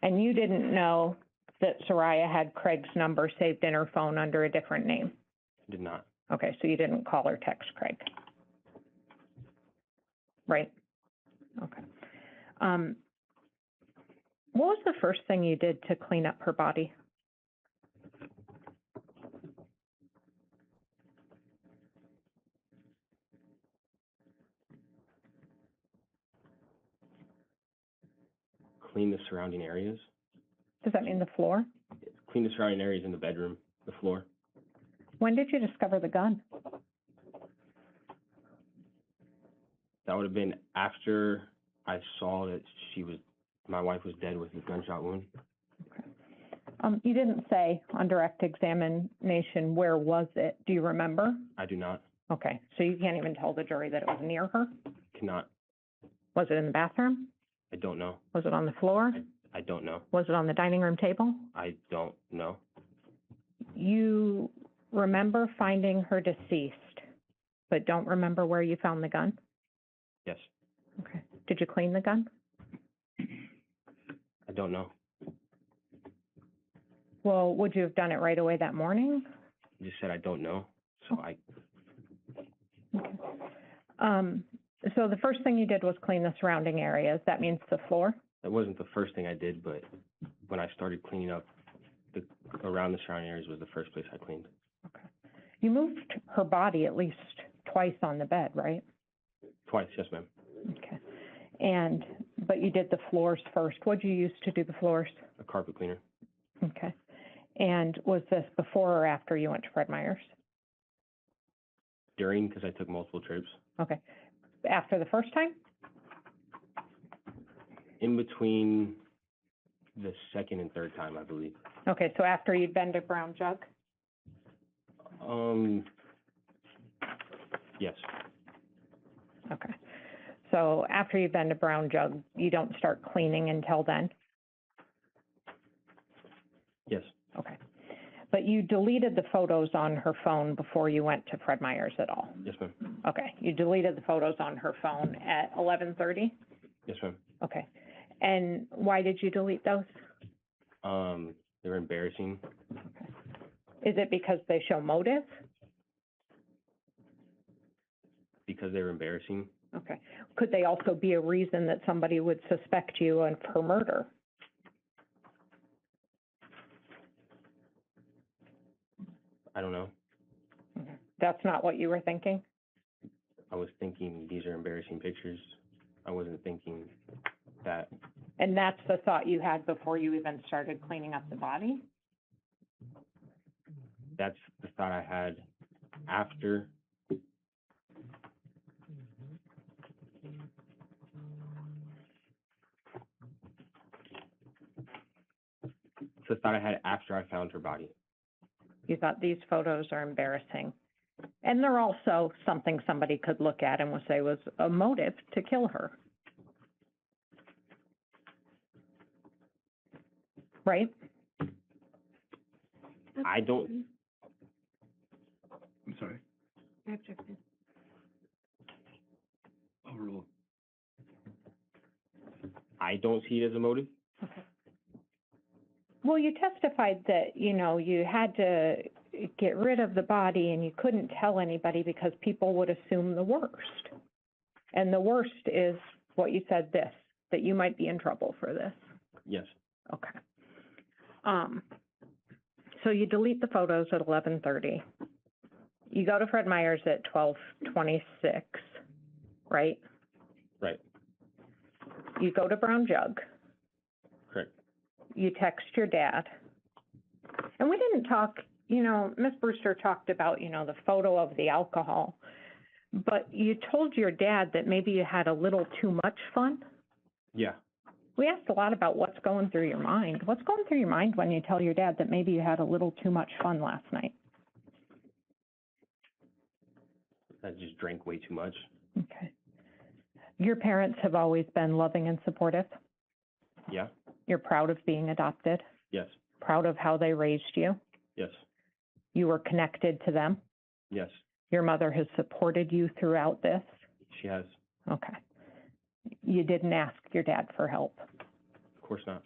S4: And you didn't know that Soraya had Craig's number saved in her phone under a different name?
S3: Did not.
S4: Okay, so you didn't call or text Craig? Right? Okay. What was the first thing you did to clean up her body?
S3: Clean the surrounding areas.
S4: Does that mean the floor?
S3: Clean the surrounding areas in the bedroom, the floor.
S4: When did you discover the gun?
S3: That would have been after I saw that my wife was dead with a gunshot wound.
S4: You didn't say on direct examination, where was it? Do you remember?
S3: I do not.
S4: Okay, so you can't even tell the jury that it was near her?
S3: Cannot.
S4: Was it in the bathroom?
S3: I don't know.
S4: Was it on the floor?
S3: I don't know.
S4: Was it on the dining room table?
S3: I don't know.
S4: You remember finding her deceased, but don't remember where you found the gun?
S3: Yes.
S4: Okay. Did you clean the gun?
S3: I don't know.
S4: Well, would you have done it right away that morning?
S3: just said I don't know. So
S4: So the first thing you did was clean the surrounding areas. That means the floor?
S3: that wasn't the first thing I did, but when I started cleaning up around the surrounding areas was the first place I cleaned.
S4: You moved her body at least twice on the bed, right?
S3: Twice, yes, ma'am.
S4: Okay. But you did the floors first. What'd you use to do the floors?
S3: A carpet cleaner.
S4: Okay. And was this before or after you went to Fred Meyer's?
S3: During, because I took multiple trips.
S4: Okay. After the first time?
S3: In between the second and third time, I believe.
S4: Okay, so after you'd been to Brown Jug?
S3: Yes,
S4: Okay. So after you've been to Brown Jug, you don't start cleaning until then?
S3: yes,
S4: Okay. But you deleted the photos on her phone before you went to Fred Meyer's at all?
S3: yes, ma'am.
S4: Okay. You deleted the photos on her phone at 11:30?
S3: Yes, ma'am.
S4: Okay. And why did you delete those?
S3: They were embarrassing.
S4: Is it because they show motive?
S3: Because they were embarrassing.
S4: Okay. Could they also be a reason that somebody would suspect you for murder?
S3: I don't know.
S4: That's not what you were thinking?
S3: I was thinking these are embarrassing pictures. I wasn't thinking that.
S4: And that's the thought you had before you even started cleaning up the body?
S3: That's the thought I had after. It's the thought I had after I found her body.
S4: You thought these photos are embarrassing. And they're also something somebody could look at and would say was a motive to kill her. Right?
S3: I don't,
S1: I'm sorry. Overruled.
S3: I don't see it as a motive.
S4: Well, you testified that, you had to get rid of the body and you couldn't tell anybody because people would assume the worst. And the worst is what you said that you might be in trouble for this.
S3: Yes,
S4: Okay. So you delete the photos at 11:30. You go to Fred Meyer's at 12:26, right?
S3: right,
S4: You go to Brown Jug.
S3: correct.
S4: You text your dad. And we didn't talk, Miss Brewster talked about, the photo of the alcohol. But you told your dad that maybe you had a little too much fun.
S3: Yeah,
S4: We asked a lot about what's going through your mind. What's going through your mind when you tell your dad that maybe you had a little too much fun last night?
S3: I just drank way too much.
S4: Okay. Your parents have always been loving and supportive.
S3: Yeah,
S4: You're proud of being adopted,
S3: yes,
S4: proud of how they raised you.
S3: yes,
S4: You were connected to them.
S3: yes,
S4: Your mother has supported you throughout this.
S3: she has.
S4: Okay. You didn't ask your dad for help.
S3: Of course not.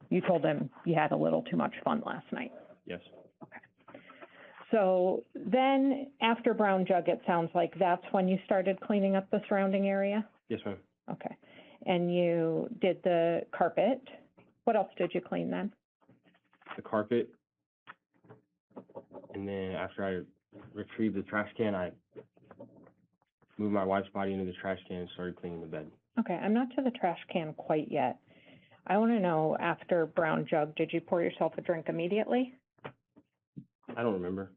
S4: You told him you had a little too much fun last night.
S3: Yes,
S4: So then after Brown Jug, it sounds like that's when you started cleaning up the surrounding area?
S3: yes, ma'am.
S4: Okay. And you did the carpet. What else did you clean then?
S3: The carpet. And then after I retrieved the trash can, I moved my wife's body into the trash can and started cleaning the bed.
S4: Okay, I'm not to the trash can quite yet. I want to know, after Brown Jug, did you pour yourself a drink immediately?
S3: I don't remember.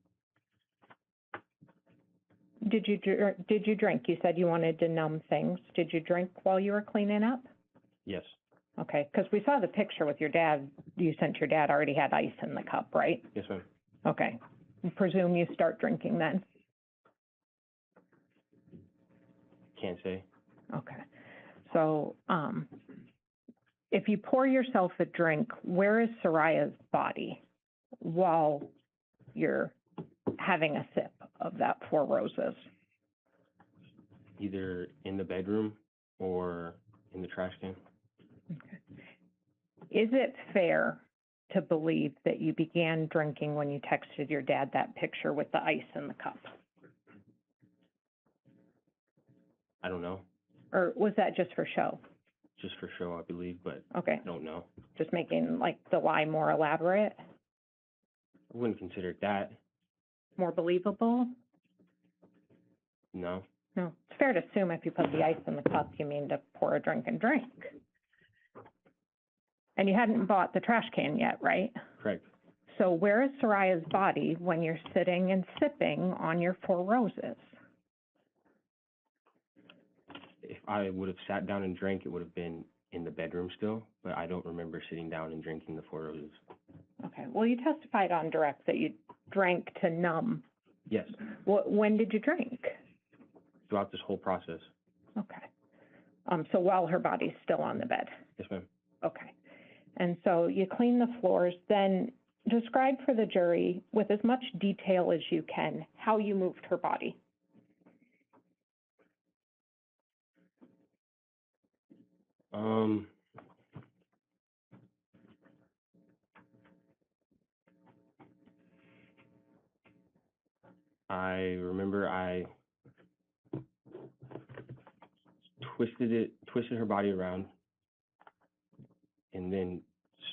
S4: Did you drink? You said you wanted to numb things. Did you drink while you were cleaning up?
S3: Yes,
S4: Okay, because we saw the picture with your dad. You sent your dad already had ice in the cup, right?
S3: yes, ma'am.
S4: Okay. I presume you start drinking then?
S3: Can't say.
S4: Okay. So, if you pour yourself a drink, where is Soraya's body while you're having a sip of that Four Roses?
S3: Either in the bedroom or in the trash can.
S4: Is it fair to believe that you began drinking when you texted your dad that picture with the ice in the cup?
S3: I don't know,
S4: Or was that just for show?
S3: just for show, I believe, but
S4: Okay,
S3: I don't know.
S4: just making like the lie more elaborate,
S3: I wouldn't consider it that,
S4: more believable?
S3: no,
S4: No, it's fair to assume if you put the ice in the cup, you mean to pour a drink and drink. And you hadn't bought the trash can yet, right?
S3: correct.
S4: So where is Soraya's body when you're sitting and sipping on your Four Roses?
S3: If I would have sat down and drank, it would have been in the bedroom still, but I don't remember sitting down and drinking the Four Roses.
S4: Okay, well, you testified on direct that you drank to numb.
S3: Yes,
S4: When did you drink?
S3: throughout this whole process.
S4: Okay. So while her body's still on the bed?
S3: Yes, ma'am.
S4: Okay. And so you clean the floors, then describe for the jury with as much detail as you can how you moved her body.
S3: I remember I twisted her body around, and then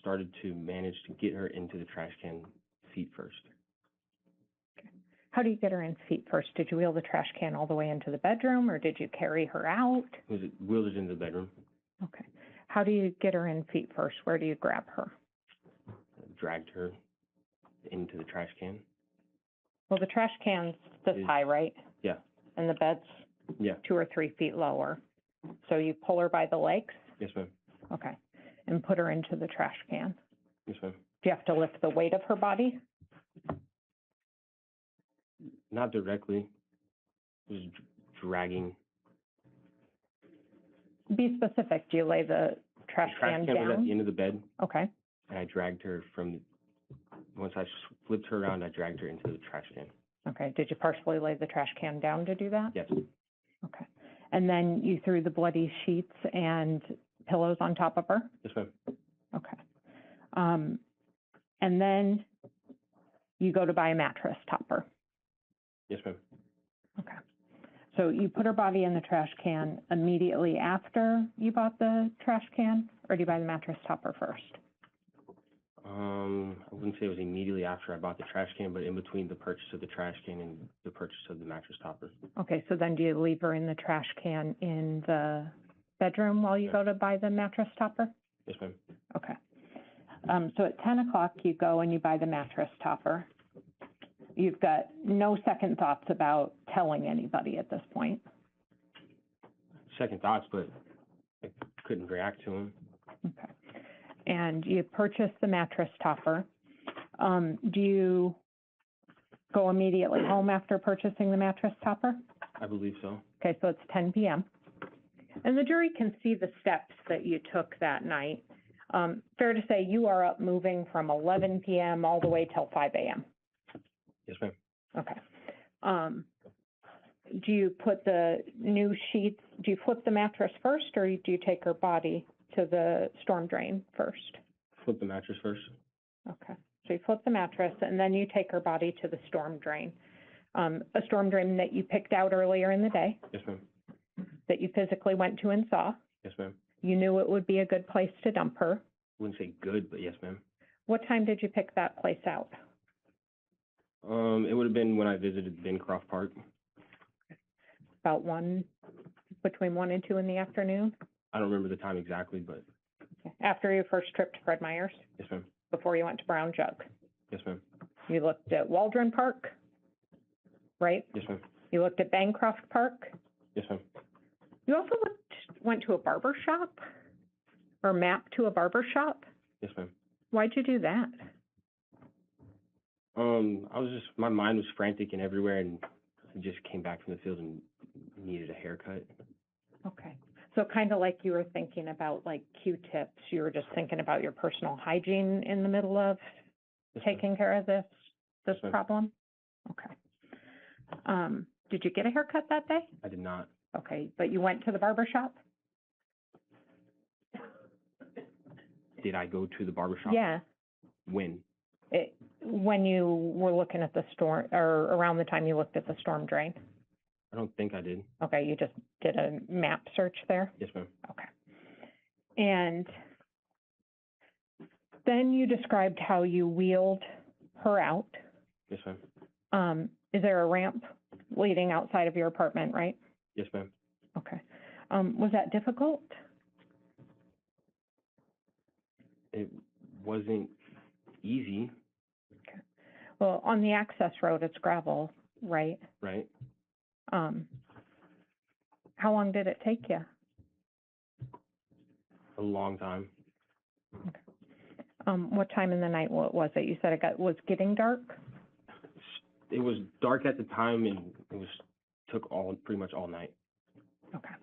S3: started to manage to get her into the trash can feet first.
S4: How do you get her in feet first? Did you wheel the trash can all the way into the bedroom, or did you carry her out?
S3: Wheeled it into the bedroom,
S4: Okay. How do you get her in feet first? Where do you grab her?
S3: dragged her into the trash can.
S4: Well, the trash can's this high, right?
S3: Yeah,
S4: And the bed's
S3: yeah,
S4: 2 or 3 feet lower. So you pull her by the legs?
S3: yes, ma'am.
S4: Okay. And put her into the trash can.
S3: Yes, ma'am.
S4: Do you have to lift the weight of her body?
S3: Not directly, just dragging.
S4: Be specific. Do you lay the trash
S3: The trash
S4: can
S3: can was at the
S4: down?
S3: end of the bed,
S4: Okay.
S3: and I dragged her once I flipped her around, I dragged her into the trash can.
S4: Okay. Did you partially lay the trash can down to do that?
S3: Yes,
S4: Okay. And then you threw the bloody sheets and pillows on top of her?
S3: yes, ma'am.
S4: Okay. And then you go to buy a mattress topper.
S3: Yes, ma'am.
S4: Okay. So you put her body in the trash can immediately after you bought the trash can, or do you buy the mattress topper first?
S3: I wouldn't say it was immediately after I bought the trash can, but in between the purchase of the trash can and the purchase of the mattress topper.
S4: Okay, so then do you leave her in the trash can in the bedroom while you
S3: Yeah.
S4: go to buy the mattress topper?
S3: Yes, ma'am.
S4: Okay. So at 10 o'clock, you go and you buy the mattress topper. You've got no second thoughts about telling anybody at this point.
S3: Second thoughts, but I couldn't react to them.
S4: Okay. And you purchase the mattress topper. Do you go immediately home after purchasing the mattress topper?
S3: I believe so.
S4: Okay, so it's 10 p.m. And the jury can see the steps that you took that night. Fair to say you are up moving from 11 p.m. all the way till 5 a.m.
S3: Yes, ma'am.
S4: Okay. Do you put the new sheets, do you flip the mattress first, or do you take her body to the storm drain first?
S3: Flip the mattress first.
S4: Okay. So you flip the mattress, and then you take her body to the storm drain. A storm drain that you picked out earlier in the day,
S3: Yes, ma'am.
S4: that you physically went to and saw.
S3: Yes, ma'am.
S4: You knew it would be a good place to dump her.
S3: Wouldn't say good, but yes, ma'am.
S4: What time did you pick that place out?
S3: It would have been when I visited Bancroft Park.
S4: About between 1 and 2 in the afternoon?
S3: I don't remember the time exactly, but
S4: Okay. After your first trip to Fred Meyer's,
S3: yes, ma'am.
S4: before you went to Brown Jug?
S3: Yes, ma'am.
S4: You looked at Waldron Park, right?
S3: Yes, ma'am.
S4: You looked at Bancroft Park.
S3: Yes, ma'am.
S4: You also went to a barber shop, or mapped to a barber shop.
S3: Yes, ma'am.
S4: Why'd you do that?
S3: My mind was frantic and everywhere, and I just came back from the field and needed a haircut.
S4: Okay. So kind of like you were thinking about like Q-tips, you were just thinking about your personal hygiene in the middle of
S3: Yes, ma'am.
S4: taking care of this
S3: Yes, ma'am.
S4: problem? Okay. Did you get a haircut that day?
S3: I did not.
S4: Okay, but you went to the barber shop?
S3: Did I go to the barber shop?
S4: Yeah.
S3: When?
S4: When you were looking at the storm, or around the time you looked at the storm drain?
S3: I don't think I did.
S4: Okay, you just did a map search there?
S3: Yes, ma'am.
S4: Okay. And then you described how you wheeled her out.
S3: Yes, ma'am.
S4: Is there a ramp leading outside of your apartment, right?
S3: Yes, ma'am.
S4: Okay. Was that difficult?
S3: It wasn't easy,
S4: Okay. Well, on the access road, it's gravel, right?
S3: right?
S4: How long did it take you?
S3: A long time.
S4: What time in the night was it? You said it was getting dark?
S3: It was dark at the time, and it took pretty much all night.
S4: Okay.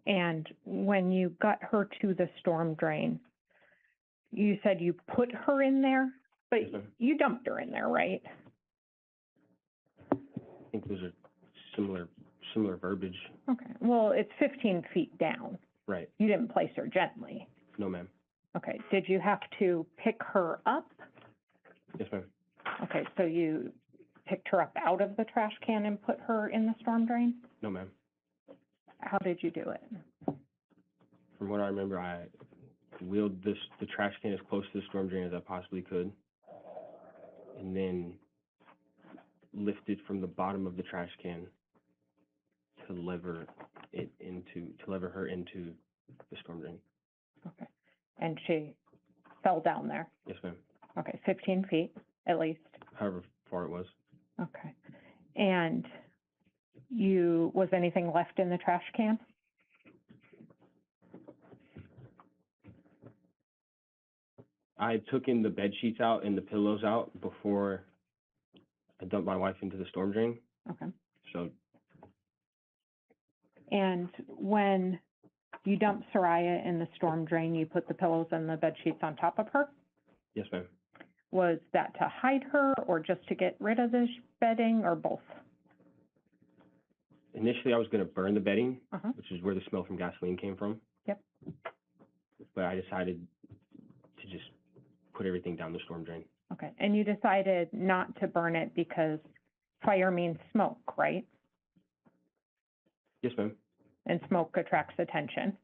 S4: And when you got her to the storm drain, you said you put her in there, but
S3: Yes, ma'am.
S4: you dumped her in there, right?
S3: I think those are similar verbiage.
S4: Okay. Well, it's 15 feet down.
S3: Right.
S4: You didn't place her gently.
S3: No, ma'am.
S4: Okay. Did you have to pick her up?
S3: Yes, ma'am.
S4: Okay, so you picked her up out of the trash can and put her in the storm drain?
S3: No, ma'am.
S4: How did you do it?
S3: From what I remember, I wheeled the trash can as close to the storm drain as I possibly could, and then lifted from the bottom of the trash can to lever her into the storm drain.
S4: Okay. And she fell down there?
S3: Yes, ma'am.
S4: Okay, 15 feet at least?
S3: However far it was.
S4: Okay. And was anything left in the trash can?
S3: I took in the bed sheets out and the pillows out before I dumped my wife into the storm drain.
S4: Okay.
S3: So,
S4: And when you dumped Soraya in the storm drain, you put the pillows and the bed sheets on top of her?
S3: yes, ma'am.
S4: Was that to hide her or just to get rid of the bedding or both?
S3: Initially, I was going to burn the bedding,
S4: Uh-huh.
S3: which is where the smell from gasoline came from.
S4: Yep.
S3: But I decided to just put everything down the storm drain.
S4: Okay. And you decided not to burn it because fire means smoke, right?
S3: Yes, ma'am.
S4: And smoke attracts attention.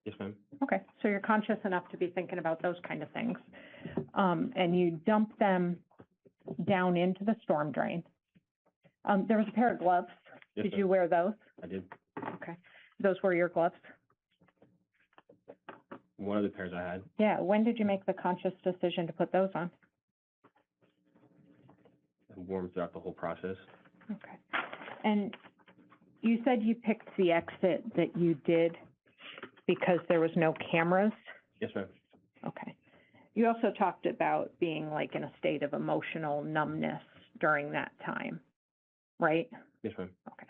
S3: Yes, ma'am.
S4: Okay, so you're conscious enough to be thinking about those kind of things. And you dump them down into the storm drain. There was a pair of gloves.
S3: Yes,
S4: Did
S3: ma'am.
S4: you wear those?
S3: I did.
S4: Okay. Those were your gloves?
S3: One of the pairs I had.
S4: Yeah, when did you make the conscious decision to put those on?
S3: And warm throughout the whole process.
S4: Okay. And you said you picked the exit that you did because there was no cameras?
S3: Yes, ma'am.
S4: Okay. You also talked about being like in a state of emotional numbness during that time, right?
S3: Yes, ma'am.
S4: Okay.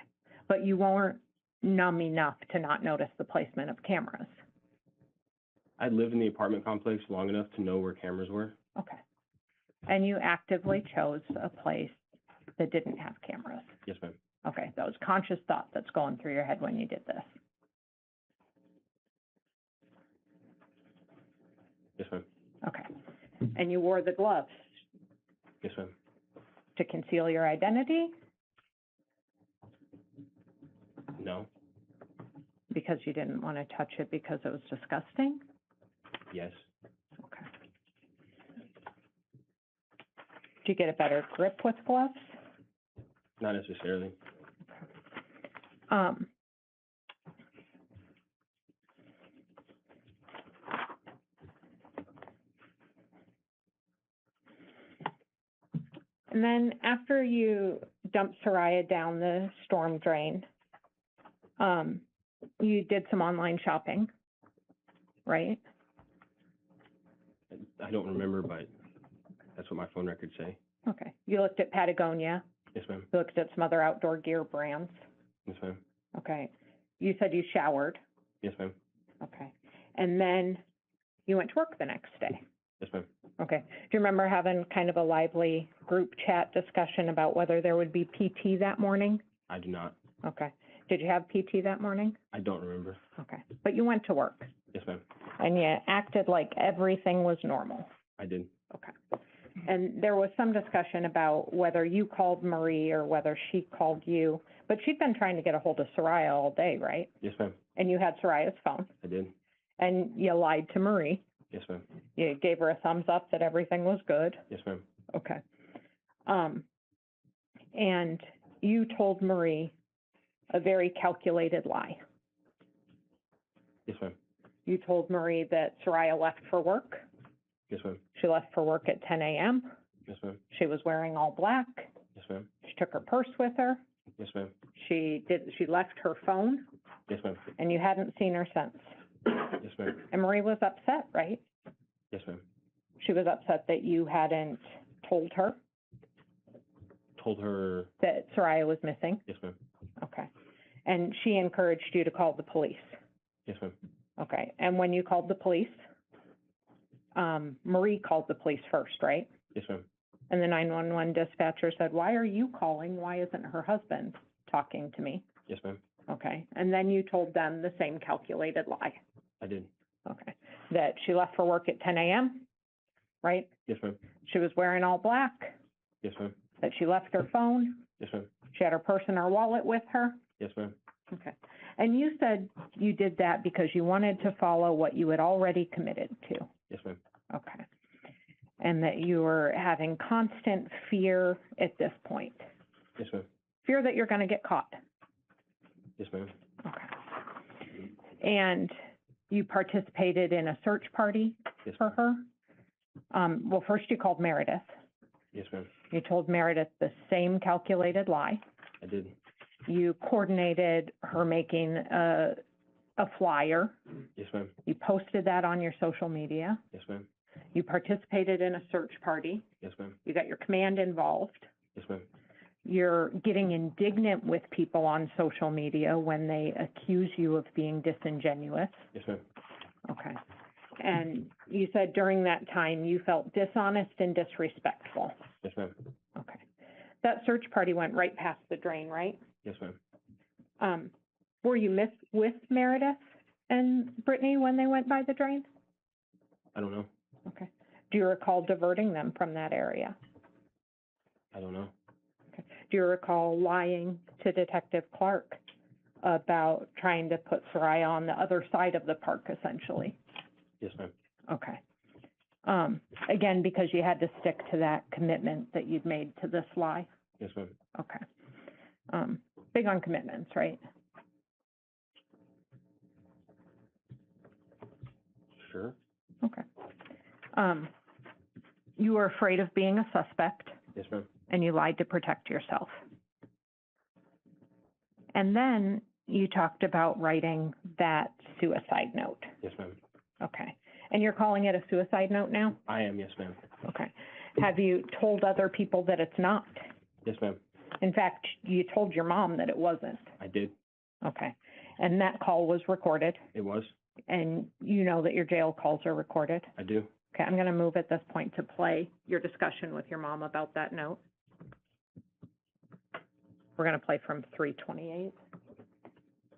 S4: But you weren't numb enough to not notice the placement of cameras?
S3: I lived in the apartment complex long enough to know where cameras were.
S4: Okay. And you actively chose a place that didn't have cameras?
S3: Yes, ma'am.
S4: Okay, that was conscious thought that's going through your head when you did this?
S3: Yes, ma'am.
S4: Okay. And you wore the gloves
S3: Yes, ma'am.
S4: to conceal your identity
S3: No.
S4: because you didn't want to touch it because it was disgusting?
S3: Yes.
S4: Okay. Did you get a better grip with gloves?
S3: Not necessarily.
S4: And then after you dumped Soraya down the storm drain, you did some online shopping, right?
S3: I don't remember, but that's what my phone records say.
S4: Okay. You looked at Patagonia,
S3: Yes, ma'am.
S4: you looked at some other outdoor gear brands.
S3: Yes, ma'am.
S4: Okay. You said you showered.
S3: Yes, ma'am.
S4: Okay. And then you went to work the next day.
S3: Yes, ma'am.
S4: Okay. Do you remember having kind of a lively group chat discussion about whether there would be PT that morning?
S3: I do not.
S4: Okay. Did you have PT that morning?
S3: I don't remember.
S4: Okay. But you went to work
S3: Yes, ma'am.
S4: and you acted like everything was normal.
S3: I did.
S4: Okay. And there was some discussion about whether you called Marie or whether she called you, but she'd been trying to get a hold of Soraya all day, right?
S3: Yes, ma'am.
S4: And you had Soraya's phone,
S3: I did.
S4: and you lied to Marie.
S3: Yes, ma'am.
S4: You gave her a thumbs up that everything was good.
S3: Yes, ma'am.
S4: Okay. And you told Marie a very calculated lie.
S3: Yes, ma'am.
S4: You told Marie that Soraya left for work.
S3: Yes, ma'am.
S4: She left for work at 10 a.m.
S3: Yes, ma'am.
S4: She was wearing all black.
S3: Yes, ma'am.
S4: She took her purse with her.
S3: Yes, ma'am.
S4: She left her phone,
S3: Yes, ma'am.
S4: and you hadn't seen her since.
S3: Yes, ma'am.
S4: And Marie was upset, right?
S3: Yes, ma'am.
S4: She was upset that you hadn't told her
S3: Told her,
S4: that Soraya was missing.
S3: yes, ma'am.
S4: Okay. And she encouraged you to call the police.
S3: Yes, ma'am.
S4: Okay. And when you called the police, Marie called the police first, right?
S3: Yes, ma'am.
S4: And the 911 dispatcher said, "Why are you calling? Why isn't her husband talking to me?"
S3: Yes, ma'am.
S4: Okay. And then you told them the same calculated lie.
S3: I did.
S4: Okay. That she left for work at 10 a.m., right?
S3: Yes, ma'am.
S4: She was wearing all black,
S3: Yes, ma'am.
S4: that she left her phone,
S3: Yes, ma'am.
S4: she had her purse and her wallet with her.
S3: Yes, ma'am.
S4: Okay. And you said you did that because you wanted to follow what you had already committed to.
S3: Yes, ma'am.
S4: Okay. And that you were having constant fear at this point.
S3: Yes, ma'am.
S4: Fear that you're going to get caught.
S3: Yes, ma'am.
S4: Okay. And you participated in a search party
S3: Yes,
S4: for
S3: ma'am.
S4: her. Well, first you called Meredith.
S3: Yes, ma'am.
S4: You told Meredith the same calculated lie.
S3: I did.
S4: You coordinated her making a flyer.
S3: Yes, ma'am.
S4: You posted that on your social media.
S3: Yes, ma'am.
S4: You participated in a search party.
S3: Yes, ma'am.
S4: You got your command involved.
S3: Yes, ma'am.
S4: You're getting indignant with people on social media when they accuse you of being disingenuous.
S3: Yes, ma'am.
S4: Okay. And you said during that time you felt dishonest and disrespectful.
S3: Yes, ma'am.
S4: Okay. That search party went right past the drain, right?
S3: Yes, ma'am.
S4: Were you with Meredith and Brittany when they went by the drain?
S3: I don't know.
S4: Okay. Do you recall diverting them from that area?
S3: I don't know.
S4: Okay. Do you recall lying to Detective Clark about trying to put Soraya on the other side of the park, essentially?
S3: Yes, ma'am.
S4: Okay. Again, because you had to stick to that commitment that you'd made to this lie?
S3: Yes, ma'am.
S4: Okay. Big on commitments, right?
S3: Sure.
S4: Okay. You were afraid of being a suspect,
S3: Yes, ma'am.
S4: and you lied to protect yourself. And then you talked about writing that suicide note.
S3: Yes, ma'am.
S4: Okay. And you're calling it a suicide note now?
S3: I am, yes, ma'am.
S4: Okay. Have you told other people that it's not?
S3: Yes, ma'am.
S4: In fact, you told your mom that it wasn't.
S3: I did.
S4: Okay. And that call was recorded,
S3: It was.
S4: and you know that your jail calls are recorded?
S3: I do.
S4: Okay, I'm going to move at this point to play your discussion with your mom about that note. We're going to play from 328.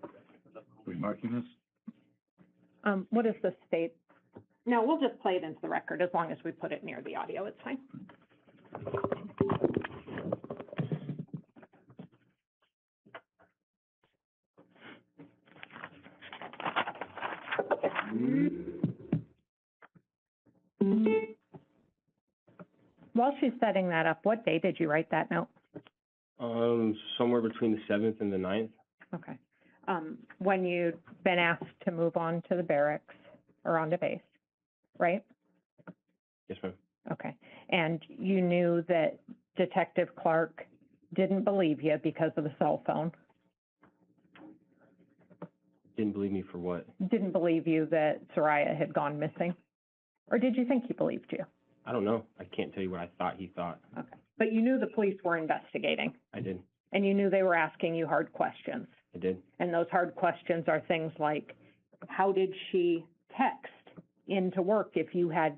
S1: Are we marking this?
S4: What is the state? No, we'll just play it into the record as long as we put it near the audio. It's fine. While she's setting that up, what day did you write that note?
S3: Somewhere between the 7th and the 9th.
S4: Okay. When you'd been asked to move on to the barracks or onto base, right?
S3: Yes, ma'am.
S4: Okay. And you knew that Detective Clark didn't believe you because of the cell phone?
S3: Didn't believe me for what?
S4: Didn't believe you that Soraya had gone missing? Or did you think he believed you?
S3: I don't know. I can't tell you what I thought he thought.
S4: Okay. But you knew the police were investigating,
S3: I did.
S4: and you knew they were asking you hard questions.
S3: I did.
S4: And those hard questions are things like, how did she text into work if you had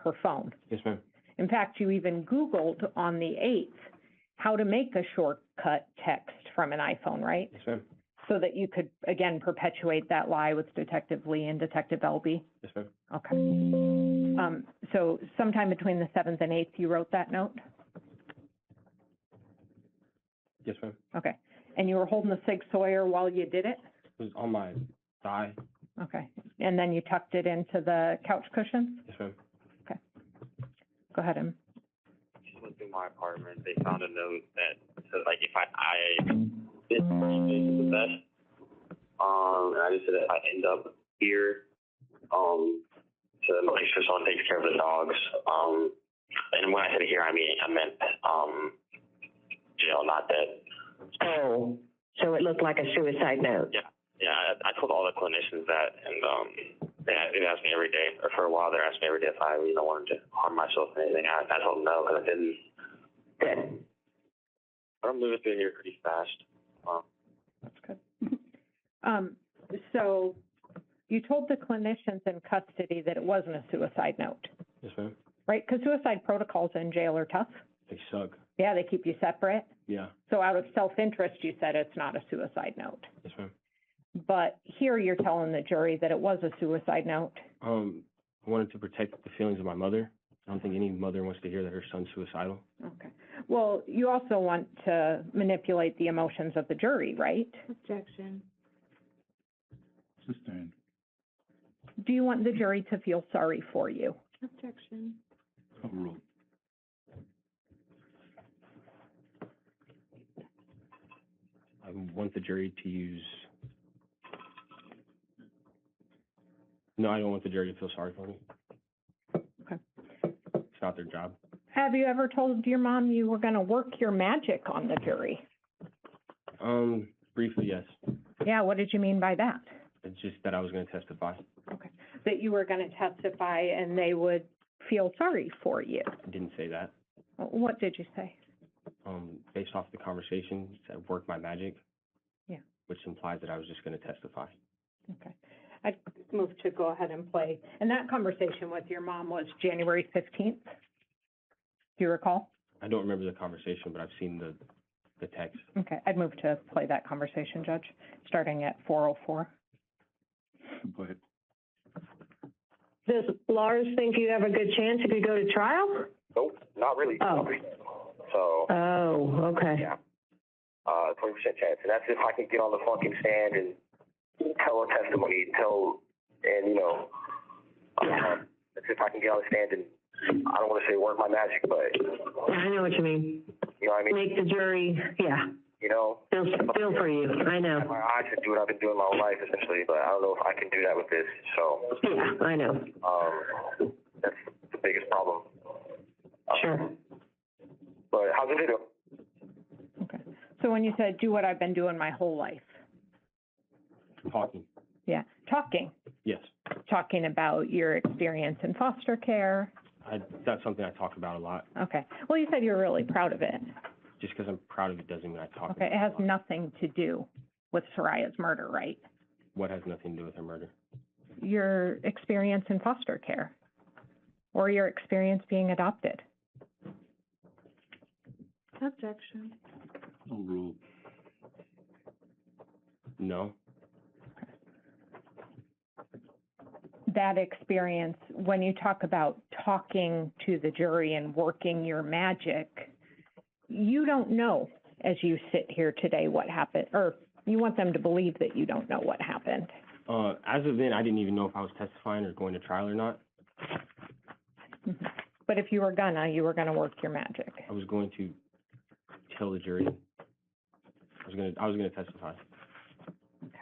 S4: her phone?
S3: Yes, ma'am.
S4: In fact, you even Googled on the 8th how to make a shortcut text from an iPhone, right?
S3: Yes, ma'am.
S4: So that you could, again, perpetuate that lie with Detective Lee and Detective Elby.
S3: Yes, ma'am.
S4: Okay. So sometime between the 7th and 8th, you wrote that note?
S3: Yes, ma'am.
S4: Okay. And you were holding the Sig Sauer while you did it?
S3: It was on my thigh.
S4: Okay. And then you tucked it into the couch cushions?
S3: Yes, ma'am.
S4: Go ahead, Em.
S5: Just went through my apartment. They found a note that said, like, if I did the best, and I just said if I end up here, to make sure someone takes care of the dogs. And when I said here, I meant jail, not dead.
S6: Oh, so it looked like a suicide note?
S5: Yeah, I told all the clinicians that, and they asked me every day, or for a while, they're asking me every day if I, wanted to harm myself or anything. I told them no, because I didn't.
S6: Good.
S5: I'm moving through here pretty fast.
S4: That's good. So you told the clinicians in custody that it wasn't a suicide note,
S3: Yes, ma'am.
S4: right? Because suicide protocols in jail are tough.
S3: They suck.
S4: Yeah, they keep you separate.
S3: Yeah.
S4: So out of self-interest, you said it's not a suicide note.
S3: Yes, ma'am.
S4: But here you're telling the jury that it was a suicide note.
S3: I wanted to protect the feelings of my mother. I don't think any mother wants to hear that her son's suicidal.
S4: Okay. Well, you also want to manipulate the emotions of the jury, right?
S2: Objection.
S1: Sustained.
S4: Do you want the jury to feel sorry for you?
S2: Objection.
S1: Overruled.
S3: I want the jury to use... No, I don't want the jury to feel sorry for me.
S4: Okay.
S3: It's not their job.
S4: Have you ever told your mom you were going to work your magic on the jury?
S3: Briefly, yes.
S4: Yeah, what did you mean by that?
S3: It's just that I was going to testify.
S4: Okay. That you were going to testify and they would feel sorry for you.
S3: I didn't say that.
S4: What did you say?
S3: Based off the conversation, it said work my magic.
S4: Yeah.
S3: Which implies that I was just going to testify.
S4: Okay. I'd move to go ahead and play. And that conversation with your mom was January 15th? Do you recall?
S3: I don't remember the conversation, but I've seen the text.
S4: Okay. I'd move to play that conversation, Judge, starting at 4:04.
S1: Go ahead.
S6: Does Lars think you have a good chance if you go to trial?
S5: Nope, not really.
S6: Oh.
S5: So,
S6: Oh, okay.
S5: yeah, 20% chance. And that's if I can get on the fucking stand and tell a testimony, that's if I can get on the stand and, I don't want to say work my magic, but,
S6: Yeah, I know what you mean.
S5: you know what I mean?
S6: Make the jury, yeah, feel for you, I know.
S5: My eyes to do what I've been doing my whole life, essentially, but I don't know if I can do that with this, so,
S6: Yeah, I know,
S5: that's the biggest problem.
S6: sure.
S5: But how's the video?
S4: Okay. So when you said, do what I've been doing my whole life,
S3: Talking.
S4: yeah, talking
S3: Yes.
S4: about your experience in foster care.
S3: That's something I talk about a lot.
S4: Okay. Well, you said you're really proud of it.
S3: Just because I'm proud of it doesn't mean I talk
S4: Okay.
S3: about
S4: It has
S3: a lot.
S4: nothing to do with Soraya's murder, right?
S3: What has nothing to do with her murder?
S4: Your experience in foster care or your experience being adopted.
S2: Objection.
S1: Overruled.
S3: No.
S4: That experience, when you talk about talking to the jury and working your magic, you don't know as you sit here today what happened, or you want them to believe that you don't know what happened.
S3: As of then, I didn't even know if I was testifying or going to trial or not.
S4: But if you were you were gonna work your magic.
S3: I was going to tell the jury. I was gonna testify.
S4: Okay.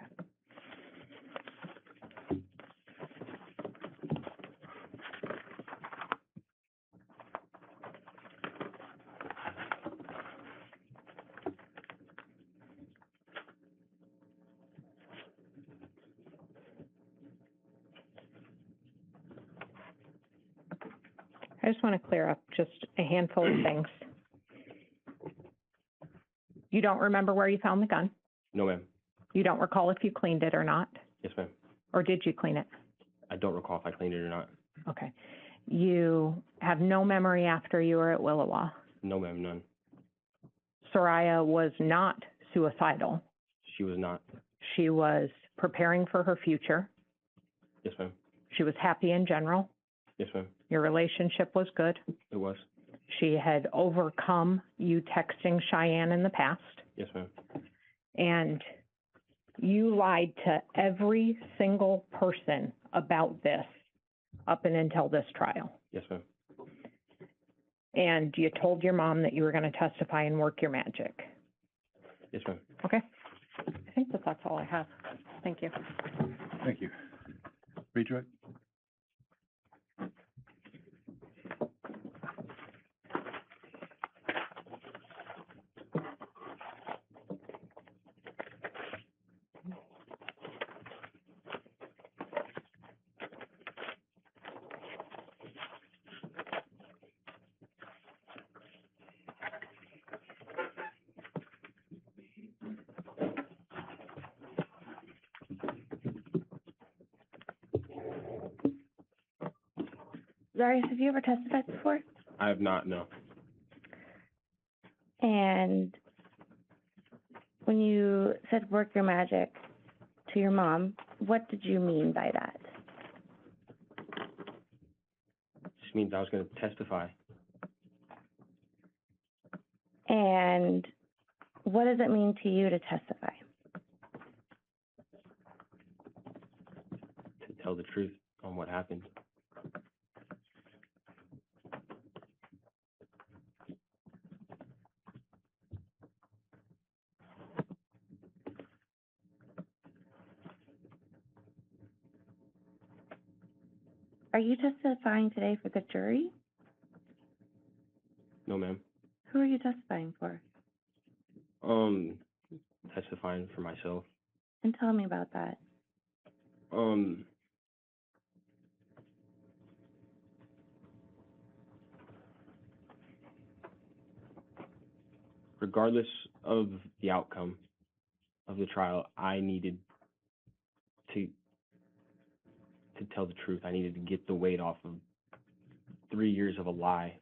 S4: I just want to clear up just a handful of things. You don't remember where you found the gun?
S3: No, ma'am.
S4: You don't recall if you cleaned it or not?
S3: Yes, ma'am.
S4: Or did you clean it?
S3: I don't recall if I cleaned it or not.
S4: Okay. You have no memory after you were at Willowa?
S3: No, ma'am, none.
S4: Soraya was not suicidal.
S3: She was not.
S4: She was preparing for her future.
S3: Yes, ma'am.
S4: She was happy in general.
S3: Yes, ma'am.
S4: Your relationship was good.
S3: It was.
S4: She had overcome you texting Cheyenne in the past.
S3: Yes, ma'am.
S4: And you lied to every single person about this up and until this trial.
S3: Yes, ma'am.
S4: And you told your mom that you were going to testify and work your magic.
S3: Yes, ma'am.
S4: Okay? I think that's all I have. Thank you.
S1: Thank you. Redirect?
S2: Zarrius, have you ever testified before?
S3: I have not, no.
S2: And when you said work your magic to your mom, what did you mean by that?
S3: Just means I was going to testify.
S2: And what does it mean to you to testify?
S3: To tell the truth on what happened.
S2: Are you testifying today for the jury?
S3: No, ma'am.
S2: Who are you testifying for?
S3: Testifying for myself.
S2: And tell me about that.
S3: Regardless of the outcome of the trial, I needed to tell the truth. I needed to get the weight off of 3 years of a lie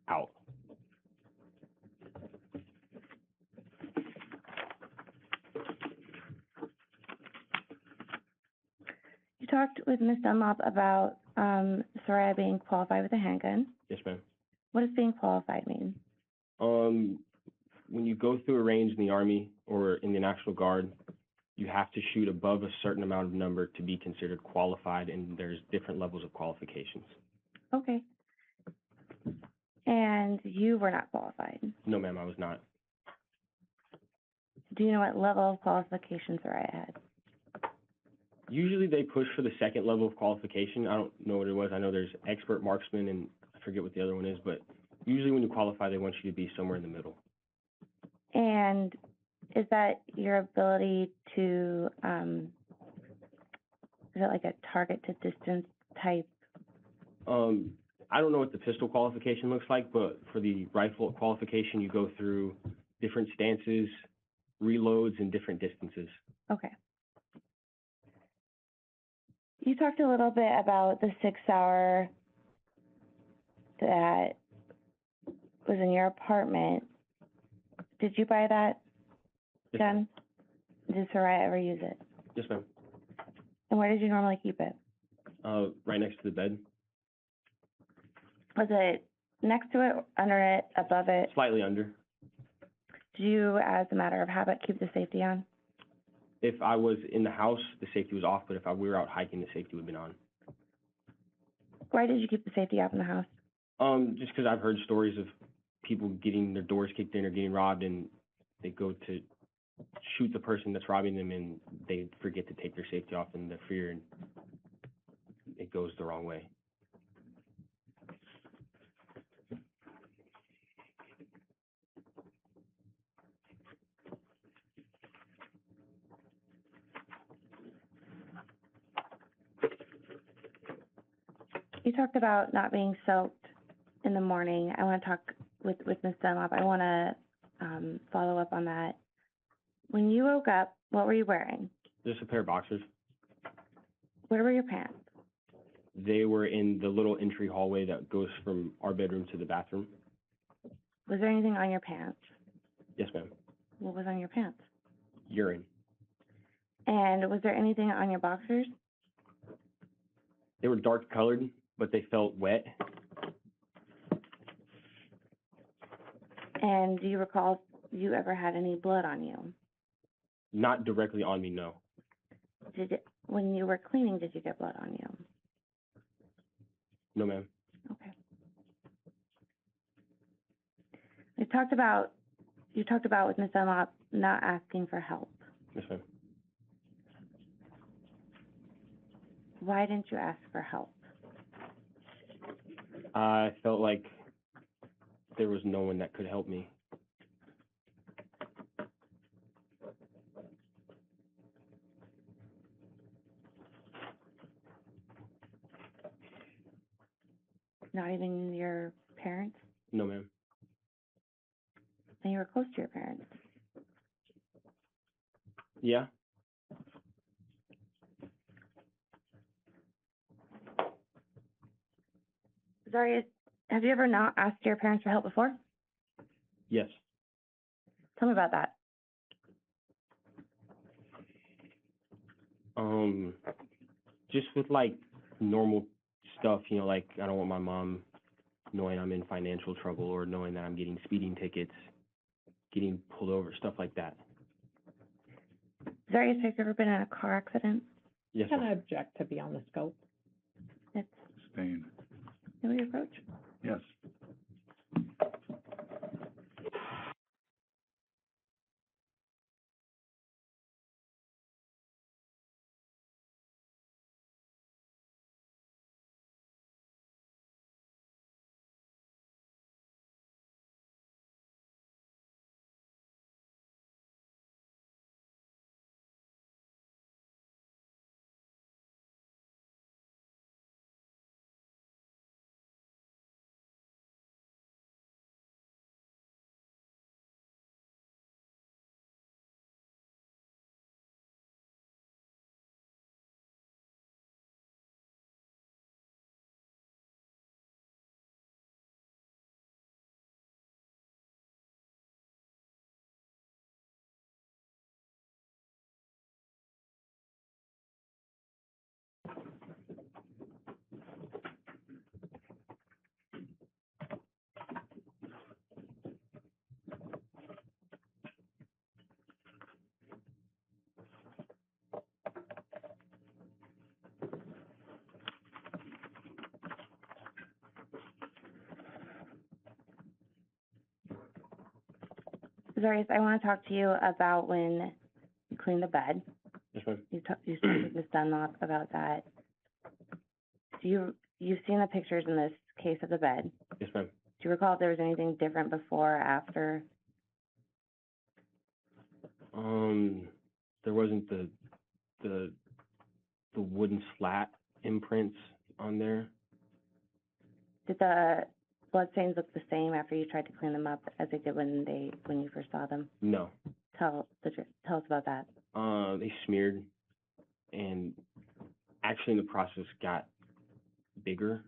S3: out.
S2: You talked with Ms. Dunlop about Soraya being qualified with a handgun.
S3: Yes, ma'am.
S2: What does being qualified mean?
S3: When you go through a range in the Army or in the National Guard, you have to shoot above a certain amount of number to be considered qualified, and there's different levels of qualifications.
S2: Okay. And you were not qualified.
S3: No, ma'am, I was not.
S2: Do you know what level of qualification Soraya had?
S3: Usually they push for the second level of qualification. I don't know what it was. I know there's expert marksman, and I forget what the other one is, but usually when you qualify, they want you to be somewhere in the middle.
S2: And is that your ability to, is it like a target to distance type?
S3: I don't know what the pistol qualification looks like, but for the rifle qualification, you go through different stances, reloads, and different distances.
S2: Okay. You talked a little bit about the 6-hour that was in your apartment. Did you buy that
S3: Yes,
S2: gun? Did Soraya ever use it?
S3: Yes, ma'am.
S2: And where did you normally keep it?
S3: Right next to the bed.
S2: Was it next to it, under it, above it?
S3: Slightly under.
S2: Did you, as a matter of habit, keep the safety on?
S3: If I was in the house, the safety was off, but if we were out hiking, the safety would have been on.
S2: Why did you keep the safety off in the house?
S3: Just because I've heard stories of people getting their doors kicked in or getting robbed, and they go to shoot the person that's robbing them, and they forget to take their safety off in the fear, and it goes the wrong way.
S2: You talked about not being soaked in the morning. I want to talk with Ms. Dunlop. I want to follow up on that. When you woke up, what were you wearing?
S3: Just a pair of boxers.
S2: Where were your pants?
S3: They were in the little entry hallway that goes from our bedroom to the bathroom.
S2: Was there anything on your pants?
S3: Yes, ma'am.
S2: What was on your pants?
S3: Urine.
S2: And was there anything on your boxers?
S3: They were dark colored, but they felt wet.
S2: And do you recall you ever had any blood on you?
S3: Not directly on me, no.
S2: When you were cleaning, did you get blood on you?
S3: No, ma'am.
S2: Okay. You talked about with Ms. Dunlop not asking for help.
S3: Yes, ma'am.
S2: Why didn't you ask for help?
S3: I felt like there was no one that could help me.
S2: Not even your parents?
S3: No, ma'am.
S2: And you were close to your parents.
S3: Yeah.
S2: Zarrius, have you ever not asked your parents for help before?
S3: Yes.
S2: Tell me about that.
S3: Just with like normal stuff, you know, like I don't want my mom knowing I'm in financial trouble or knowing that I'm getting speeding tickets, getting pulled over, stuff like that.
S2: Zarrius, have you ever been in a car accident?
S3: Yes,
S4: Can I
S3: ma'am.
S4: object to be on the scope?
S2: It's
S1: Sustained.
S2: no your approach.
S1: Yes.
S2: Zarrius, I want to talk to you about when you cleaned the bed.
S3: Yes, ma'am.
S2: You spoke with Ms. Dunlop about that. You've seen the pictures in this case of the bed.
S3: Yes, ma'am.
S2: Do you recall if there was anything different before or after?
S3: There wasn't the wooden slat imprints on there.
S2: Did the blood stains look the same after you tried to clean them up as they did when you first saw them?
S3: No.
S2: Tell us about that.
S3: They smeared, and actually in the process got bigger.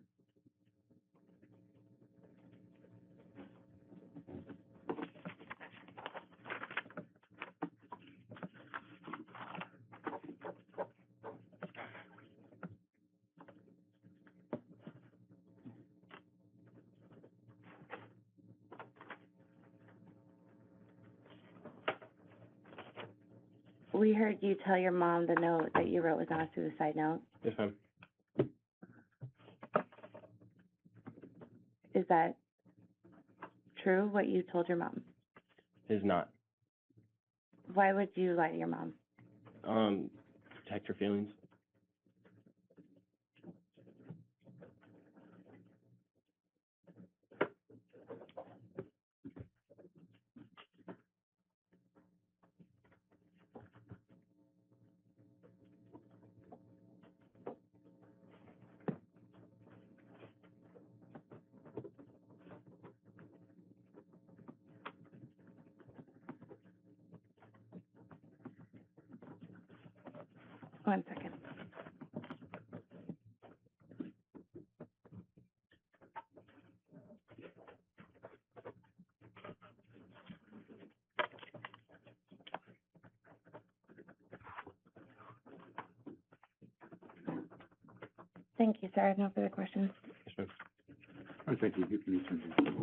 S2: We heard you tell your mom the note that you wrote was not a suicide note.
S3: Yes, ma'am.
S2: Is that true, what you told your mom?
S3: Is not.
S2: Why would you lie to your mom?
S3: Protect her feelings.
S2: One second. Thank you, sir. I have no further questions.
S1: All right, thank you. You can return to-